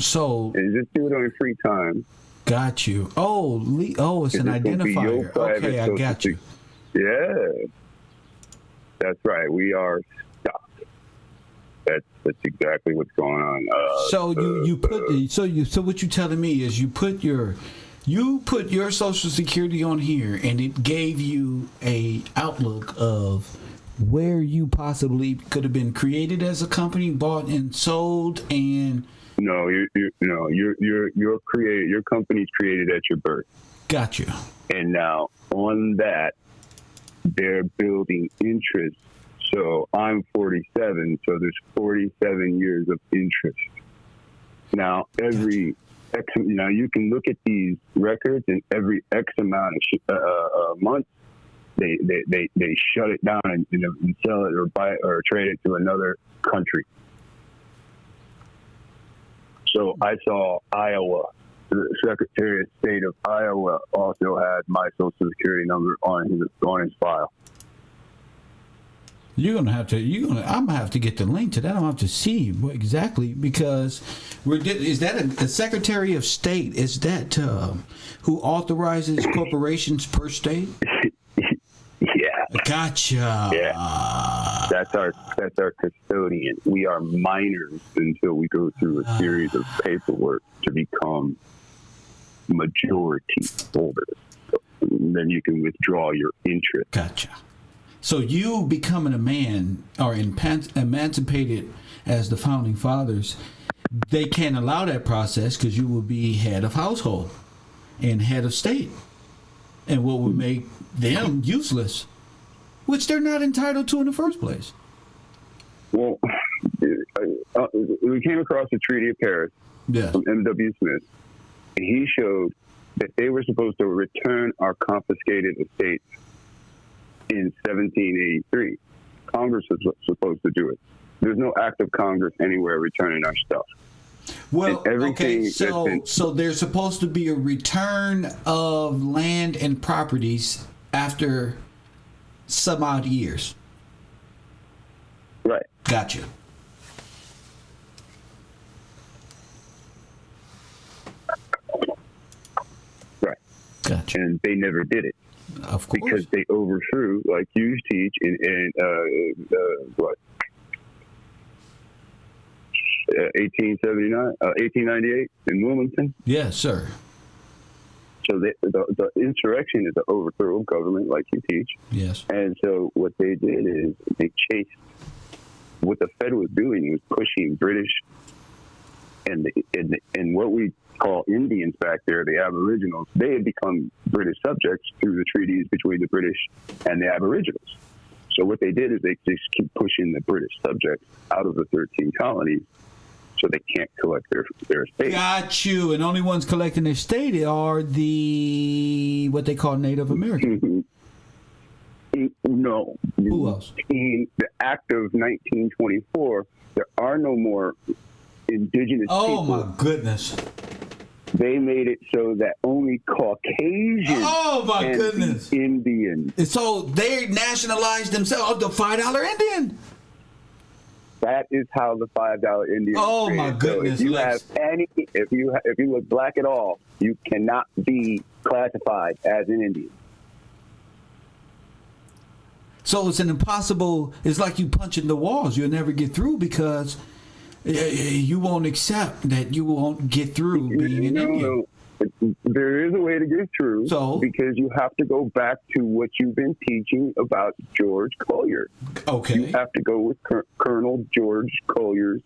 and just do it on your free time. Got you. Oh, it's an identifier. Okay, I got you. Yeah, that's right. We are stopped. That's exactly what's going on. So what you telling me is you put your Social Security on here, and it gave you a outlook of where you possibly could have been created as a company, bought and sold, and you're created. Your company's created at your birth. Got you. And now on that, they're building interest. So I'm 47, so there's 47 years of interest. Now you can look at these records, and every X amount of months, they shut it down and sell it or buy it or trade it to another country. So I saw Iowa. The Secretary of State of Iowa also had my Social Security number on his file. I'm gonna have to get the link to that. I'm gonna have to see what exactly, because is that a Secretary of State? Is that who authorizes corporations per state? Yeah. Gotcha. Yeah. That's our custodian. We are minors until we go through a series of paperwork to become majority holders. And then you can withdraw your interest. Gotcha. So you becoming a man or emancipated as the founding fathers, they can't allow that process because you will be head of household and head of state, and what would make them useless, which they're not entitled to in the first place. Well, we came across the Treaty of Paris from M.W. Smith, and he showed that they were supposed to return our confiscated estates in 1783. Congress was supposed to do it. There's no act of Congress anywhere returning our stuff. Well, okay, so there's supposed to be a return of land and properties after some odd years. Right. Gotcha. Right. Gotcha. And they never did it. Of course. Because they overthrew, like you teach, in 1898 in Wilmington? Yes, sir. So the insurrection is the overthrow of government, like you teach. Yes. And so what they did is they chased. What the Fed was doing was pushing British and what we call Indians back there, the Aboriginals. They had become British subjects through the treaties between the British and the Aboriginals. So what they did is they just keep pushing the British subjects out of the 13 colonies, so they can't collect their estate. Got you. And only ones collecting their estate are the what they call Native Americans. No. Who else? In the Act of 1924, there are no more indigenous people. Oh my goodness. They made it so that only Caucasians and Indians. So they nationalized themselves, the $5 Indian. That is how the $5 Indian. Oh is my created. goodness! So if you look black at all, you cannot be classified as an Indian. So it's an impossible. It's like you punching the walls. You'll never get through because you won't accept that you won't get through being an Indian. There is a way to get through, because you have to go back to what you've been teaching about George Collier. Okay. You have to go with Colonel George Collier's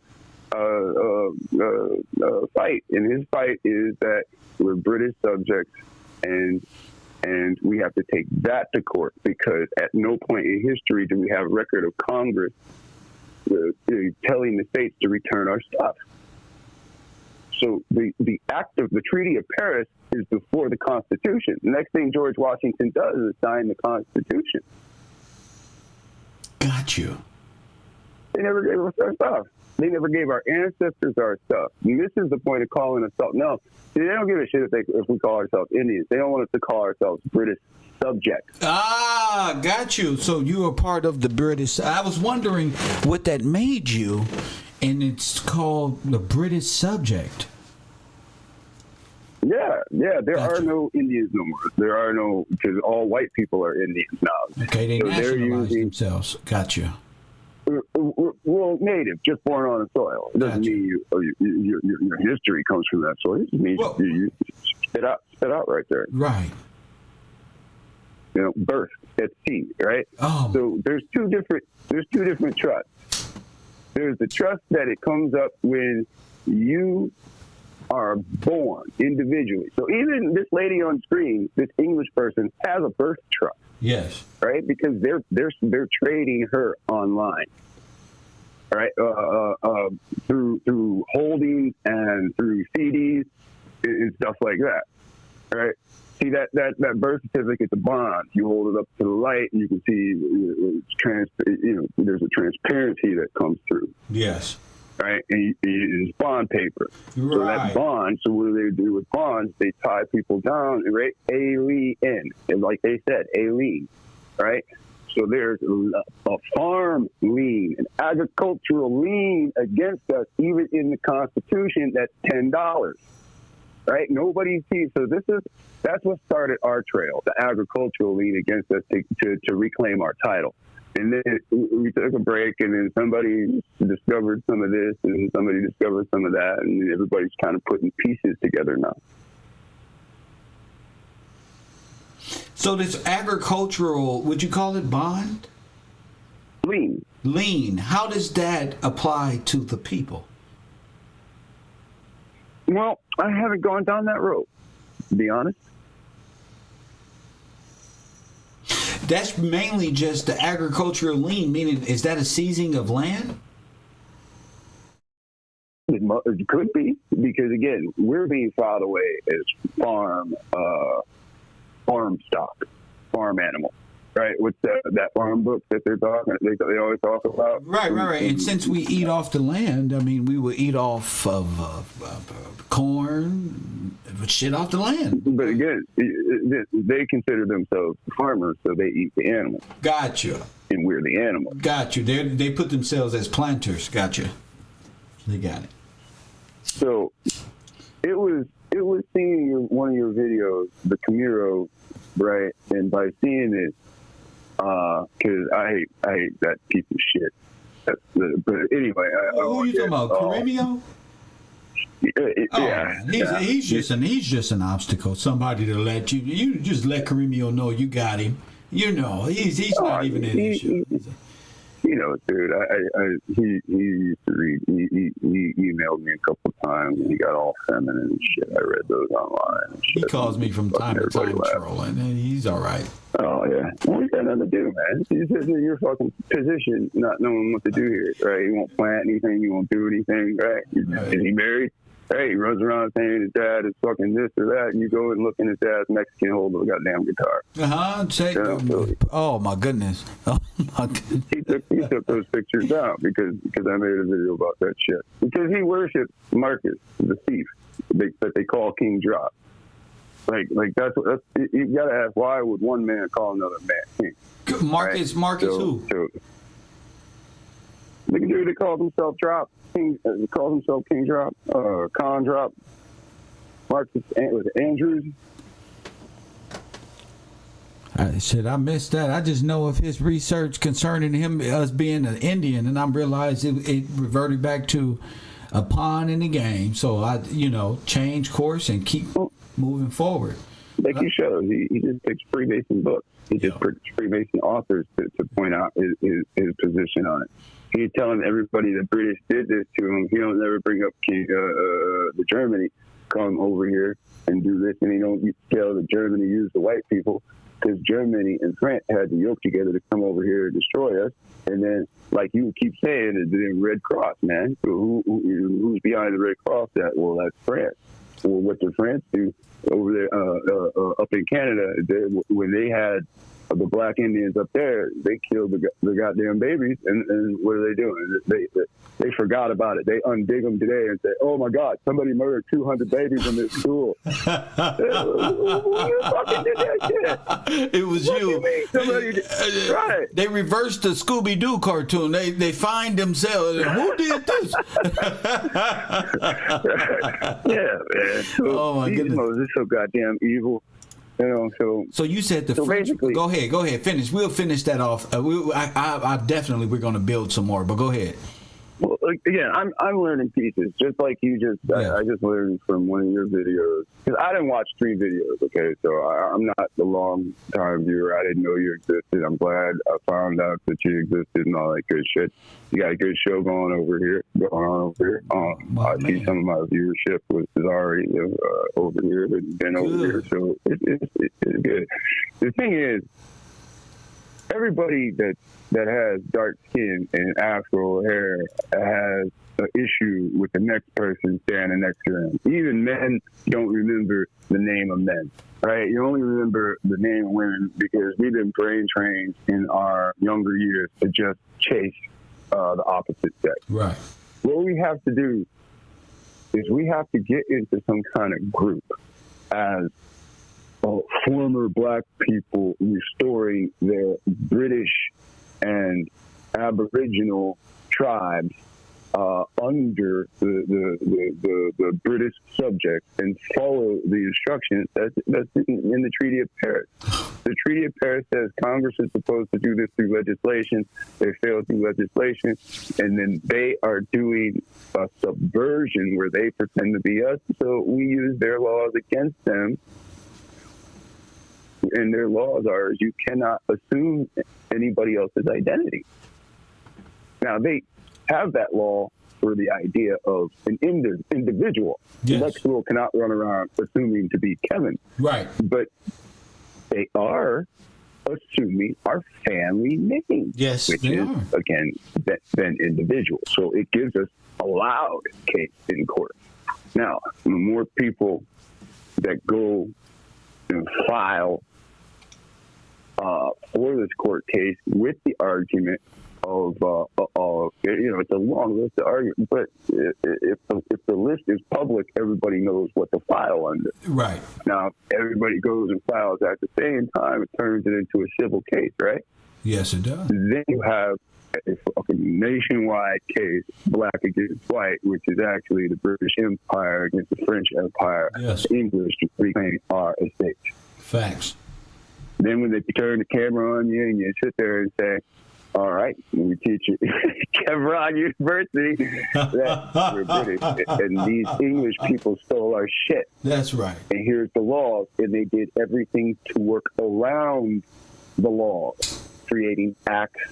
fight, and his fight is that we're British subjects, and we have to take that to court, because at no point in history do we have record of Congress telling the states to return our stuff. So the act of the Treaty of Paris is before the Constitution. The next thing George Washington does is sign the Constitution. Got you. They never gave us our stuff. They never gave our ancestors our stuff. And this is the point of calling us. No, they don't give a shit if we call ourselves Indians. They don't want us to call ourselves British subjects. Ah, got you. So you are part of the British. I was wondering what that made you, and it's called the British subject. Yeah. There are no Indians no more. There are no, because all white people are Indians now. Okay, they nationalize themselves. Got you. Well, native, just born on the soil. It doesn't mean your history comes from that soil. It just means you spit out right there. Right. Birth at sea, right? Oh. So there's two different trusts. There's the trust that it comes up when you are born individually. So even this lady on screen, this English person, has a birth trust. Yes. Right, because they're trading her online. Right, through holdings and through CDs and stuff like that. Right. See that birth certificate's a bond. You hold it up to the light, and you can see there's a transparency that comes through. Yes. Right, and it's bond paper. Right. So that bond. So what do they do with bonds? They tie people down, right? Alien, and like they said, alien, right? So there's a farm lien, an agricultural lien against us, even in the Constitution. That's $10, right? Nobody sees. So that's what started our trail, the agricultural lien against us to reclaim our title. And then we took a break, and then somebody discovered some of this, and somebody discovered some of that, and everybody's kind of putting pieces together now. So this agricultural, would you call it bond? Lien. Lien. How does that apply to the people? Well, I haven't gone down that road, to be honest. That's mainly just the agricultural lien, meaning is that a seizing of land? It could be, because again, we're being filed away as farm stock, farm animal, right? What's that farm book that they're talking? They always talk about. Right. And since we eat off the land, I mean, we will eat off of corn, shit off the land. But again, they consider themselves farmers, so they eat the animal. Gotcha. And we're the animal. Got you. They put themselves as planters. Gotcha. They got it. So it was seeing one of your videos, the Camiro, right? And by seeing it, because I hate that piece of shit. But anyway, who are you talking about? Camiro? Yeah, he's just an obstacle. Somebody to let you just let Camiro know you got him. You know, he's not even in this show. You know, dude, he used to read. He emailed me a couple of times, and he got all feminine and shit. I read those online. And shit. He calls me from time to time trolling, and he's all right. Oh yeah, well, he's got nothing to do, man. He's just in your fucking position, not knowing what to do here, right? He won't plant anything. He won't do anything, right? Is he married? Hey, he runs around saying his dad is fucking this or that, and you go and look in his dad's Mexican hold of a goddamn guitar. Oh my goodness! Oh my goodness! He took those pictures down because I made a video about that shit. Because he worships Marcus, the thief that they call King Drop. Like that's you gotta ask, why would one man call another man king? Marcus, right? Marcus who? The dude that calls himself Drop, calls himself King Drop, Con Drop, Marcus with Andrews. I missed that. I just know of his research concerning us being an Indian, and I realized it reverted back to a pawn in the game. So I, change course and keep moving forward. Like he shows, he just picks Freemason books. He just picks Freemason authors to point out his position on it. He's telling everybody the British did this to him. He don't never bring up the Germany come over here and do this, and he don't tell the Germany use the white people. Because Germany and France had to yoke together to come over here and destroy us. And then, like you keep saying, the Red Cross, man. Who's behind the Red Cross? Well, that's France. Well, what did France do over there up in Canada? When they had the black Indians up there, they killed the goddamn babies. And what are they doing? They forgot about it. They undig them today and say, "Oh my God, somebody murdered 200 babies in this school." Who fucking did that shit? It was you. Right. They reversed the Scooby-Doo cartoon. They find themselves. Who did this? Yeah, man. So, oh my goodness. This is so goddamn evil. So you said the French. Go ahead. Finish. We'll finish that off. I definitely we're going to build some more. But go ahead. Well, again, I'm learning pieces, just like you just. Yeah. I just learned from one of your videos because I didn't watch 3 videos. Okay, so I'm not the long time viewer. I didn't know you existed. I'm glad I found out that you existed and all that good shit. You got a good show going on over here. I see some of my viewership is already over here and been over here, so it's good. The thing is, everybody that has dark skin and afro hair has an issue with the next person standing next to them. Even men don't remember the name of men, right? You only remember the name of women because we've been brain trained in our younger years to just chase the opposite sex. Right. What we have to do is we have to get into some kind of group as former black people restoring their British and Aboriginal tribes under the British subject and follow the instructions that's in the Treaty of Paris. The Treaty of Paris says Congress is supposed to do this through legislation. They fail through legislation, and then they are doing a subversion where they pretend to be us, so we use their laws against them. And their laws are you cannot assume anybody else's identity. Now, they have that law for the idea of an individual. Yes. Lex Luthor cannot run around assuming to be Kevin. Right. But they are assuming our family name. Yes, which they is, are. Again, than individual. So it gives us a loud case in court. Now, the more people that go and file for this court case with the argument of it's a long list of arguments, but if the list is public, everybody knows what to file under. Right. Now, if everybody goes and files at the same time, it turns it into a civil case, right? Yes, it does. Then you have a fucking nationwide case, black against white, which is actually the British Empire against the French Empire. Yes. The English to reclaim our estates. Facts. Then when they turn the camera on you and you sit there and say, all right, we teach you Chevron University that we're British and these English people stole our shit. That's right. And here's the laws, and they did everything to work around the laws, creating acts.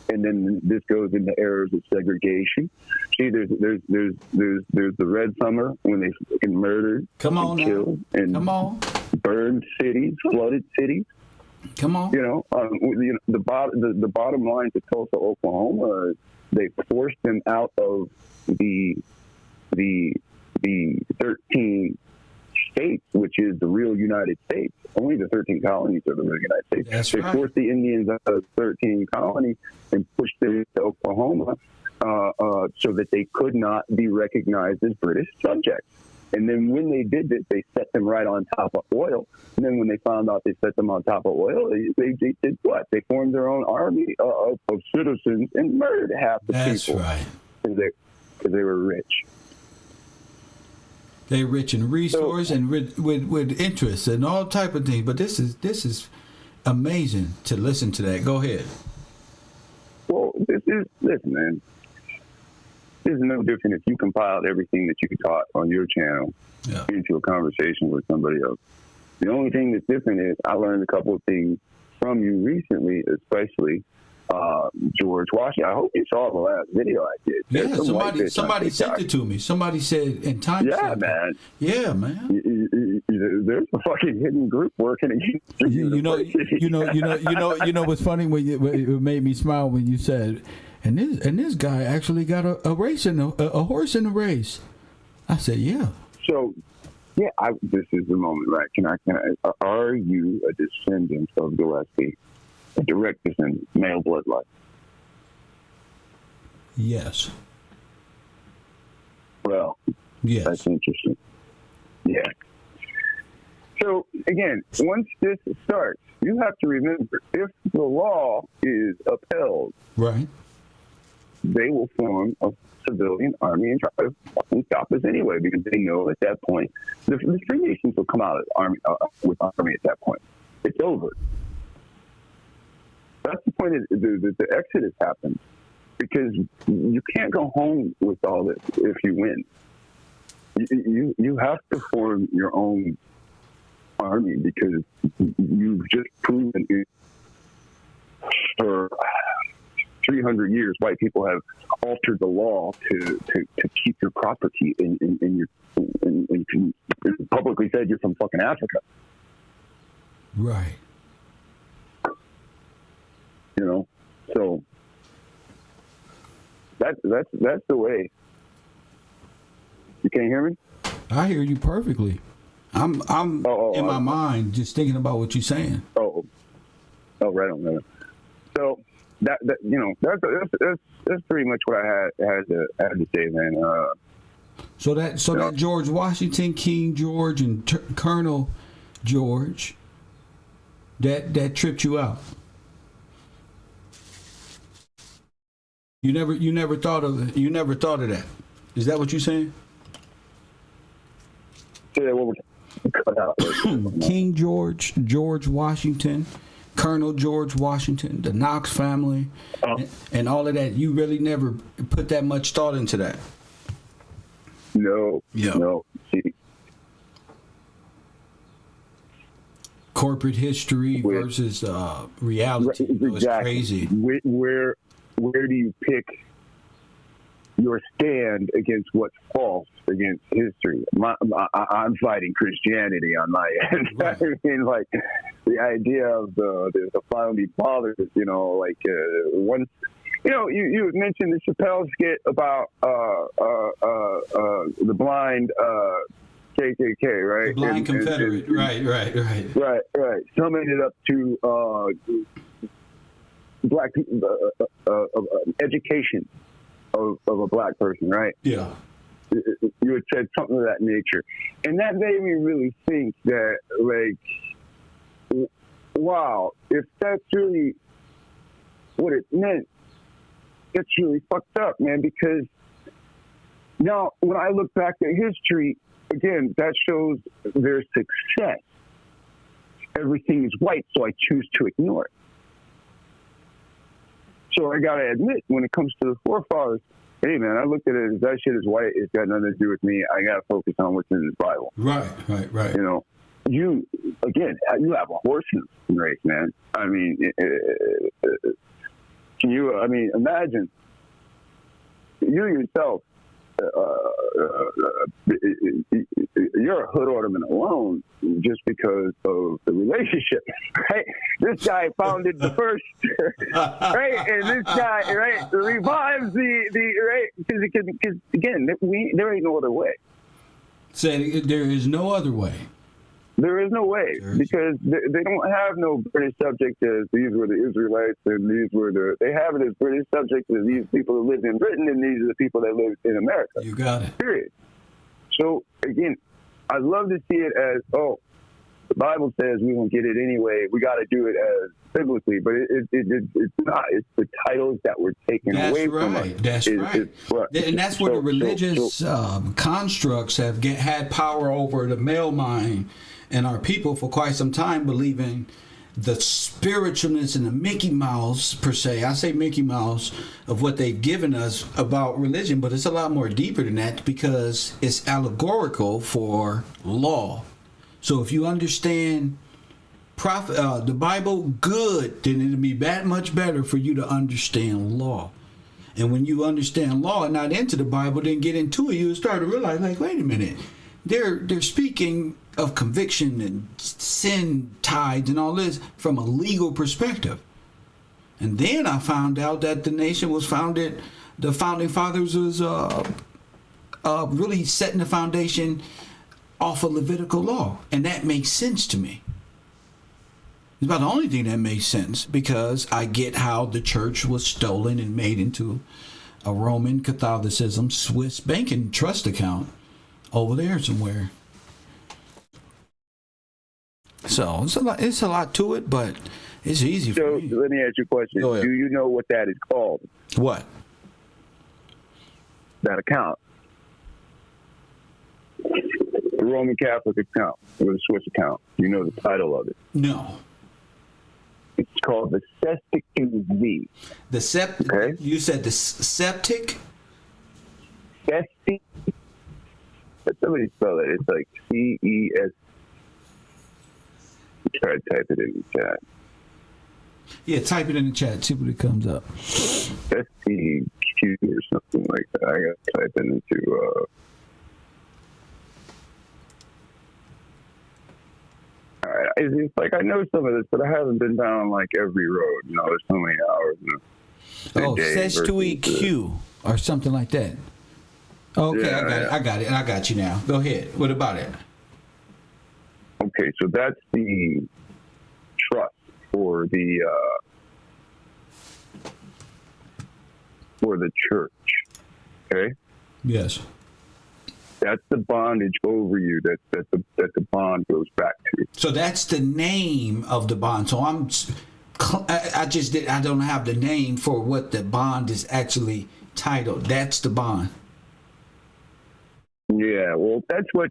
And then this goes into errors of segregation. See, there's the Red Summer when they fucking murdered, killed, and burned cities, flooded cities. Come on. The bottom line to Tulsa, Oklahoma, is they forced them out of the 13 states, which is the real United States. Only the 13 colonies are the real United States. That's they right. forced the Indians out of 13 colonies and pushed them to Oklahoma so that they could not be recognized as British subjects. And then when they did this, they set them right on top of oil. And then when they found out they set them on top of oil, they did what? They formed their own army of citizens and murdered half the people. That's right. Because they were rich. They're rich in resource and with interests and all type of things. But this is amazing to listen to that. Go ahead. Well, listen, man. This is no different if you compiled everything that you taught on your channel into a conversation with somebody else. The only thing that's different is I learned a couple of things from you recently, especially George Washington. I hope you saw the last video I did. Yeah, somebody sent it to me. Somebody said in time. Yeah, man. Yeah, man. There's a fucking hidden group working against you. You know what's funny when it made me smile when you said, and this guy actually got a race in a horse in a race. I said, yeah. So, yeah, this is the moment, right? Can I? Are you a descendant of Gillespie? A direct descendant, male bloodline? Yes. Well, yes. That's interesting. Yeah. So, again, once this starts, you have to remember, if the law is upheld, right, they will form a civilian army and try to fucking stop us anyway, because they know at that point, the Freemasons will come out of army, with army at that point. It's over. That's the point that the exodus happens, because you can't go home with all this if you win. You have to form your own army, because you've just proven it. For 300 years, white people have altered the law to keep your property in your publicly said you're from fucking Africa. Right. You know, so that's the way. You can't hear me? I hear you perfectly. I'm in my mind just thinking about what you're saying. Oh, right on there. So that you know, that's pretty much what I had to say, man. So that George Washington, King George, and Colonel George, that tripped you out. You never thought of that. Is that what you're saying? Yeah, what cut out. King George Washington, Colonel George Washington, the Knox family, and all of that. You really never put that much thought into that. No. Yeah. No. See. Corporate history versus reality. Exactly. It's crazy. Where do you pick your stand against what's false against history? I'm fighting Christianity on my end. Right. I mean, like the idea of the founding fathers. You know, like once. You know, you mentioned the Chappelle skit about the blind KKK, right? The blind Confederate, right. Summing it up to black people, education of a black person, right? Yeah. You had said something of that nature, and that made me really think that, like, wow, if that's really what it meant. It's really fucked up, man, because now when I look back at history, again, that shows their success. Everything is white, so I choose to ignore it. So I got to admit, when it comes to the forefathers, hey, man, I looked at it as that shit is white. It's got nothing to do with me. I got to focus on what's in the Bible. Right. You know, you have a horse race, man. I mean, can you, imagine you yourself, you're a hood ornament alone just because of the relationship, right? This guy founded the first, right? And this guy, right, revives the right? Because again, there ain't no other way. Say there is no other way. There is no way, because they don't have no British subjects as these were the Israelites and these were they have it as British subjects as these people that lived in Britain and these are the people that lived in America. You got it. Period. So again, I love to see it as, oh, the Bible says we won't get it anyway. We got to do it as biblically, but it's not. It's the titles that were taken away from us. That's right. And that's where the religious constructs have had power over the male mind and our people for quite some time, believing the spiritualness and the Mickey Mouse, per se. I say Mickey Mouse of what they've given us about religion, but it's a lot more deeper than that because it's allegorical for law. So if you understand the Bible, good, then it'll be that much better for you to understand law. And when you understand law and not into the Bible, then get into it, you start to realize, like, wait a minute, they're speaking of conviction and sin tides and all this from a legal perspective. And then I found out that the nation was founded, the founding fathers was really setting the foundation off of Levitical law. And that makes sense to me. It's about the only thing that makes sense, because I get how the church was stolen and made into a Roman Catholicism Swiss banking trust account over there somewhere. So it's a lot to it, but it's easy for me. So let me ask you a question. Do you know what that is called? What? That account. The Roman Catholic account or the Swiss account. You know the title of it? No. It's called the septic V. The septic? Okay. You said the septic? Septic. Somebody spell it. It's like C-E-S. Try to type it in the chat. Yeah, type it in the chat. See what it comes up. STQ or something like that. I got to type it into. All right. It's like I know some of this, but I haven't been down like every road. You know, there's so many hours. SEQ or something like that. Okay, yeah, I got it. I got you now. Go ahead. What about it? Okay, so that's the trust for the church. Okay. Yes. That's the bondage over you that the bond goes back to. So that's the name of the bond. So I don't have the name for what the bond is actually titled. That's the bond. Yeah, well, that's what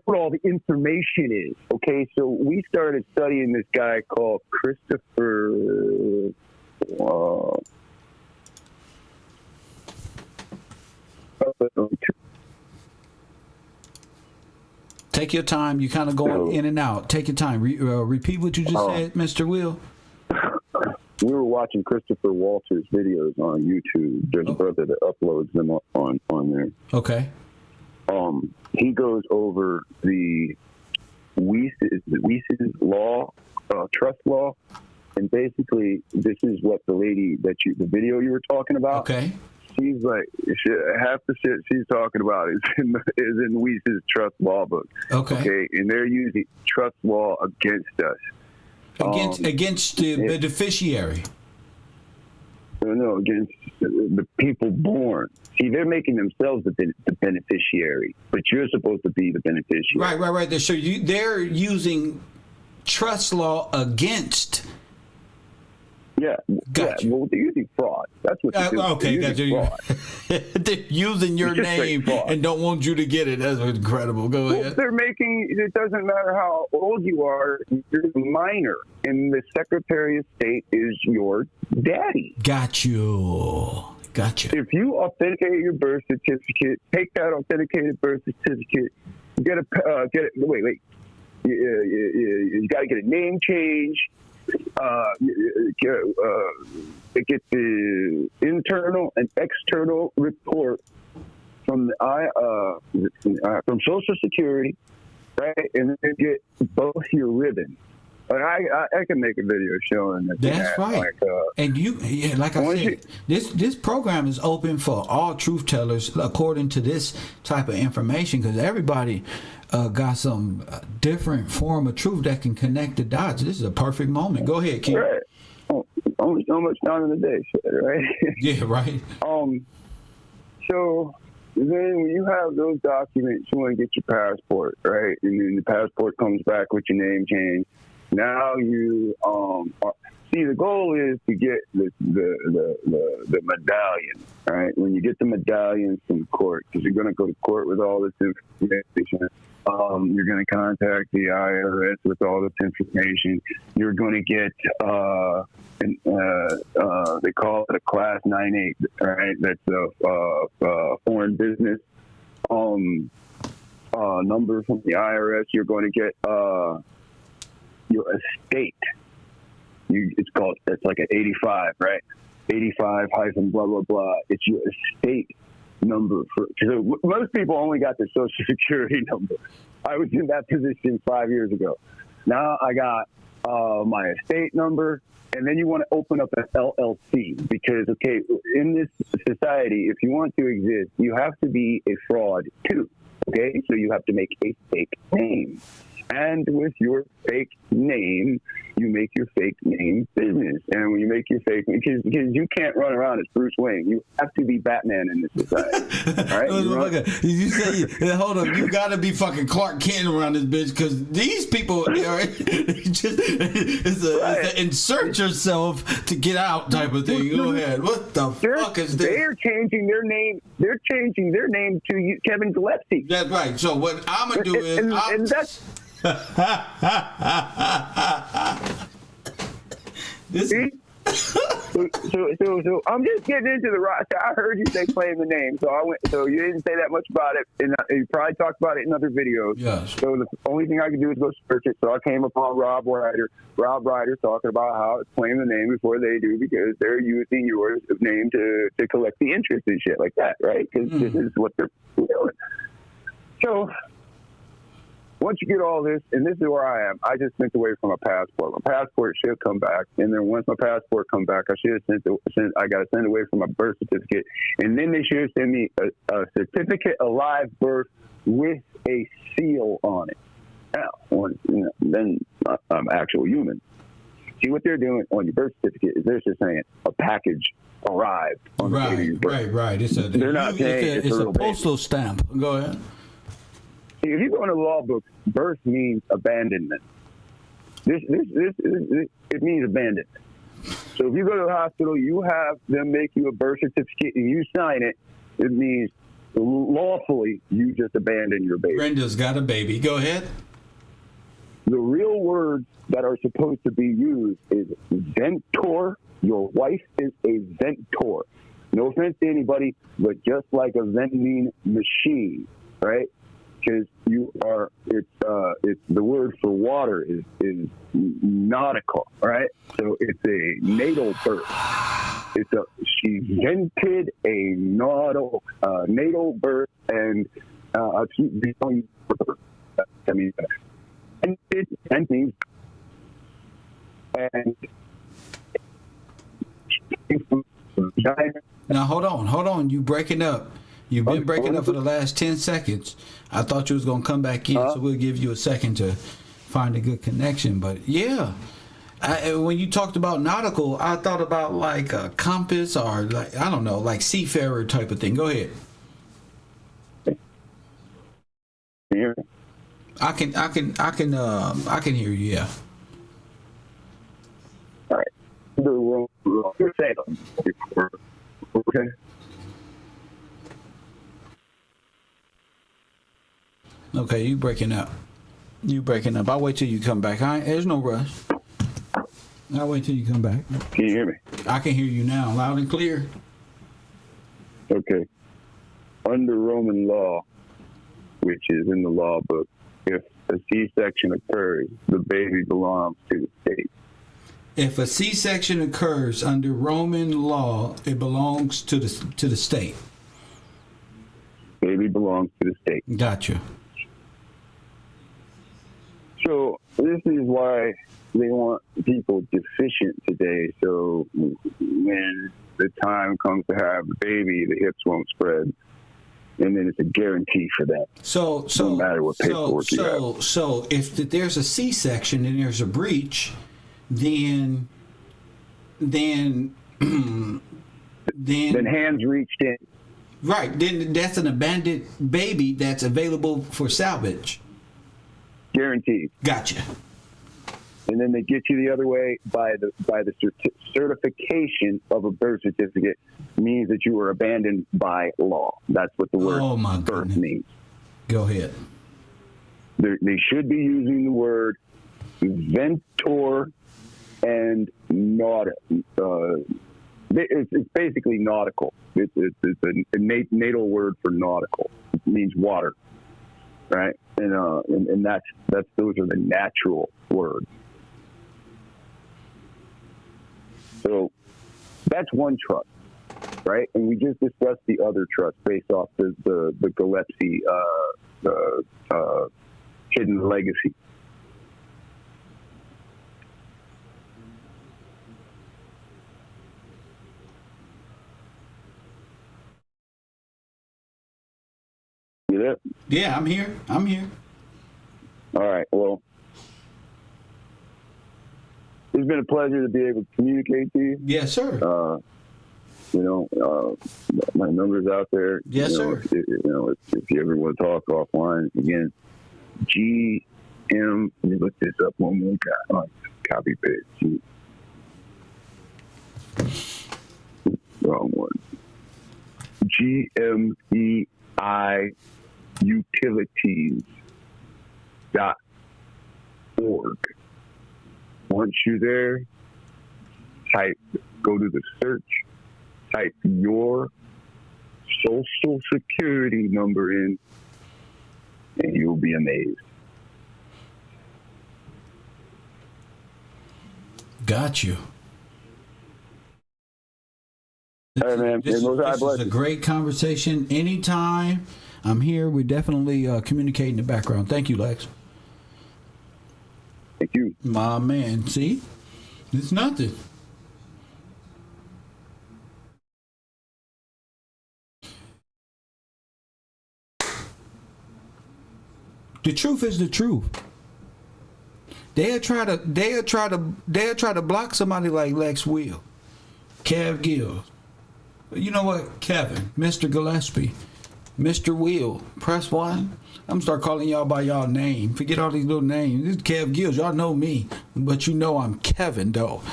all the information is. Okay, so we started studying this guy called Christopher. Take your time. You kind of going in and out. Take your time. Repeat what you just said, Mr. Will. We were watching Christopher Walter's videos on YouTube. There's a brother that uploads them on there. Okay. He goes over the Weiss's law, trust law, and basically this is what the lady the video you were talking about. Okay. She's like, half the shit she's talking about is in Weiss's trust law book. Okay. And they're using trust law against us. Against the beneficiary. No, against the people born. See, they're making themselves the beneficiary, but you're supposed to be the beneficiary. Right. So they're using trust law against. Yeah. Gotcha. Well, they're using fraud. That's what they're doing. Okay, gotcha. They're using your name and don't want you to get it. That's incredible. Go ahead. They're making, it doesn't matter how old you are, you're a minor, and the Secretary of State is your daddy. Gotcha. If you authenticate your birth certificate, take that authenticated birth certificate, get it. Wait. You got to get a name change. Get the internal and external report from from Social Security, right? And then get both your ribbons. I can make a video showing that. That's right. And like I said, this program is open for all truth tellers according to this type of information, because everybody got some different form of truth that can connect the dots. This is a perfect moment. Go ahead, King. Right. Only so much time in the day, right? Yeah, right. So then when you have those documents, you want to get your passport, right? And then the passport comes back with your name change. Now you see, the goal is to get the medallion, right? When you get the medallion from court, because you're going to go to court with all this information. You're going to contact the IRS with all this information. You're going to get, they call it a Class 9(8), right? That's a foreign business number from the IRS. You're going to get your estate. It's like an 85, right? 85 hyphen blah, blah, blah. It's your estate number. So most people only got their Social Security number. I was in that position 5 years ago. Now I got my estate number, and then you want to open up an LLC because, okay, in this society, if you want to exist, you have to be a fraud too, okay? So you have to make a fake name. And with your fake name, you make your fake name business. And when you make your fake name, because you can't run around as Bruce Wayne. You have to be Batman in this society. All right? You say, hold on, you got to be fucking Clark Kent around this bitch because these people are just, it's a insert yourself to get out type of thing. Go ahead. What the fuck is this? They're changing their name. They're changing their name to Kevin Gillespie. That's right. So what I'm going to do is... and that's... So I'm just getting into the right. I heard you say claim the name, so I went. So you didn't say that much about it, and you probably talked about it in other videos. Yes. So the only thing I could do is go search it. So I came upon Rob Ryder talking about how it's claim the name before they do because they're using your name to collect the interest and shit like that, right? Because this is what they're doing. So. Once you get all this, and this is where I am, I just sent away from a passport. My passport should come back, and then once my passport come back, I should have I got to send away from my birth certificate, and then they should send me a certificate of live birth with a seal on it. Now, then I'm actual human. See what they're doing on your birth certificate is they're just saying a package arrived on the day of your birth. Right. They're not saying it's a postal stamp. Go ahead. If you go into the law books, birth means abandonment. It means abandonment. So if you go to the hospital, you have them make you a birth certificate and you sign it. It means lawfully you just abandon your baby. Brenda's got a baby. Go ahead. The real words that are supposed to be used is ventor. Your wife is a ventor. No offense to anybody, but just like a vending machine, right? Because it's the word for water is nautical, right? So it's a natal birth. She vented a natal birth, and I mean, and things, and now hold on, you breaking up. You've been breaking up for the last 10 seconds. I thought you was going to come back in, so we'll give you a second to find a good connection. But, yeah, when you talked about nautical, I thought about like a compass or, like I don't know, like seafarer type of thing. Go ahead. Yeah. I can hear you, yeah. All right. Okay. Okay, you breaking up. I'll wait till you come back. There's no rush. I'll wait till you come back. Can you hear me? I can hear you now, loud and clear. Okay. Under Roman law, which is in the law book, if a C-section occurs, the baby belongs to the state. If a C-section occurs under Roman law, it belongs to the state. Baby belongs to the state. Gotcha. So this is why they want people deficient today. So when the time comes to have a baby, the hips won't spread, and then it's a guarantee for that. So no matter what paperwork you have. So if there's a C-section and there's a breach, then hands reached in. Right. Then that's an abandoned baby that's available for salvage. Guaranteed. Gotcha. And then they get you the other way by the certification of a birth certificate means that you were abandoned by law. That's what the word birth means. Go ahead. They should be using the word ventor and nautical. It's basically nautical. It's a natal word for nautical. It means water, right? And that's those are the natural words. So that's one trust, right? And we just discussed the other trust based off the Gillespie hidden legacy. You there? Yeah, I'm here. All right. Well, it's been a pleasure to be able to communicate to you. Yes, sir. My number's out there. Yes, sir. If you ever want to talk offline, again, GM. Let me look this up one more time. Copy paste. Wrong one. GMEI utilities.org. Once you're there, go to the search, type your social security number in, and you'll be amazed. Got you. All right, man. This is a great conversation. Anytime I'm here, we're definitely communicating in the background. Thank you, Lex. Thank you. My man. See? It's nothing. The truth is the truth. They'll try to block somebody like Lex Will, Kev Gill. You know what, Kevin, Mr. Gillespie, Mr. Will, press 1. I'm gonna start calling y'all by y'all name. Forget all these little names. This is Kev Gills. Y'all know me, but you know I'm Kevin though.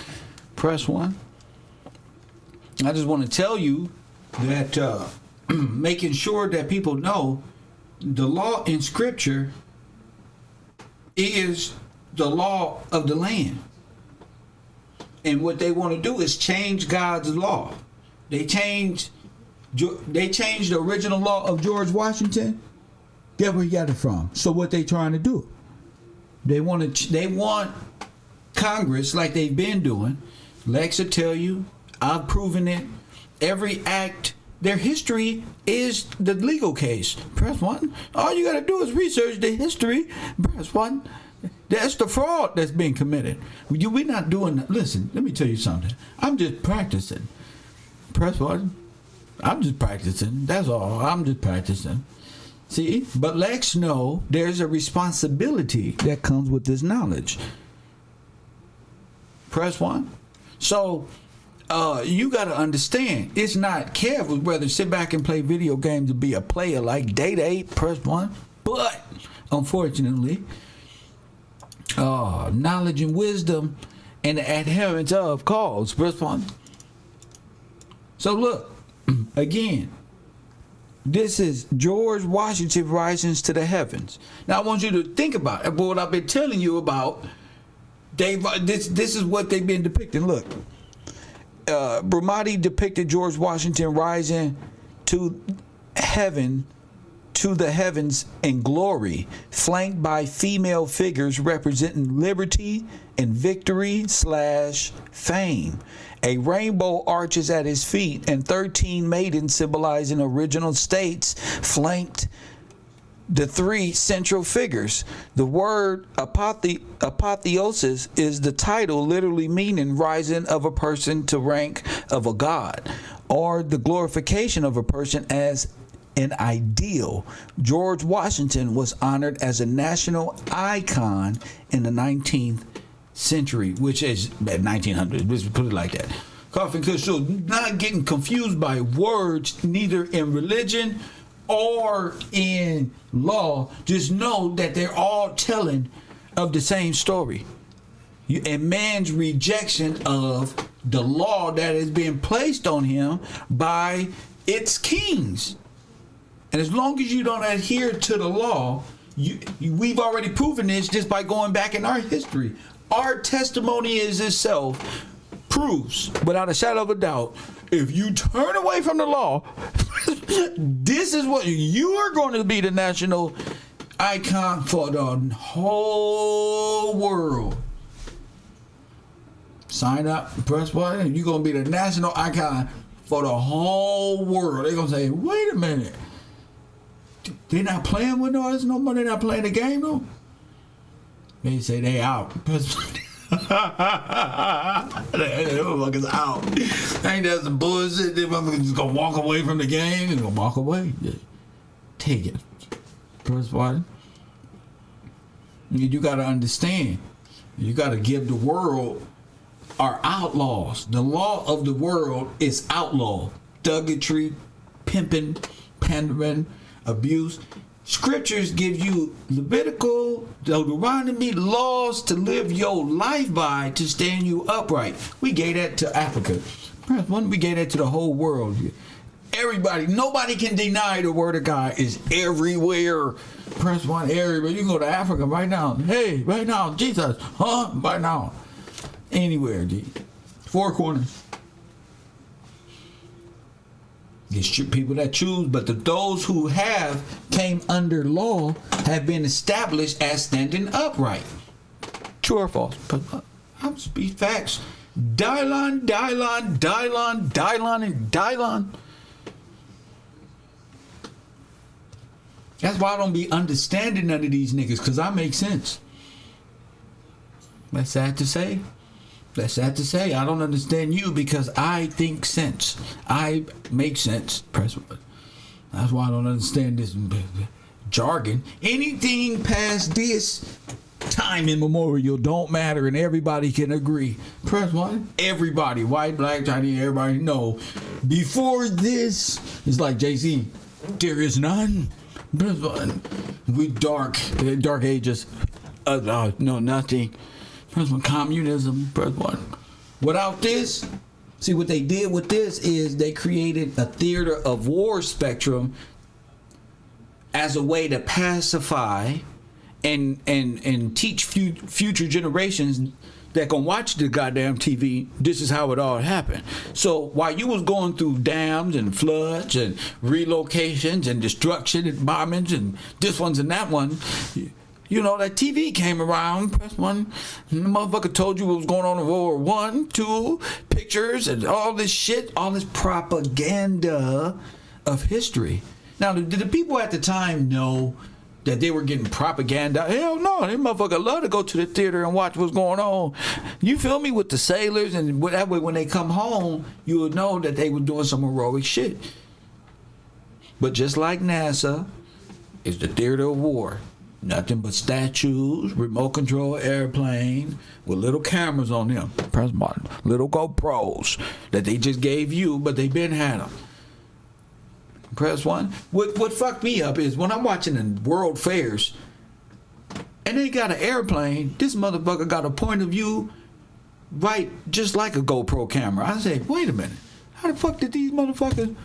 Press 1. I just want to tell you that making sure that people know the law in Scripture is the law of the land. And what they want to do is change God's law. They changed the original law of George Washington. Guess where he got it from? So what they trying to do? They want Congress, like they've been doing. Lex will tell you, I've proven it. Every act, their history is the legal case. Press 1. All you got to do is research the history. Press 1. That's the fraud that's being committed. We're not doing that. Listen, let me tell you something. I'm just practicing. Press 1. I'm just practicing. That's all. I'm just practicing. See? But Lex know there's a responsibility that comes with this knowledge. Press 1. So you got to understand, it's not Kev would rather sit back and play video games and be a player like Data 8, press 1. But unfortunately, knowledge and wisdom and the adherence of calls, press 1. So look, again, this is George Washington Risings to the Heavens. Now I want you to think about it. What I've been telling you about, this is what they've been depicting. Look, Brahmati depicted George Washington rising to heaven, to the heavens in glory, flanked by female figures representing liberty and victory / fame. A rainbow arches at his feet, and 13 maidens symbolizing original states flanked the 3 central figures. The word apotheosis is the title, literally meaning rising of a person to rank of a god, or the glorification of a person as an ideal. George Washington was honored as a national icon in the 19th century, which is 1900. Let's put it like that. Coffee Kush. So not getting confused by words, neither in religion or in law. Just know that they're all telling of the same story. And man's rejection of the law that is being placed on him by its kings. And as long as you don't adhere to the law, we've already proven this just by going back in our history. Our testimony is itself proves, without a shadow of a doubt, if you turn away from the law, this is what you are going to be, the national icon for the whole world. Sign up, press button, and you're going to be the national icon for the whole world. They're going to say, wait a minute. They're not playing with us no more? They're not playing the game no? They say they out. They motherfuckers out. Ain't that some bullshit? They motherfuckers just gonna walk away from the game and gonna walk away. Yeah. Take it. Press button. You gotta understand. You gotta give the world our outlaws. The law of the world is outlaw. Thuggetry, pimping, pandering, abuse. Scriptures give you Levitical, Deuteronomy, laws to live your life by to stand you upright. We gave that to Africa. Press one, we gave that to the whole world. Everybody, nobody can deny the word of God is everywhere. Press one, everywhere. You can go to Africa right now. Hey, right now, Jesus, huh? Right now. Anywhere, G. Four corners. It's people that choose, but those who have came under law have been established as standing upright. True or false? But I'm speak facts. Dylon, Dylon, Dylon, Dylon, and Dylon. That's why I don't be understanding none of these niggas, because I make sense. That's sad to say. That's sad to say. I don't understand you because I think sense. I make sense. Press one. That's why I don't understand this jargon. Anything past this time immemorial don't matter and everybody can agree. Press one. Everybody, white, black, Chinese, everybody know. Before this, it's like Jay-Z, there is none. Press one. We dark ages. No, nothing. Press one, communism, press one. Without this, see what they did with this is they created a theater of war spectrum as a way to pacify and teach future generations that can watch the goddamn TV, this is how it all happened. So while you was going through dams and floods and relocations and destruction and bombings and this one's and that one, you know, that TV came around, press one, and the motherfucker told you what was going on in World War I, II, pictures, and all this shit, all this propaganda of history. Now, did the people at the time know that they were getting propaganda? Hell no, they motherfucker love to go to the theater and watch what's going on. You feel me? With the sailors, and that way when they come home, you would know that they were doing some heroic shit. But just like NASA, it's the theater of war. Nothing but statues, remote control airplane with little cameras on them. Press button. Little GoPros that they just gave you, but they been had them. Press one. What fucked me up is when I'm watching the world fairs and they got an airplane, this motherfucker got a point of view right just like a GoPro camera. I say, wait a minute. How the fuck did these motherfuckers...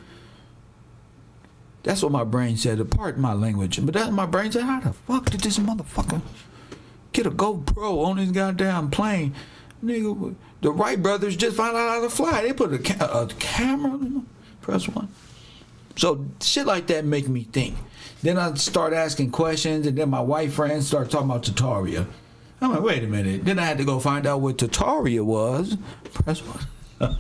That's what my brain said, pardon my language, but that's my brain said, how the fuck did this motherfucker get a GoPro on his goddamn plane? Nigga, the Wright brothers just found out how to fly. They put a camera, press one. So shit like that make me think. Then I start asking questions, and then my white friends start talking about Tartaria. I'm like, wait a minute. Then I had to go find out what Tartaria was. Press one. Then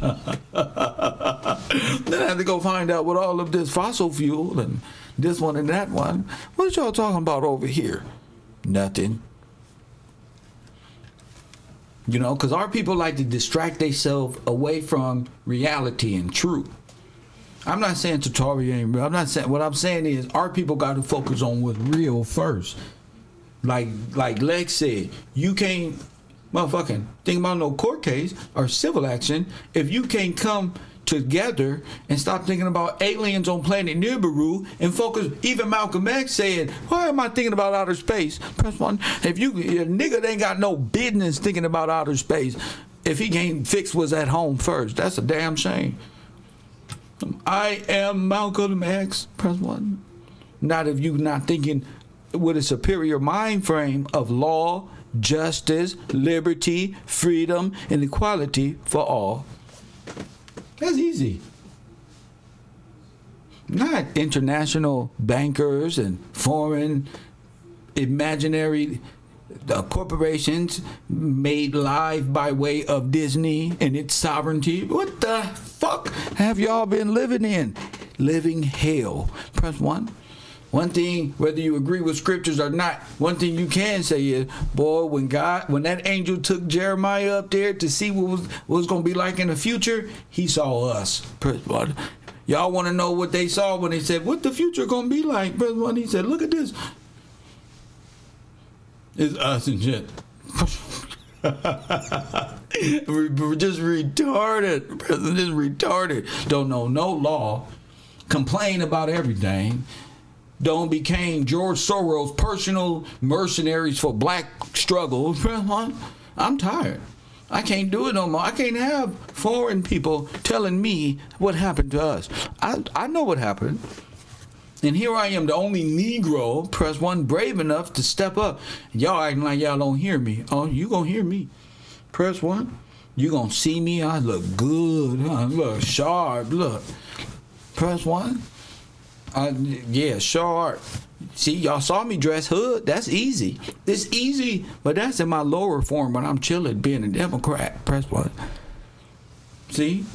I had to go find out what all of this fossil fuel and this one and that one. What y'all talking about over here? Nothing. You know, because our people like to distract themselves away from reality and truth. I'm not saying Tartaria ain't real. I'm not saying, what I'm saying is our people got to focus on what's real first. Like Lex said, you can't. motherfucking think about no court case or civil action if you can't come together and stop thinking about aliens on planet Nibiru and focus. Even Malcolm X said, why am I thinking about outer space? Press 1. If a nigga ain't got no business thinking about outer space if he can't fix what's at home first. That's a damn shame. I am Malcolm X. Press 1. Not if you not thinking with a superior mind frame of law, justice, liberty, freedom, and equality for all. That's easy. Not international bankers and foreign imaginary corporations made live by way of Disney and its sovereignty. What the fuck have y'all been living in? Living hell. Press 1. One thing, whether you agree with scriptures or not, one thing you can say is, boy, when that angel took Jeremiah up there to see what was going to be like in the future, he saw us. Press 1. Y'all want to know what they saw when they said, what the future going to be like? Press 1. He said, look at this. It's us and shit. We're just retarded. Just retarded. Don't know no law. Complain about everything. Don't became George Soros' personal mercenaries for black struggle. I'm tired. I can't do it no more. I can't have foreign people telling me what happened to us. I know what happened. And here I am, the only Negro, press 1, brave enough to step up. Y'all acting like y'all don't hear me. Oh, you gonna hear me. Press 1. You gonna see me. I look good. I look sharp. Look. Press 1. Yeah, sharp. See, y'all saw me dress hood. That's easy. It's easy, but that's in my lower form when I'm chilling being a Democrat. Press 1. See?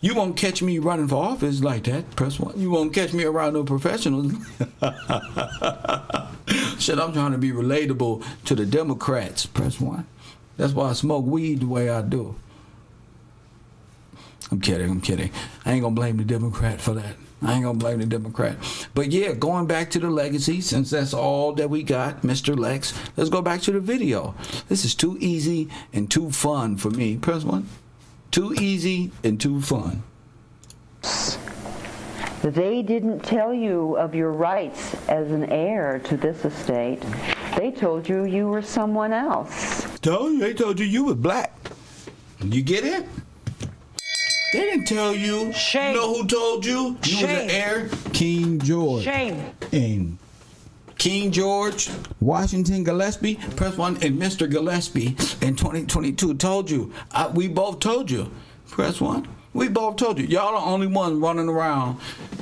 You won't catch me running for office like that. Press 1. You won't catch me around no professionals. Shit, I'm trying to be relatable to the Democrats. Press 1. That's why I smoke weed the way I do. I'm kidding. I ain't gonna blame the Democrat for that. But yeah, going back to the legacy, since that's all that we got, Mr. Lex, let's go back to the video. This is too easy and too fun for me. Press 1. Too easy and too fun. They didn't tell you of your rights as an heir to this estate. They told you you were someone else. They told you were black. You get it? They didn't tell you. Shame. You know who told you? You was an heir? King George. Shame. And King George, Washington Gillespie, press 1, and Mr. Gillespie in 2022 told you. We both told you. Press 1. We both told you. Y'all the only ones running around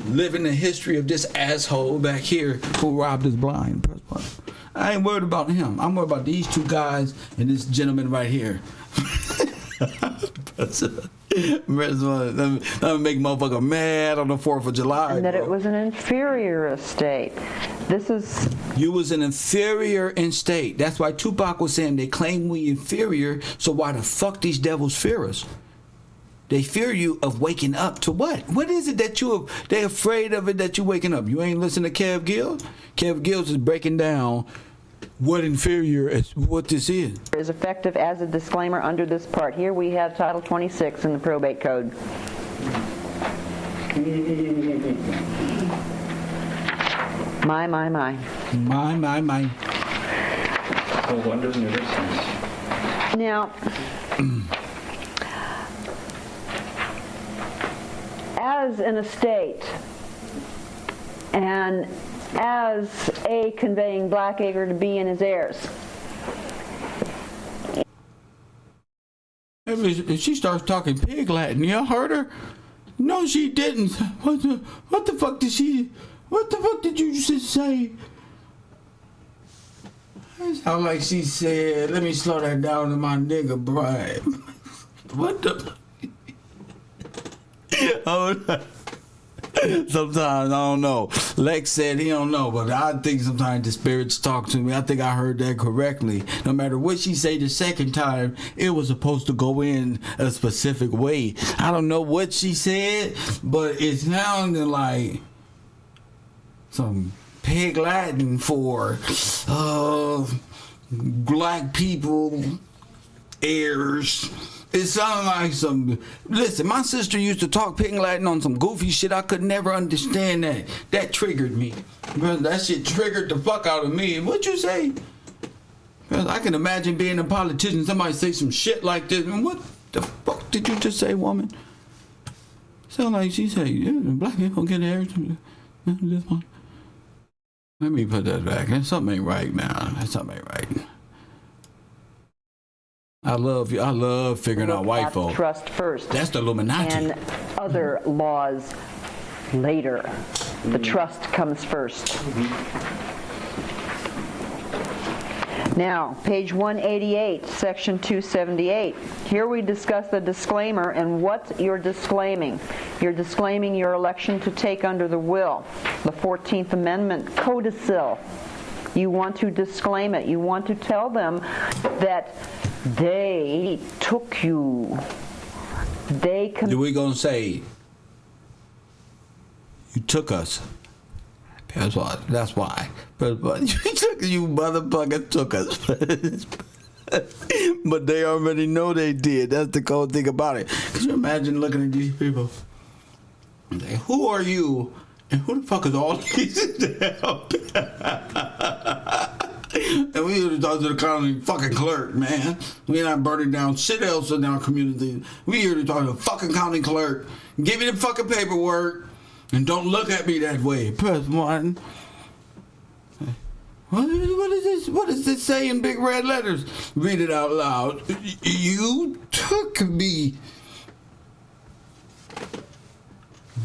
living the history of this asshole back here who robbed us blind. Press 1. I ain't worried about him. I'm worried about these two guys and this gentleman right here. Press 1. That would make motherfucker mad on the 4th of July. And that it was an inferior estate. You was an inferior estate. That's why Tupac was saying they claim we inferior, so why the fuck these devils fear us? They fear you of waking up to what? What is it that they afraid of it that you waking up? You ain't listening to Kev Gill? Kev Gill is breaking down what inferior is, what this is. Is effective as a disclaimer under this part. Here we have Title 26 in the probate code. My. No wonder never cease. Now, as an estate and as A conveying Blackacre to B and his heirs. She starts talking pig Latin. Y'all heard her? No, she didn't. What the fuck did you just say? It sounds like she said, let me slow that down to my nigga bribe. What the? Sometimes I don't know. Lex said he don't know, but I think sometimes the spirits talk to me. I think I heard that correctly. No matter what she say the second time, it was supposed to go in a specific way. I don't know what she said, but it sounded like some pig Latin for black people, heirs. It sounded like some. Listen, my sister used to talk pig Latin on some goofy shit. I could never understand that. That triggered me. Brother, that shit triggered the fuck out of me. What'd you say? Brother, I can imagine being a politician. Somebody say some shit like this. And what the fuck did you just say, woman? Sound like she said, yeah, black people get heirs. This one. Let me put that back. Something ain't right now. Something ain't right. I love you. I love figuring out white folk. Trust first. That's the Illuminati. And other laws later. The trust comes first. Now, page 188, section 278. Here we discuss the disclaimer and what you're disclaiming. You're disclaiming your election to take under the will. The 14th Amendment codicil. You want to disclaim it. You want to tell them that they took you. We're going to say, you took us. That's why. But you motherfucker took us. But they already know they did. That's the cold thing about it. Could you imagine looking at these people and say, who are you? And who the fuck is all these? And we here to talk to the county fucking clerk, man. We're not burning down shit else in our community. We here to talk to the fucking county clerk. Give me the fucking paperwork. And don't look at me that way. Press 1. What is this? What does this say in big red letters? Read it out loud. You took me.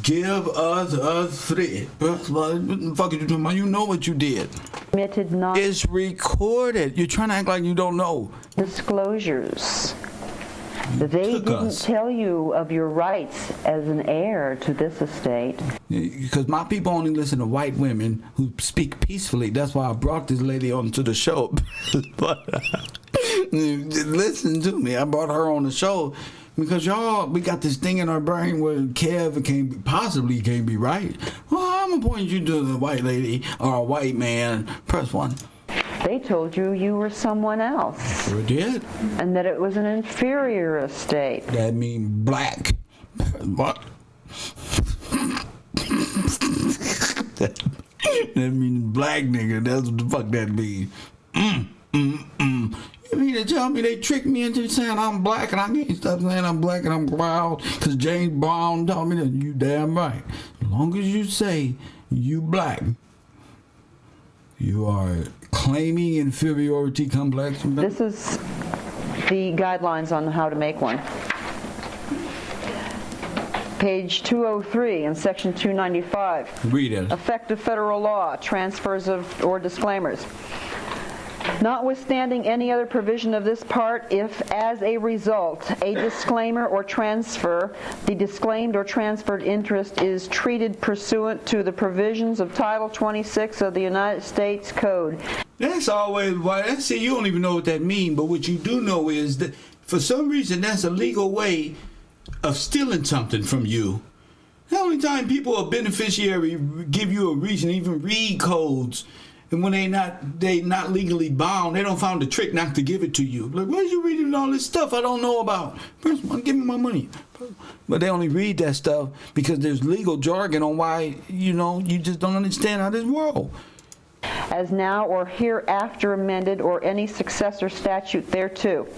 Give us free. What the fuck are you talking about? You know what you did. It's recorded. You're trying to act like you don't know. Disclosures. They didn't tell you of your rights as an heir to this estate. Because my people only listen to white women who speak peacefully. That's why I brought this lady onto the show. But listen to me. I brought her on the show because we got this thing in our brain where Kev possibly can't be right. Well, I'm going to point you to the white lady or a white man. Press 1. They told you you were someone else. Sure did. And that it was an inferior estate. That means black. What? That means black nigga. That's what the fuck that means. You mean to tell me they tricked me into saying I'm black and I can't stop saying I'm black and I'm proud because James Brown told me that? You damn right. As long as you say you black, you are claiming inferiority complex. This is the guidelines on how to make one. Page 203 in section 295. Read it. Effective federal law, transfers of or disclaimers. Notwithstanding any other provision of this part, if as a result a disclaimer or transfer, the disclaimed or transferred interest is treated pursuant to the provisions of Title 26 of the United States Code. That's always why. See, you don't even know what that means, but what you do know is that for some reason that's a legal way of stealing something from you. The only time people, a beneficiary, give you a reason, even read codes, and when they not legally bound, they don't find a trick not to give it to you. Like, why are you reading all this stuff I don't know about? First one, give me my money. But they only read that stuff because there's legal jargon on why, you just don't understand how this world. As now or hereafter amended or any successor statute thereto.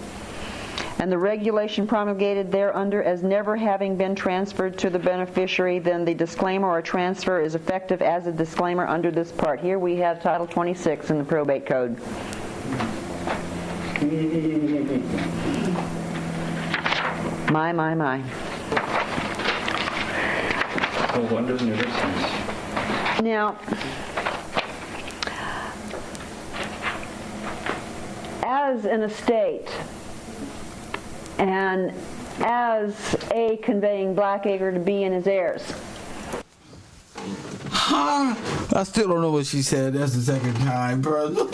And the regulation promulgated thereunder as never having been transferred to the beneficiary, then the disclaimer or transfer is effective as a disclaimer under this part. Here we have Title 26 in the probate code. My. Well, one doesn't make sense. Now, as an estate, and as A conveying Blackacre to B and his heirs. Huh? I still don't know what she said. That's the second time, brother.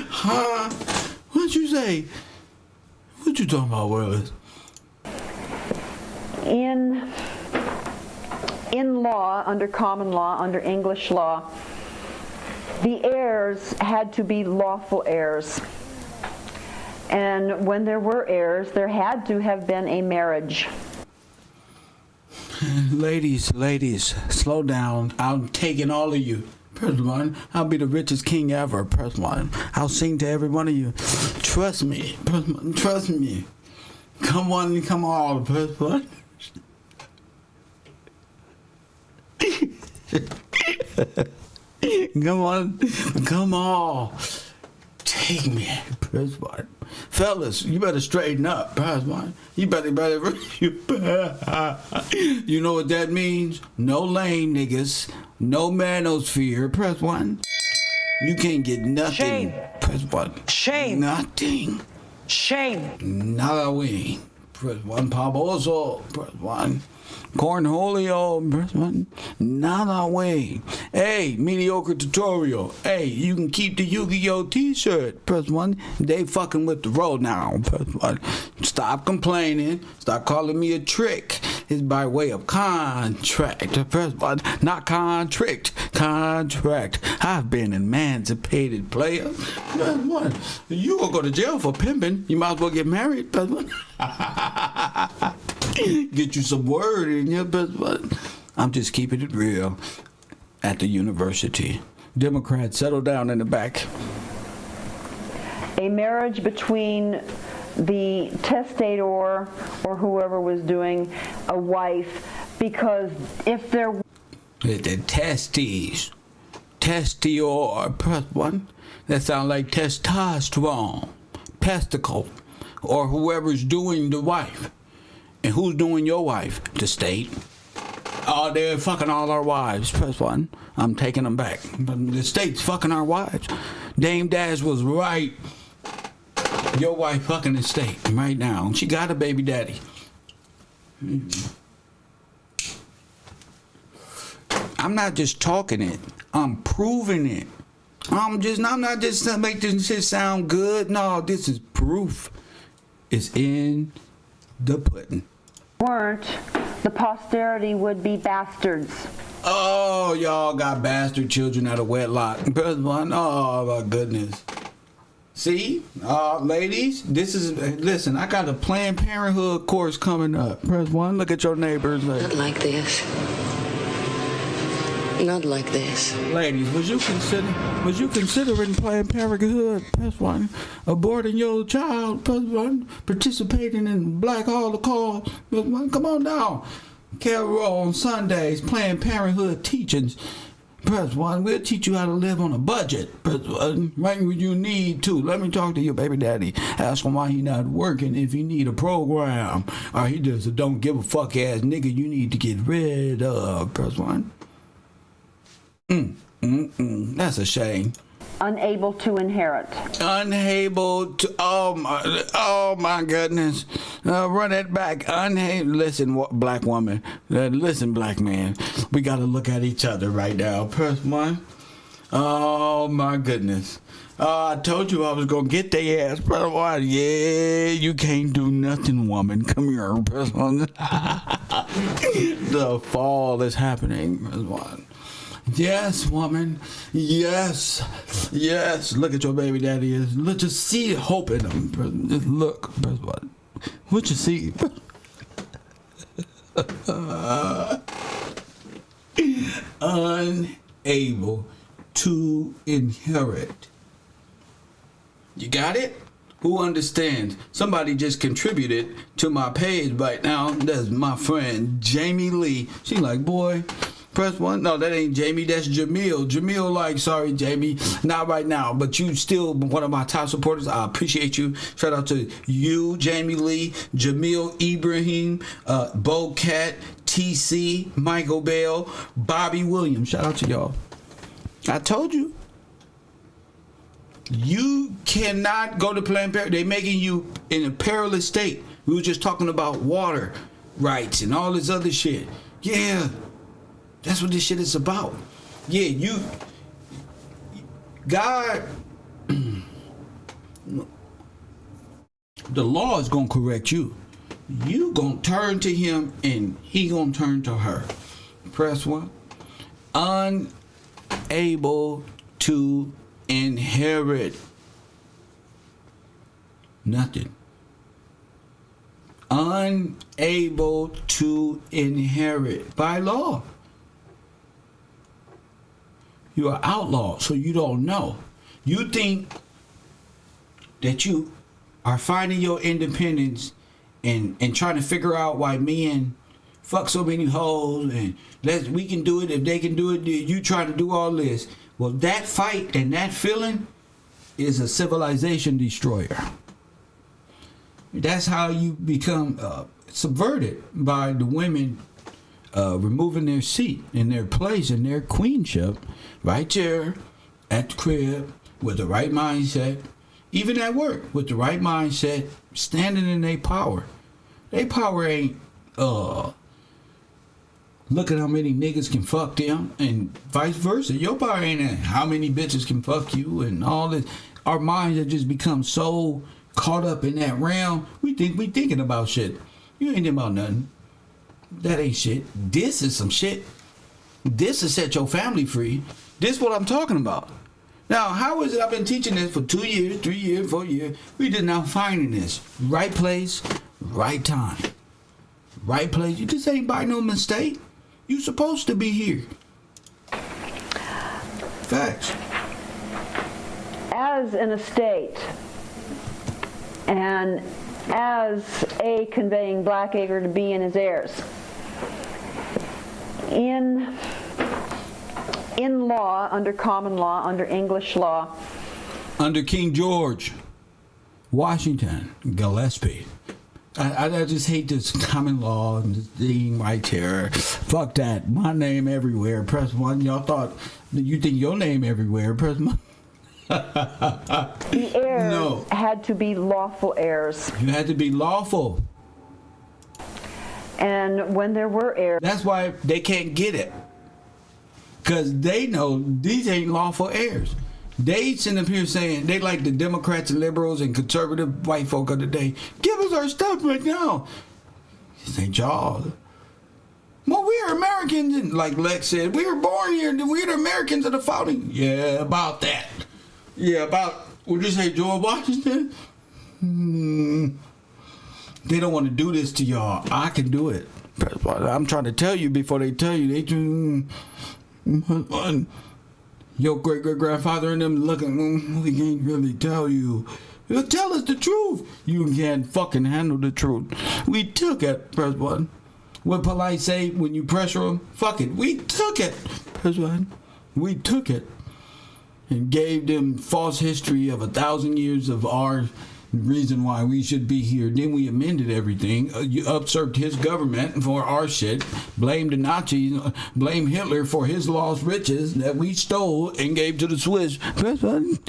Huh? What'd you say? What you talking about, Willis? In law, under common law, under English law, the heirs had to be lawful heirs. And when there were heirs, there had to have been a marriage. Ladies, slow down. I'm taking all of you. Press 1. I'll be the richest king ever. Press 1. I'll sing to every one of you. Trust me. Press 1. Trust me. Come on, come on. Press 1. Come on. Take me. Press 1. Fellas, you better straighten up. Press 1. You better. You know what that means? No lame niggas. No manosphere. Press 1. You can't get nothing. Shame. Press 1. Shame. Nothing. Shame. Nada wing. Press 1. Pavoso. Press 1. Cornholio. Press 1. Nada way. Hey, mediocre tutorial. Hey, you can keep the Yu-Gi-Oh t-shirt. Press 1. They fucking with the road now. Press 1. Stop complaining. Stop calling me a trick. It's by way of contract. Press 1. Not contrict. Contract. I've been emancipated, player. Press 1. You will go to jail for pimping. You might as well get married. Press 1. Get you some word in your best. I'm just keeping it real at the university. Democrats, settle down in the back. A marriage between the testator or whoever was doing a wife, because if there the testes, testior, press 1. That sounds like testosterone, testicle, or whoever's doing the wife. And who's doing your wife? The state. Oh, they're fucking all our wives. Press 1. I'm taking them back. But the state's fucking our wives. Dame Dash was right. Your wife fucking the state right now. She got a baby daddy. I'm not just talking it. I'm proving it. I'm not just making this shit sound good. No, this is proof. It's in the pudding. Weren't, the posterity would be bastards. Oh, y'all got bastard children out of wedlock. Press 1. Oh my goodness. See, ladies, listen, I got a Planned Parenthood course coming up. Press 1. Look at your neighbors. Not like this. Not like this. Ladies, was you considering Planned Parenthood? Press 1. Aborting your child? Press 1. Participating in Black Holocaust? Press 1. Come on down. Carol on Sundays, Planned Parenthood teachings. Press 1. We'll teach you how to live on a budget. Press 1. Right when you need to. Let me talk to your baby daddy. Ask him why he not working if you need a program. Or he just a don't give a fuck ass nigga you need to get rid of. Press 1. That's a shame. Unable to inherit. Unable to. Oh my goodness. Run it back. Listen, black woman. Listen, black man. We got to look at each other right now. Press 1. Oh my goodness. I told you I was gonna get their ass. Press 1. Yeah, you can't do nothing, woman. Come here. Press 1. The fall is happening. Press 1. Yes, woman. Yes. Look at your baby daddy. Look, just see hope in him. Just look. Press 1. What you see? Unable to inherit. You got it? Who understands? Somebody just contributed to my page right now. That's my friend Jamie Lee. She like, boy. Press 1. No, that ain't Jamie. That's Jamil. Jamil like, sorry, Jamie. Not right now. But you still one of my top supporters. I appreciate you. Shout out to you, Jamie Lee, Jamil Ibrahim, Bo Cat, TC, Michael Bell, Bobby Williams. Shout out to y'all. I told you. You cannot go to Planned Parenthood. They're making you in a perilous state. We were just talking about water rights and all this other shit. Yeah. That's what this shit is about. Yeah, God, the law is gonna correct you. You gonna turn to him and he gonna turn to her. Press 1. Unable to inherit. Nothing. Unable to inherit by law. You are outlawed, so you don't know. You think that you are finding your independence and trying to figure out why men fuck so many hoes and we can do it if they can do it. You trying to do all this. Well, that fight and that feeling is a civilization destroyer. That's how you become subverted by the women removing their seat and their place and their queenship right there at the crib with the right mindset, even at work with the right mindset, standing in their power. Their power ain't look at how many niggas can fuck them and vice versa. Your power ain't how many bitches can fuck you and all this. Our minds have just become so caught up in that realm. We think we thinking about shit. You ain't thinking about nothing. That ain't shit. This is some shit. This will set your family free. This is what I'm talking about. Now, how is it I've been teaching this for 2 years, 3 years, 4 years? We just now finding this. Right place, right time. Right place. You just ain't by no mistake. You supposed to be here. Facts. As an estate and as A conveying Blackacre to B and his heirs, in law, under common law, under English law, under King George Washington Gillespie. I just hate this common law and this thing right there. Fuck that. My name everywhere. Press 1. Y'all thought you think your name everywhere. Press 1. The heirs had to be lawful heirs. You had to be lawful. And when there were heirs, that's why they can't get it. Because they know these ain't lawful heirs. They sitting up here saying they like the Democrats and liberals and conservative white folk of the day. Give us our stuff right now. This ain't y'all. Well, we are Americans, and like Lex said, we were born here. We're the Americans of the founding. Yeah, about that. Yeah, about, would you say George Washington? They don't want to do this to y'all. I can do it. I'm trying to tell you before they tell you. They your great-great-grandfather and them looking, we can't really tell you. Tell us the truth. You can't fucking handle the truth. We took it. Press 1. What polite say when you pressure them? Fuck it. We took it. Press 1. We took it. And gave them false history of 1,000 years of our reason why we should be here. Then we amended everything. You usurped his government for our shit. Blamed the Nazis. Blamed Hitler for his lost riches that we stole and gave to the Swiss. Press 1.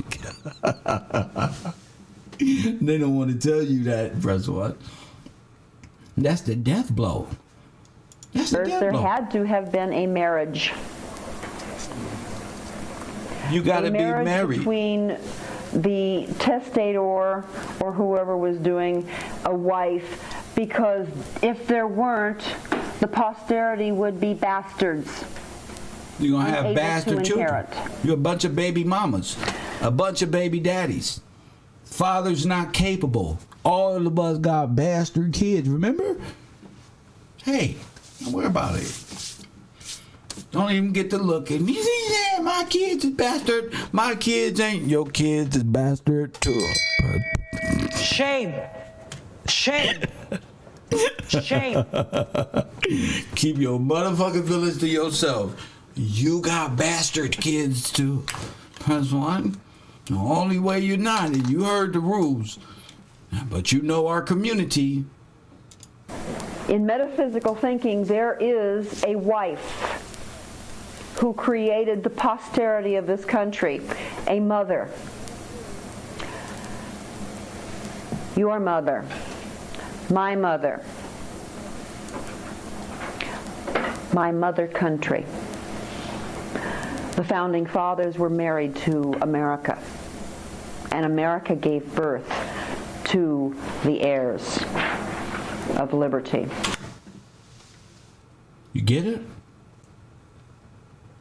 They don't want to tell you that. Press 1. That's the death blow. That's the death blow. There had to have been a marriage. You got to be married between the testator or whoever was doing a wife, because if there weren't, the posterity would be bastards. You're going to have bastard children. You're a bunch of baby mamas, a bunch of baby daddies. Father's not capable. All of us got bastard kids, remember? Hey, don't worry about it. Don't even get to look at me. Yeah, my kids is bastard. My kids ain't. Your kids is bastard too. Shame. Shame. Shame. Keep your motherfucking feelings to yourself. You got bastard kids too. Press 1. The only way you're not, and you heard the rules, but you know our community. In metaphysical thinking, there is a wife who created the posterity of this country, a mother. Your mother, my mother country. The founding fathers were married to America, and America gave birth to the heirs of liberty. You get it?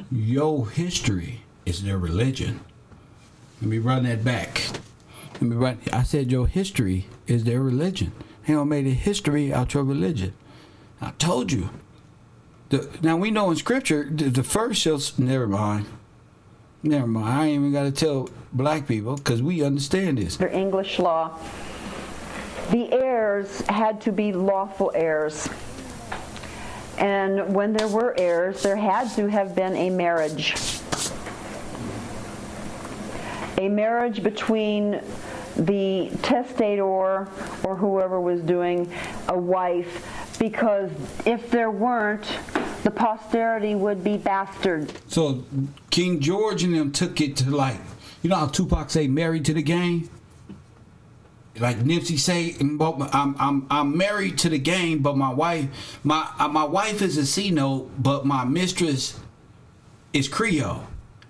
Your history is their religion. Let me run that back. I said your history is their religion. They don't make a history out your religion. I told you. Now we know in Scripture the first shall. Never mind. I ain't even got to tell black people because we understand this. Under English law, the heirs had to be lawful heirs. And when there were heirs, there had to have been a marriage. A marriage between the testator or whoever was doing a wife, because if there weren't, the posterity would be bastard. So King George and them took it to, like, you know how Tupac say married to the game? Like Nipsey say, I'm married to the game, but my wife is a C-note, but my mistress is Creole.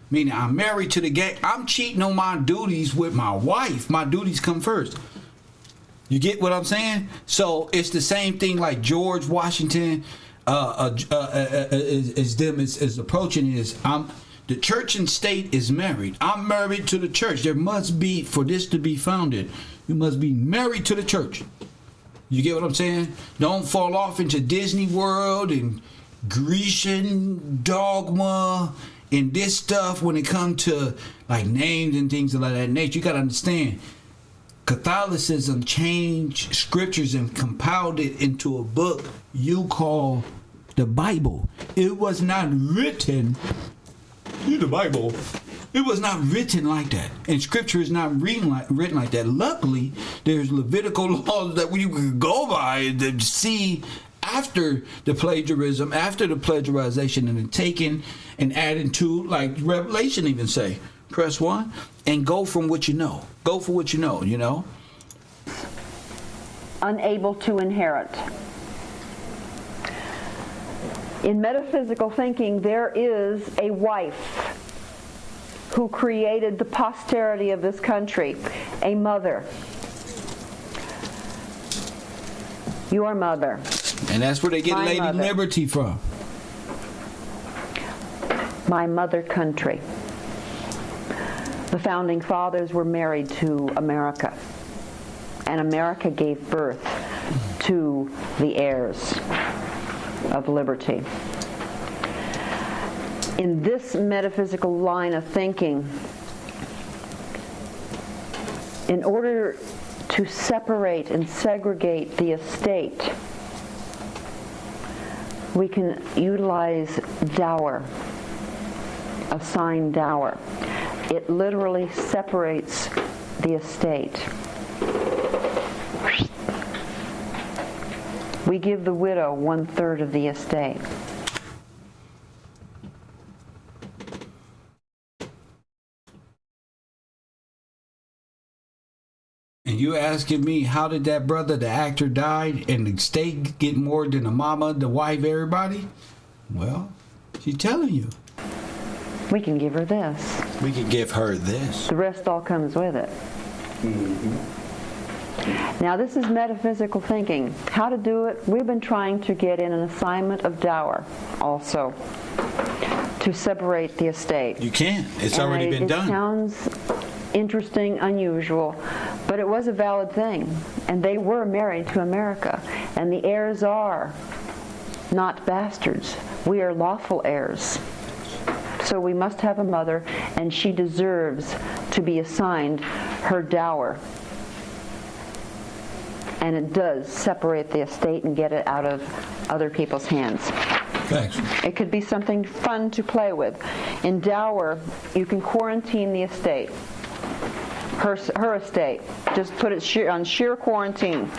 Meaning I'm married to the game. I'm cheating on my duties with my wife. My duties come first. You get what I'm saying? So it's the same thing like George Washington is approaching is the church and state is married. I'm married to the church. There must be, for this to be founded, you must be married to the church. You get what I'm saying? Don't fall off into Disney World and Grecian dogma and this stuff when it comes to like names and things of that nature. You got to understand, Catholicism changed scriptures and compiled it into a book you call the Bible. It was not written, the Bible, it was not written like that. And scripture is not written like that. Luckily, there's Levitical laws that we can go by and see after the plagiarism, after the plagiarization, and then taken and added to, like Revelation even say, press 1 and go from what you know. Go for what you know, you know? Unable to inherit. In metaphysical thinking, there is a wife who created the posterity of this country, a mother. Your mother. And that's where they get My Lady mother. Liberty from. My mother country. The founding fathers were married to America, and America gave birth to the heirs of liberty. In this metaphysical line of thinking, in order to separate and segregate the estate, we can utilize dower, assigned dower. It literally separates the estate. We give the widow 1/3 of the estate. And you asking me, how did that brother, the actor, died and the state get more than the mama, the wife, everybody? Well, she's telling you. We can give her this. We can give her this. The rest all comes with it. Now this is metaphysical thinking. How to do it? We've been trying to get in an assignment of dower also to separate the estate. You can. It's already been done. It sounds interesting, unusual, but it was a valid thing. And they were married to America. And the heirs are not bastards. We are lawful heirs. So we must have a mother, and she deserves to be assigned her dower. And it does separate the estate and get it out of other people's hands. Thanks. It could be something fun to play with. In dower, you can quarantine the estate. Her estate. Just put it on sheer quarantine.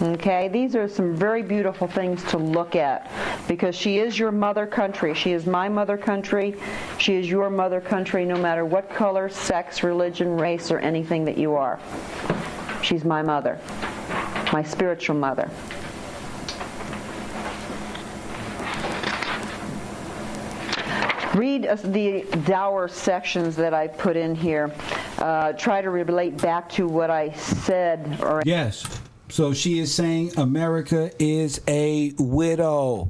Okay, these are some very beautiful things to look at, because she is your mother country. She is my mother country. She is your mother country, no matter what color, sex, religion, race, or anything that you are. She's my mother, my spiritual mother. Read the dower sections that I put in here. Try to relate back to what I said. Yes. So she is saying America is a widow.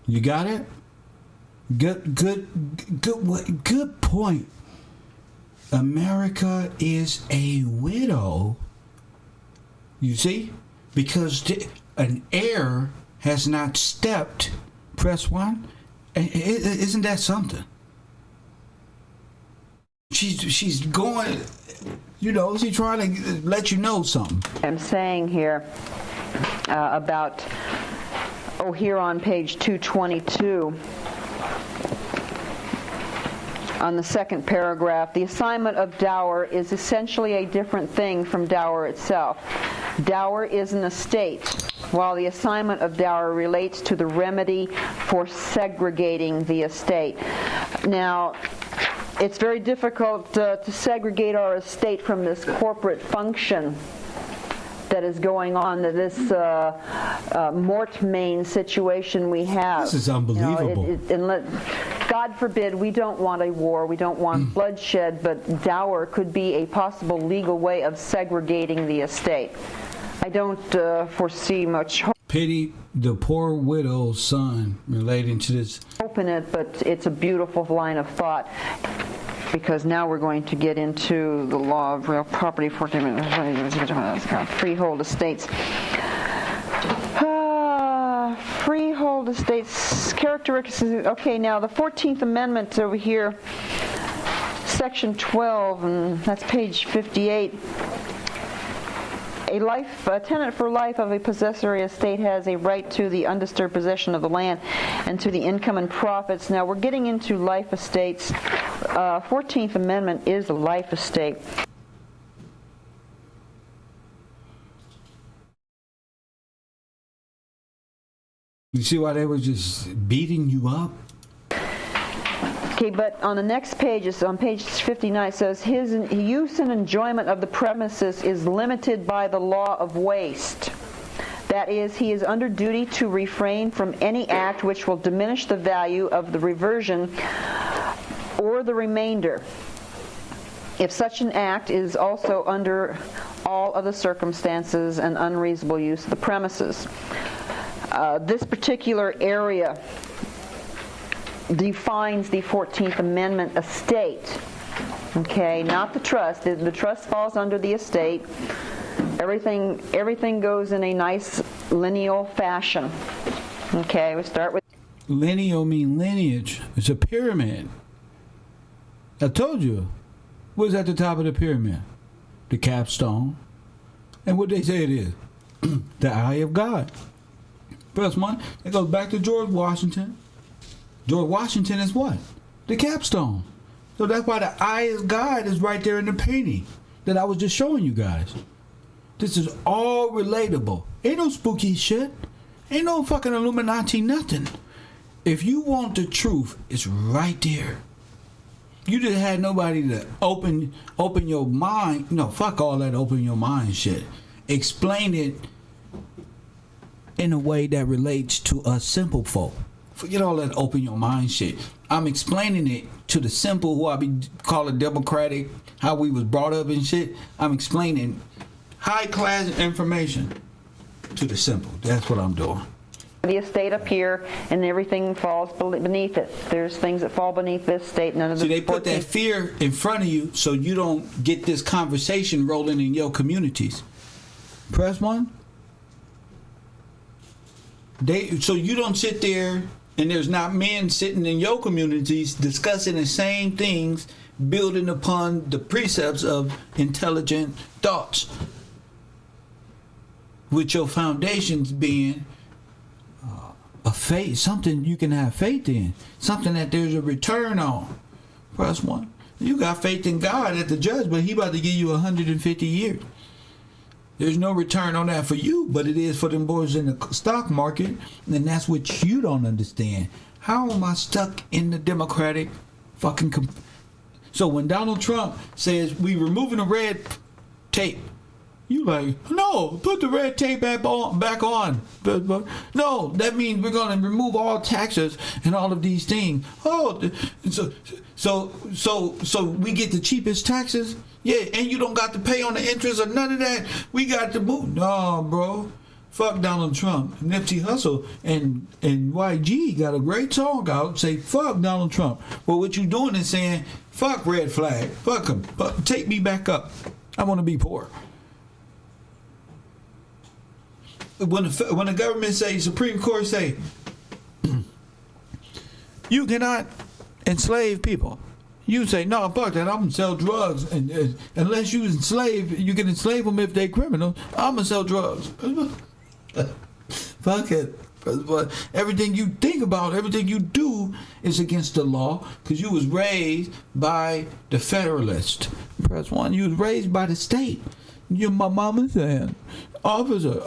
You got it? Good point. America is a widow. You see? Because an heir has not stepped. Press 1. Isn't that something? She's going, she's trying to let you know something. I'm saying here about, here on page 222, on the second paragraph, the assignment of dower is essentially a different thing from dower itself. Dower is an estate, while the assignment of dower relates to the remedy for segregating the estate. Now, it's very difficult to segregate our estate from this corporate function that is going on, this mortmain situation we have. This is unbelievable. God forbid, we don't want a war, we don't want bloodshed, but dower could be a possible legal way of segregating the estate. I don't foresee much hope. Pity the poor widow's son relating to this. Open it, but it's a beautiful line of thought, because now we're going to get into the law of real property, freehold estates. Freehold estates, characteristics. Okay, now the 14th Amendment over here, section 12, and that's page 58. A tenant for life of a possessory estate has a right to the undisturbed possession of the land and to the income and profits. Now we're getting into life estates. 14th Amendment is a life estate. You see why they were just beating you up? Okay, but on the next page, on page 59, it says, his use and enjoyment of the premises is limited by the law of waste. That is, he is under duty to refrain from any act which will diminish the value of the reversion or the remainder, if such an act is also under all of the circumstances and unreasonable use of the premises. This particular area defines the 14th Amendment estate. Okay, not the trust. The trust falls under the estate. Everything goes in a nice lineal fashion. Okay, we start with lineal mean lineage. It's a pyramid. I told you. What's at the top of the pyramid? The capstone. And what they say it is? The eye of God. Press 1. It goes back to George Washington. George Washington is what? The capstone. So that's why the eye of God is right there in the painting that I was just showing you guys. This is all relatable. Ain't no spooky shit. Ain't no fucking Illuminati nothing. If you want the truth, it's right there. You just had nobody to open your mind. No, fuck all that open your mind shit. Explain it in a way that relates to us simple folk. Forget all that open your mind shit. I'm explaining it to the simple, who I be calling democratic, how we was brought up and shit. I'm explaining high class information to the simple. That's what I'm doing. the estate up here, and everything falls beneath it. There's things that fall beneath this estate. None of the. See, they put that fear in front of you so you don't get this conversation rolling in your communities. Press one. So you don't sit there and there's not men sitting in your communities discussing the same things, building upon the precepts of intelligent thoughts, with your foundations being a faith, something you can have faith in, something that there's a return on. Press one. You got faith in God at the judge, but he about to give you 150 years. There's no return on that for you, but it is for them boys in the stock market, and that's what you don't understand. How am I stuck in the Democratic fucking... So when Donald Trump says we removing the red tape, you like, no, put the red tape back on. No, that means we're going to remove all taxes and all of these things. Oh, so we get the cheapest taxes? Yeah, and you don't got to pay on the interest or none of that. We got to move. No, bro. fuck Donald Trump. Nipsey Hussle and YG got a great song out, say fuck Donald Trump. Well, what you doing is saying fuck red flag, fuck him, take me back up. I want to be poor. When the government say, Supreme Court say, you cannot enslave people. You say, no, fuck that, I'm going to sell drugs. And unless you can enslave them if they're criminals, I'm going to sell drugs. Fuck it. But everything you think about, everything you do is against the law because you was raised by the Federalist. Press 1, you was raised by the state. You're my mama saying, officer,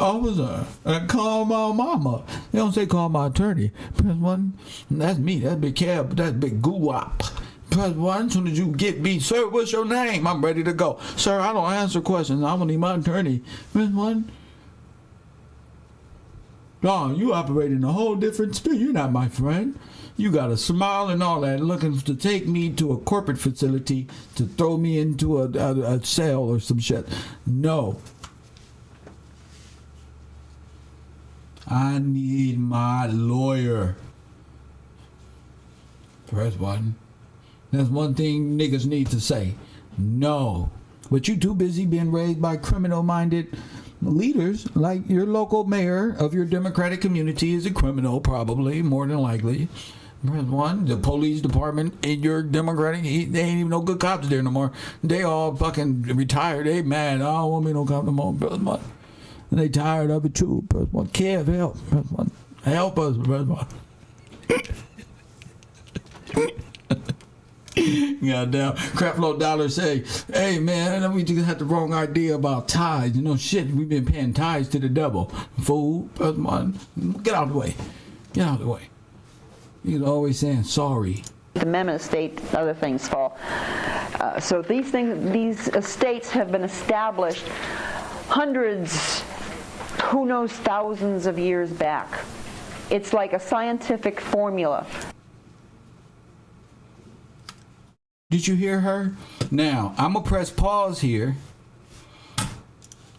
call my mama. They don't say call my attorney. Press 1, that's me, that's big cab, that's big goo-wop. Press 1, as soon as you get me, sir, what's your name? I'm ready to go. Sir, I don't answer questions, I'm gonna need my attorney. Press 1. No, you operate in a whole different spirit. You're not my friend. You got a smile and all that, looking to take me to a corporate facility to throw me into a cell or some shit. No. I need my lawyer. Press 1. That's one thing niggas need to say. No. But you too busy being raised by criminal-minded leaders, like your local mayor of your Democratic community is a criminal, probably, more than likely. Press 1, the police department in your Democratic, they ain't even no good cops there no more. They all fucking retired. They mad. I don't want me no cop no more. Press 1. And they tired of it too. Press 1. Kev, help. Press 1. Help us. Press 1. Goddamn, Crapload Dollar say, hey man, we just had the wrong idea about tithes. You know, shit, we've been paying tithes to the devil. Fool, Press 1. Get out of the way. Get out of the way. You're always saying sorry. The amendment estate, other things fall. So these estates have been established hundreds, who knows, thousands of years back. It's like a scientific formula. Did you hear her? Now, I'm going to press pause here.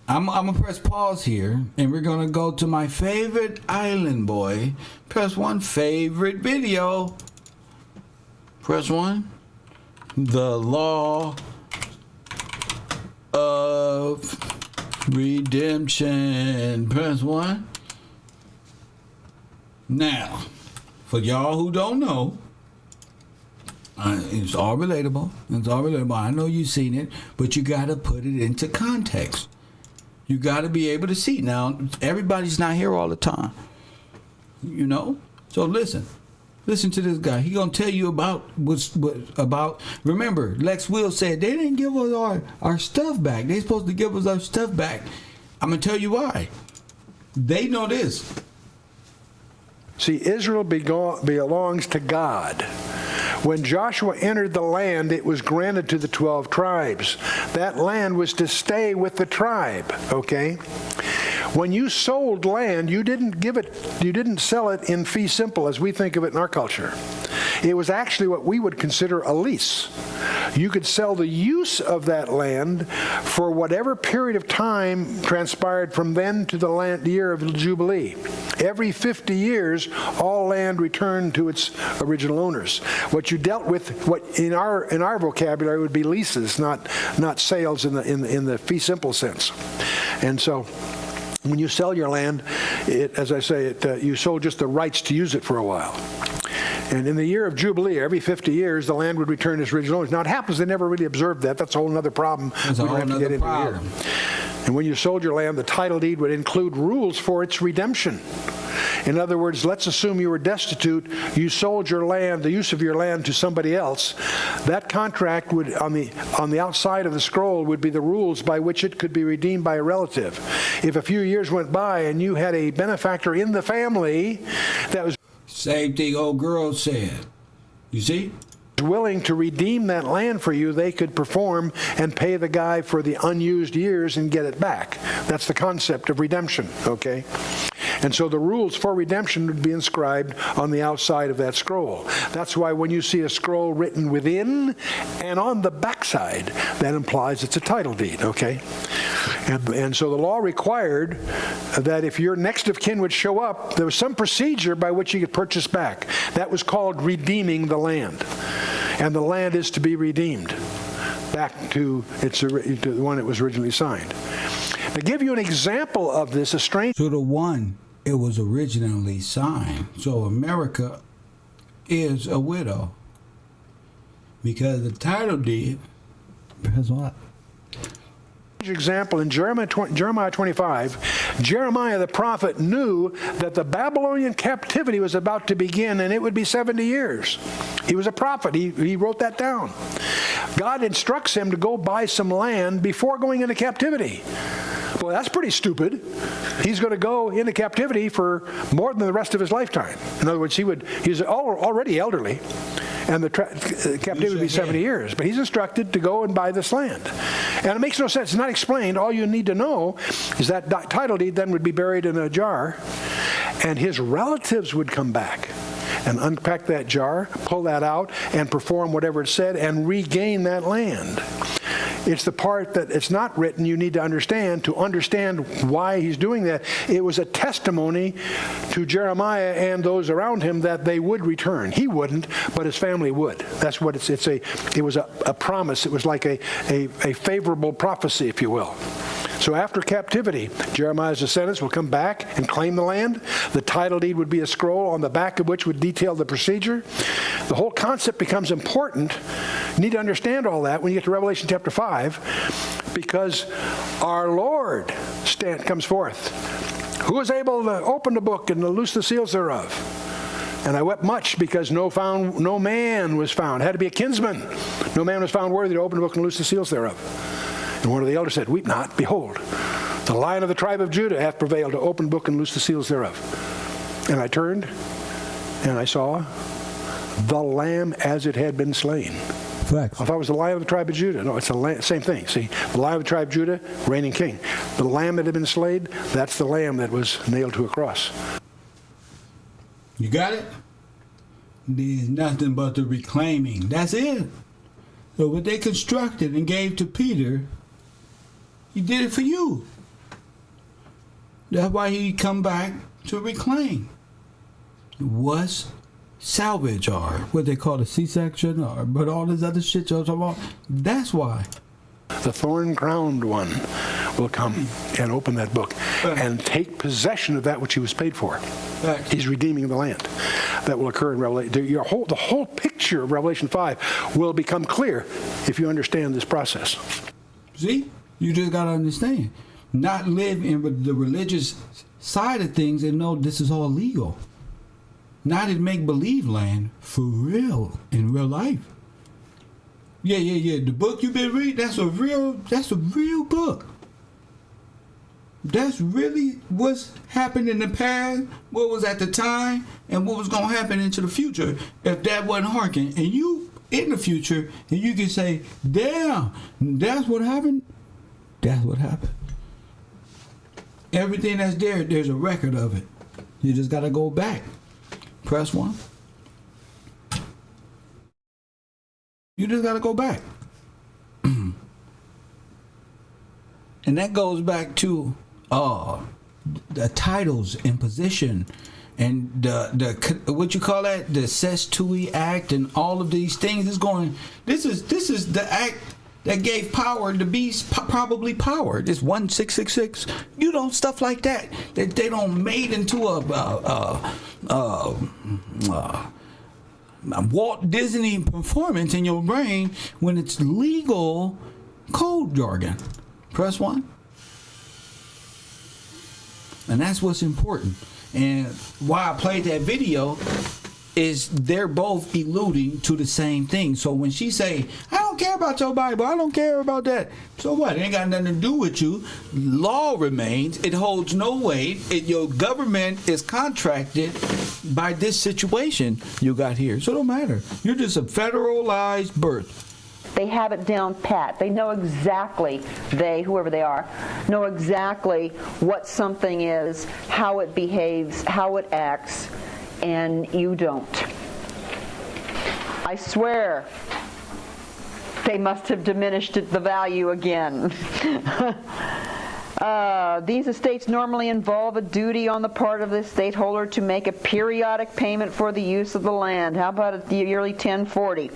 I'm going to press pause here, and we're going to go to my favorite island boy. Press 1, favorite video. Press 1. The law of redemption. Press 1. Now, for y'all who don't know, it's all relatable. It's all relatable. I know you've seen it, but you got to put it into context. You got to be able to see. Now, everybody's not here all the time, you know. So listen to this guy. He gonna tell you about about. Remember, Lex Will said they didn't give us our stuff back. They supposed to give us our stuff back. I'm gonna tell you why. They know this. See, Israel belongs to God. When Joshua entered the land, it was granted to the 12 tribes. That land was to stay with the tribe, okay? When you sold land, you didn't sell it in fee simple as we think of it in our culture. It was actually what we would consider a lease. You could sell the use of that land for whatever period of time transpired from then to the year of Jubilee. Every 50 years, all land returned to its original owners. What you dealt with, what in our vocabulary would be leases, not sales in the fee simple sense. And so, when you sell your land, as I say, you sold just the rights to use it for a while. And in the year of Jubilee, every 50 years, the land would return to its original owners. Now, it happens they never really observed that. That's a whole other problem we don't have to get into here. And when you sold your land, the title deed would include rules for its redemption. In other words, let's assume you were destitute, you sold your land, the use of your land, to somebody else. That contract would, on the outside of the scroll, would be the rules by which it could be redeemed by a relative. If a few years went by and you had a benefactor in the family that was... Same thing old girl said. You see? Willing to redeem that land for you, they could perform and pay the guy for the unused years and get it back. That's the concept of redemption, okay? And so the rules for redemption would be inscribed on the outside of that scroll. That's why when you see a scroll written within and on the backside, that implies it's a title deed, okay? And so the law required that if your next of kin would show up, there was some procedure by which you could purchase back. That was called redeeming the land. And the land is to be redeemed back to the one that was originally signed. To give you an example of this, a strange... To the one it was originally signed. So America is a widow. Because the title deed... Because what? Example in Jeremiah 25, Jeremiah the prophet knew that the Babylonian captivity was about to begin, and it would be 70 years. He was a prophet. He wrote that down. God instructs him to go buy some land before going into captivity. Well, that's pretty stupid. He's going to go into captivity for more than the rest of his lifetime. In other words, he's already elderly, and the captivity would be 70 years. But he's instructed to go and buy this land. And it makes no sense. It's not explained. All you need to know is that title deed then would be buried in a jar, and his relatives would come back and unpack that jar, pull that out, and perform whatever it said, and regain that land. It's the part that it's not written you need to understand why he's doing that. It was a testimony to Jeremiah and those around him that they would return. He wouldn't, but his family would. That's what it was a promise. It was like a favorable prophecy, if you will. So after captivity, Jeremiah's descendants will come back and claim the land. The title deed would be a scroll on the back of which would detail the procedure. The whole concept becomes important. You need to understand all that when you get to Revelation chapter 5, because our Lord comes forth. Who is able to open the book and to loose the seals thereof? And I wept much because no man was found. It had to be a kinsman. No man was found worthy to open the book and loose the seals thereof. And one of the elders said, Weep not, behold, the Lion of the tribe of Judah hath prevailed to open the book and loose the seals thereof. And I turned, and I saw the Lamb as it had been slain. Facts. I thought it was the Lion of the tribe of Judah. No, it's the same thing. See, the Lion of the tribe of Judah, reigning king. The Lamb that had been slain, that's the Lamb that was nailed to a cross. You got it? There's nothing but the reclaiming. That's it. So what they constructed and gave to Peter, he did it for you. That's why he come back to reclaim. Was salvage, or what they call a C-section, or but all this other shit you're talking about. That's why. The thorn-crowned one will come and open that book and take possession of that which he was paid for. He's redeeming the land. That will occur in Revelation. The whole picture of Revelation 5 will become clear if you understand this process. See? You just got to understand. Not live in the religious side of things and know this is all legal. Not in make-believe land, for real, in real life. Yeah. The book you've been reading, that's a real book. That's really what's happened in the past, what was at the time, and what was going to happen into the future if that wasn't hearkened. And you in the future, and you can say, damn, that's what happened. That's what happened. Everything that's there's a record of it. You just got to go back. Press 1. You just got to go back. And that goes back to the titles and position and the what you call that, the Cestui Act and all of these things is going. This is the act that gave power to beast probably power. This 1666, stuff like that they don't made into a Walt Disney performance in your brain when it's legal code jargon. Press 1. And that's what's important. And why I played that video is they're both alluding to the same thing. So when she say, I don't care about your Bible, I don't care about that. So what? It ain't got nothing to do with you. Law remains. It holds no weight. Your government is contracted by this situation you got here. So it don't matter. You're just a federalized birth. They have it down pat. They know exactly, whoever they are, know exactly what something is, how it behaves, how it acts, and you don't. I swear they must have diminished the value again. These estates normally involve a duty on the part of the estate holder to make a periodic payment for the use of the land. How about the yearly 1040?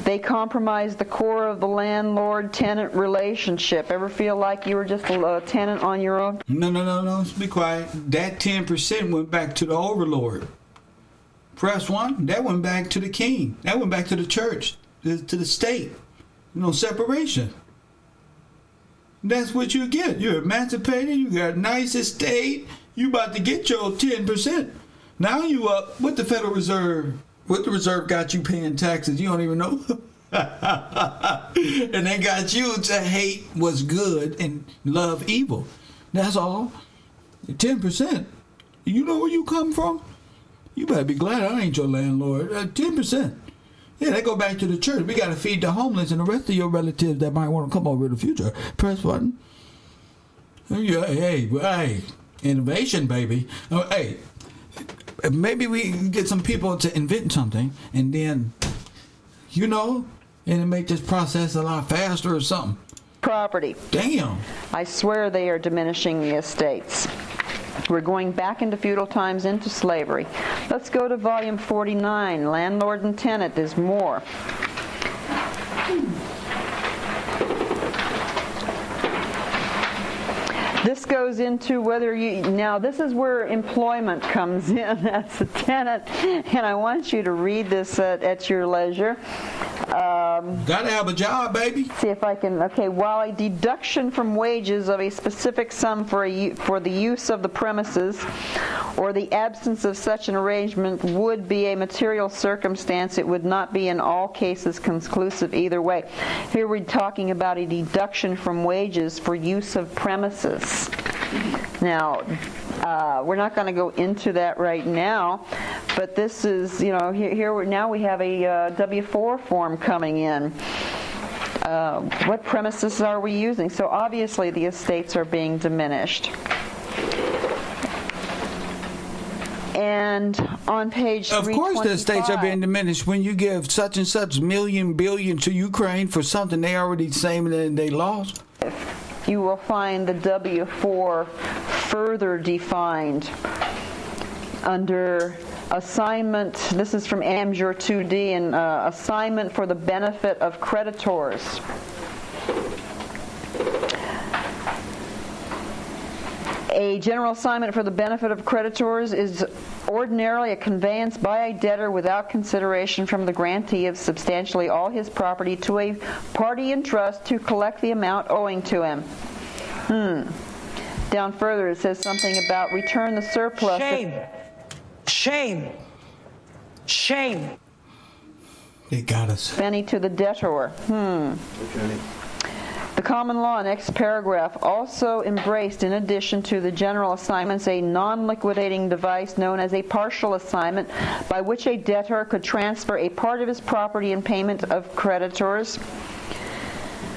They compromise the core of the landlord-tenant relationship. Ever feel like you were just a tenant on your own? No. Be quiet. That 10% went back to the overlord. Press 1, that went back to the king. That went back to the church, to the state. Separation. That's what you get. You're emancipated. You got a nice estate. You about to get your 10%. Now you up with the Federal Reserve. What the Reserve got you paying taxes, you don't even know. And they got you to hate what's good and love evil. That's all. 10%. You know where you come from? You better be glad I ain't your landlord. 10%. Yeah, they go back to the church. We got to feed the homeless and the rest of your relatives that might want to come over in the future. Press button. Yeah, hey, innovation, baby. Hey, maybe we can get some people to invent something and then, and it make this process a lot faster or something. Property. Damn. I swear they are diminishing the estates. We're going back into feudal times, into slavery. Let's go to volume 49. Landlord and tenant is more. This goes into whether now this is where employment comes in as a tenant, and I want you to read this at your leisure. Gotta have a job, baby. See if I can. Okay, while a deduction from wages of a specific sum for the use of the premises, or the absence of such an arrangement would be a material circumstance, it would not be in all cases conclusive either way. Here we're talking about a deduction from wages for use of premises. Now, we're not going to go into that right now, but this is, now we have a W-4 form coming in. What premises are we using? So obviously the estates are being diminished. And on page 325... Of course the estates are being diminished when you give such and such million, billion to Ukraine for something they already saying that they lost. You will find the W-4 further defined under assignment. This is from Amjur 2D, and assignment for the benefit of creditors. A general assignment for the benefit of creditors is ordinarily a conveyance by a debtor without consideration from the grantee of substantially all his property to a party in trust to collect the amount owing to him. Down further it says something about return the surplus. Shame. They got us. Penny to the debtor. Okay. The common law, next paragraph, also embraced, in addition to the general assignments, a non-liquidating device known as a partial assignment, by which a debtor could transfer a part of his property in payment of creditors.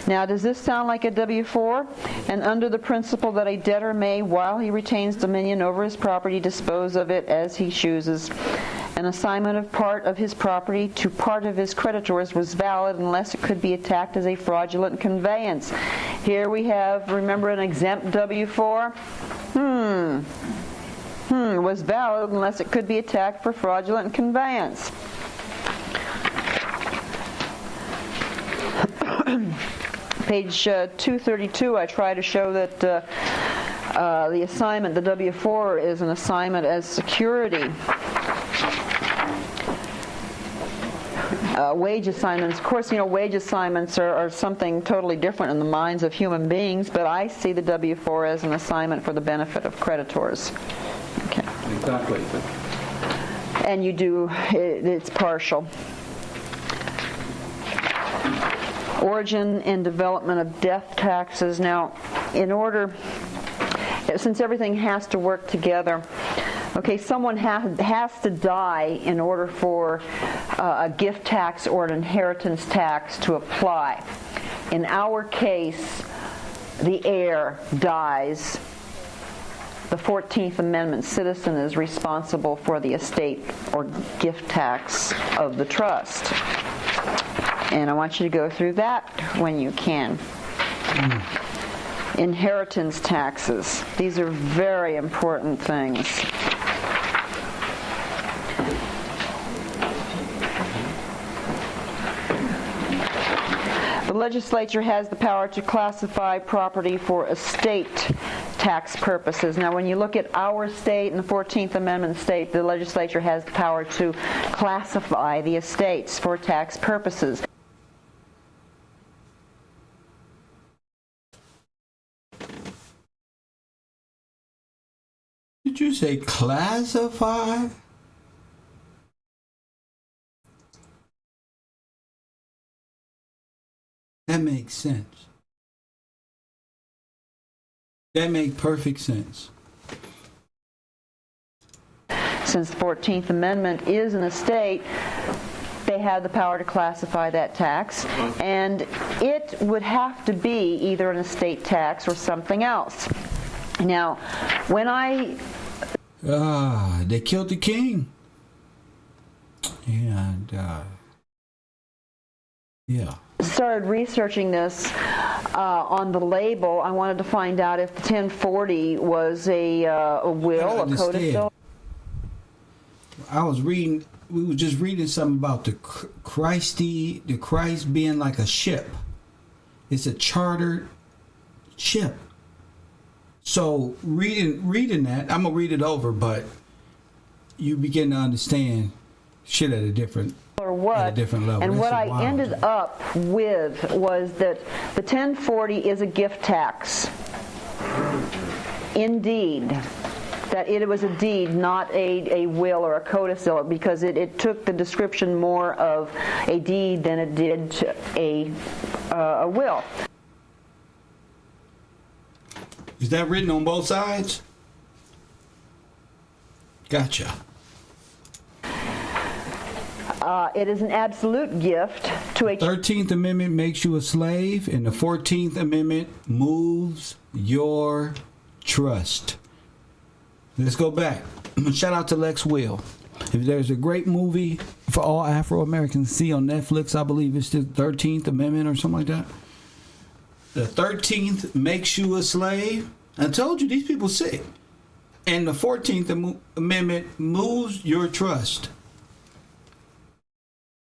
Now, does this sound like a W-4? And under the principle that a debtor may, while he retains dominion over his property, dispose of it as he chooses. An assignment of part of his property to part of his creditors was valid unless it could be attacked as a fraudulent conveyance. Here we have, remember, an exempt W-4? Was valid unless it could be attacked for fraudulent conveyance. Page 232, I try to show that the assignment, the W-4, is an assignment as security. Wage assignments, of course, wage assignments are something totally different in the minds of human beings, but I see the W-4 as an assignment for the benefit of creditors. Okay. Exactly. And you do, it's partial. Origin and development of death taxes. Now, since everything has to work together, okay, someone has to die in order for a gift tax or an inheritance tax to apply. In our case, the heir dies. The 14th Amendment citizen is responsible for the estate or gift tax of the trust. And I want you to go through that when you can. inheritance taxes. These are very important things. The legislature has the power to classify property for estate tax purposes. Now, when you look at our state and the 14th Amendment state, the legislature has the power to classify the estates for tax purposes. Did you say classify? That makes sense. That makes perfect sense. Since the 14th Amendment is an estate, they have the power to classify that tax, and it would have to be either an estate tax or something else. Now, when they killed the king. And, yeah. started researching this on the label, I wanted to find out if the 1040 was a will, a codicil. I was reading, we were just reading something about the Christ being like a ship. It's a chartered ship. So reading that, I'm gonna read it over, but you begin to understand shit at a different level. And what I ended up with was that the 1040 is a gift tax. Indeed. That it was a deed, not a will or a codicil, because it took the description more of a deed than it did a will. Is that written on both sides? Gotcha. It is an absolute gift to a... 13th Amendment makes you a slave, and the 14th Amendment moves your trust. Let's go back. Shout out to Lex Will. If there's a great movie for all Afro Americans to see on Netflix, I believe it's the 13th Amendment or something like that. The 13th makes you a slave. I told you these people sick. And the 14th Amendment moves your trust.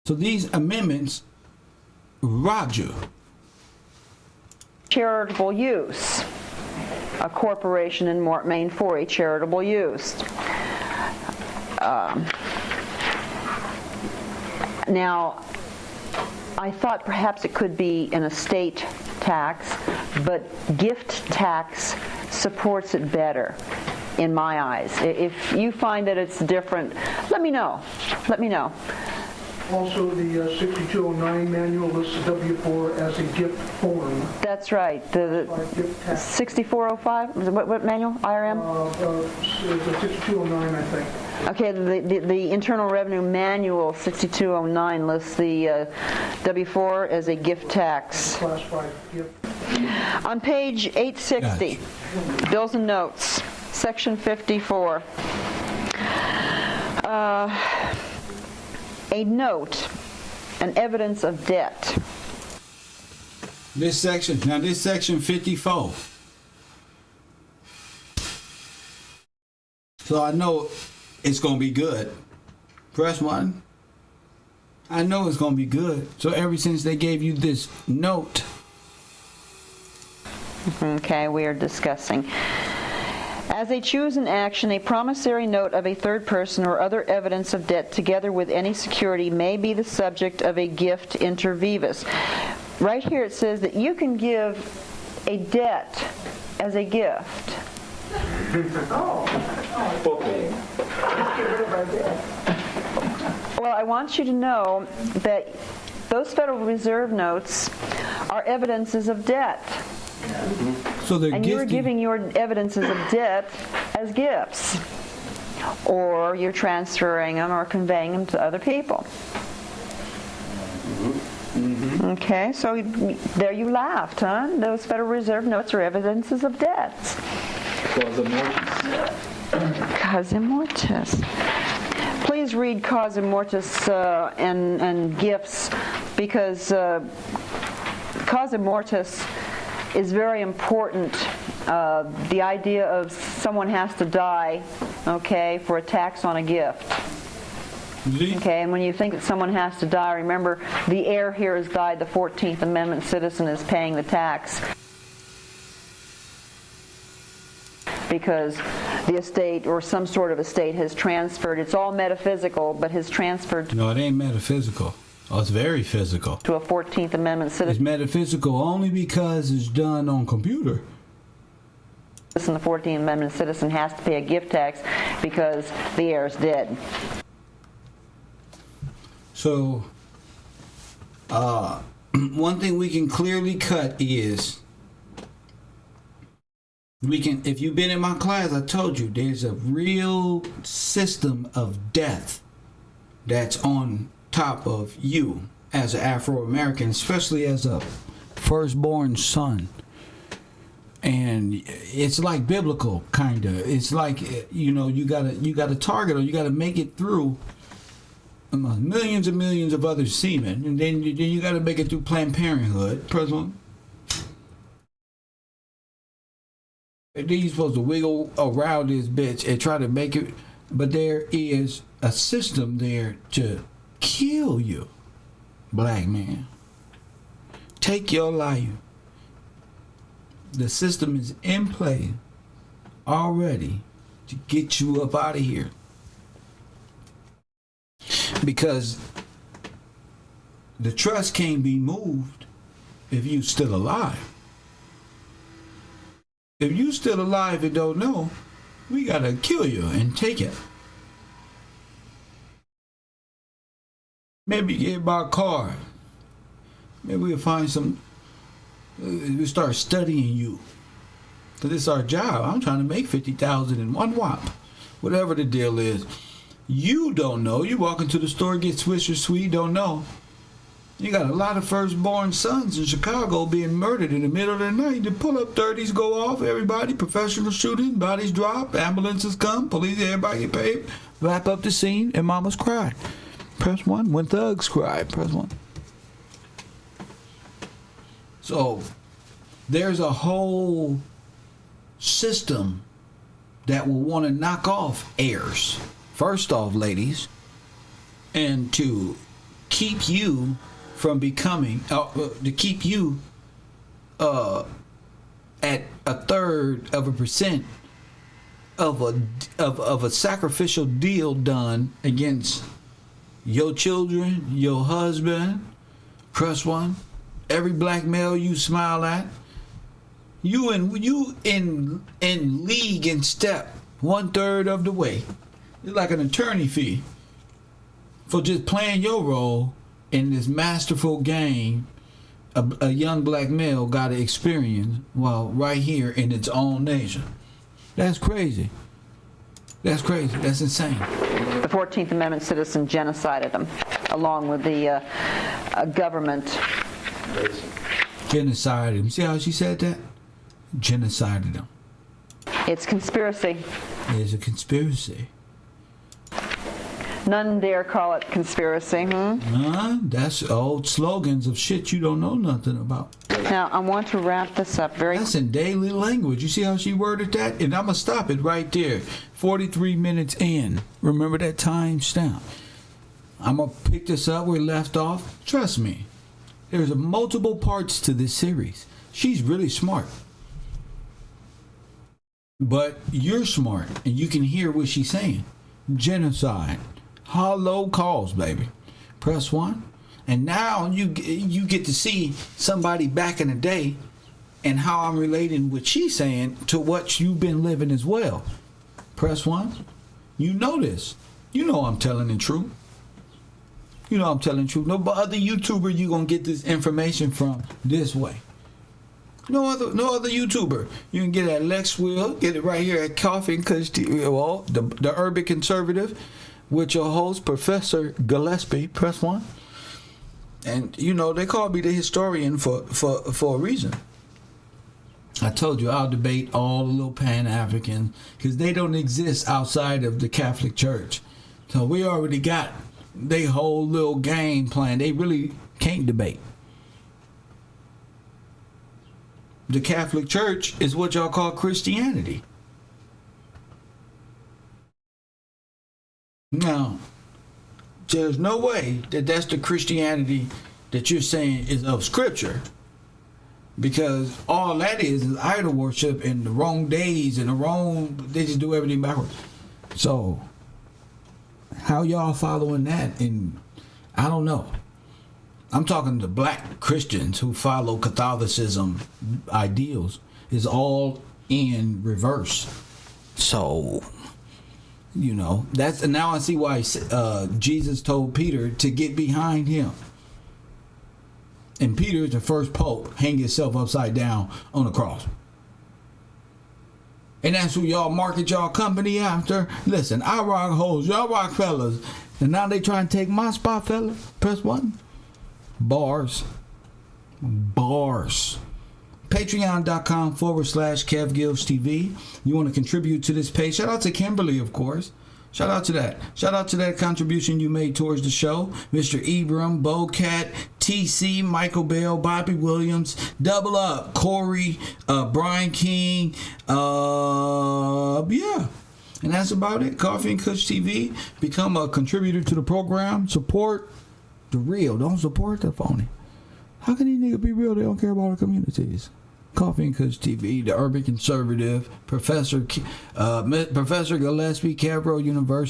So these amendments robbed you. Charitable use. A corporation in Maine for a charitable use. Now, I thought perhaps it could be an estate tax, but gift tax supports it better in my eyes. If you find that it's different, let me know. Let me know. Also, the 6209 manual lists the W-4 as a gift form. That's right. The 6405? What manual? IRM? The 6209, I think. Okay, the Internal Revenue Manual 6209 lists the W-4 as a gift tax. Classified gift. On page 860, Bills and Notes, section 54. A note, an evidence of debt. This section 54. So I know it's going to be good. Press 1. I know it's going to be good. So ever since they gave you this note. Okay, we are discussing. As they choose an action, a promissory note of a third person or other evidence of debt together with any security may be the subject of a gift inter vivas. Right here it says that you can give a debt as a gift. Well, I want you to know that those Federal Reserve notes are evidences of debt. So and you're giving your evidences of debt as gifts, or you're transferring them or conveying them to other people. Okay, so there you laughed, huh? Those Federal Reserve notes are evidences of debts. Causa mortis. Please read causa mortis and gifts, because causa mortis is very important. The idea of someone has to die, okay, for a tax on a gift. Okay, and when you think that someone has to die, remember the heir here has died, the 14th Amendment citizen is paying the tax because the estate or some sort of estate has transferred. It's all metaphysical, but has transferred. No, it ain't metaphysical. Oh, it's very physical. To a 14th Amendment citizen. It's metaphysical only because it's done on computer. The 14th Amendment citizen has to pay a gift tax because the heir is dead. So, one thing we can clearly cut is, if you've been in my class, I told you, there's a real system of death that's on top of you as an Afro-American, especially as a firstborn son. And it's like biblical, kind of. It's like, you know, you gotta target, or you gotta make it through millions and millions of other semen, and then you got to make it through Planned Parenthood. Press one. And then you're supposed to wiggle around this bitch and try to make it, but there is a system there to kill you, black man. Take your life. The system is in play already to get you up out of here. Because the trust can't be moved if you still alive. If you still alive and don't know, we gotta kill you and take it. Maybe get my card. Maybe we'll find some. We start studying you. Cause it's our job. I'm trying to make 50,000 in one whop. Whatever the deal is. You don't know. You walk into the store, get Swisher Sweet, don't know. You got a lot of firstborn sons in Chicago being murdered in the middle of the night. The pull-up 30s go off, everybody, professional shooting, bodies drop, ambulances come, police, everybody get paid. Wrap up the scene, and mamas cry. Press one. When thugs cry, press one. So, there's a whole system that will want to knock off heirs. First off, ladies, and to keep you from becoming, to keep you at 1/3% of a sacrificial deal done against your children, your husband. Press one. Every black male you smile at, you in league and step 1/3 of the way. It's like an attorney fee for just playing your role in this masterful game a young black male got to experience while right here in its own nation. That's crazy. That's crazy. That's insane. The 14th Amendment citizen genocided them, along with the government. Genocided them. See how she said that? Genocided them. It's conspiracy. It's a conspiracy. None dare call it conspiracy. That's old slogans of shit you don't know nothing about. Now, I want to wrap this up very... That's in daily language. You see how she worded that? And I'm going to stop it right there. 43 minutes in. Remember that time stamp. I'm going to pick this up where we left off. Trust me. There's multiple parts to this series. She's really smart. But you're smart, and you can hear what she's saying. Genocide. Hollow calls, baby. Press one. And now you get to see somebody back in the day and how I'm relating what she's saying to what you've been living as well. Press one. You know this. You know I'm telling the truth. You know I'm telling the truth. No other YouTuber you gonna get this information from this way. No other YouTuber. You can get it at Lex Will, get it right here at Coffee and Kush TV. Well, the Urban Conservative with your host, Professor Gillespie. Press one. And you know, they call me the historian for a reason. I told you I'll debate all the little Pan-Africans because they don't exist outside of the Catholic Church. So we already got their whole little game plan. They really can't debate. the Catholic Church is what y'all call Christianity. Now, there's no way that that's the Christianity that you're saying is of Scripture, because all that is idol worship in the wrong days and they just do everything backwards. So how y'all following that? And I don't know. I'm talking to black Christians who follow Catholicism ideals is all in reverse. So, you know, that's, and now I see why Jesus told Peter to get behind him. And Peter is the first pope hang himself upside down on the cross. And that's who y'all market y'all company after. Listen, I rock hoes, y'all rock fellas. And now they trying to take my spot, fella. Press 1. Bars. Patreon.com/KevGillsTV. You want to contribute to this page? Shout out to Kimberly, of course. Shout out to that. Shout out to that contribution you made towards the show. Mr. Ibram, Bocat, TC, Michael Bell, Bobby Williams, Double Up, Corey, Brian King. Yeah. And that's about it. Coffee and Kush TV. Become a contributor to the program. Support the real. Don't support the phony. How can these niggas be real? They don't care about our communities. Coffee and Kush TV, the Urban Conservative, Professor Gillespie, Cairo University.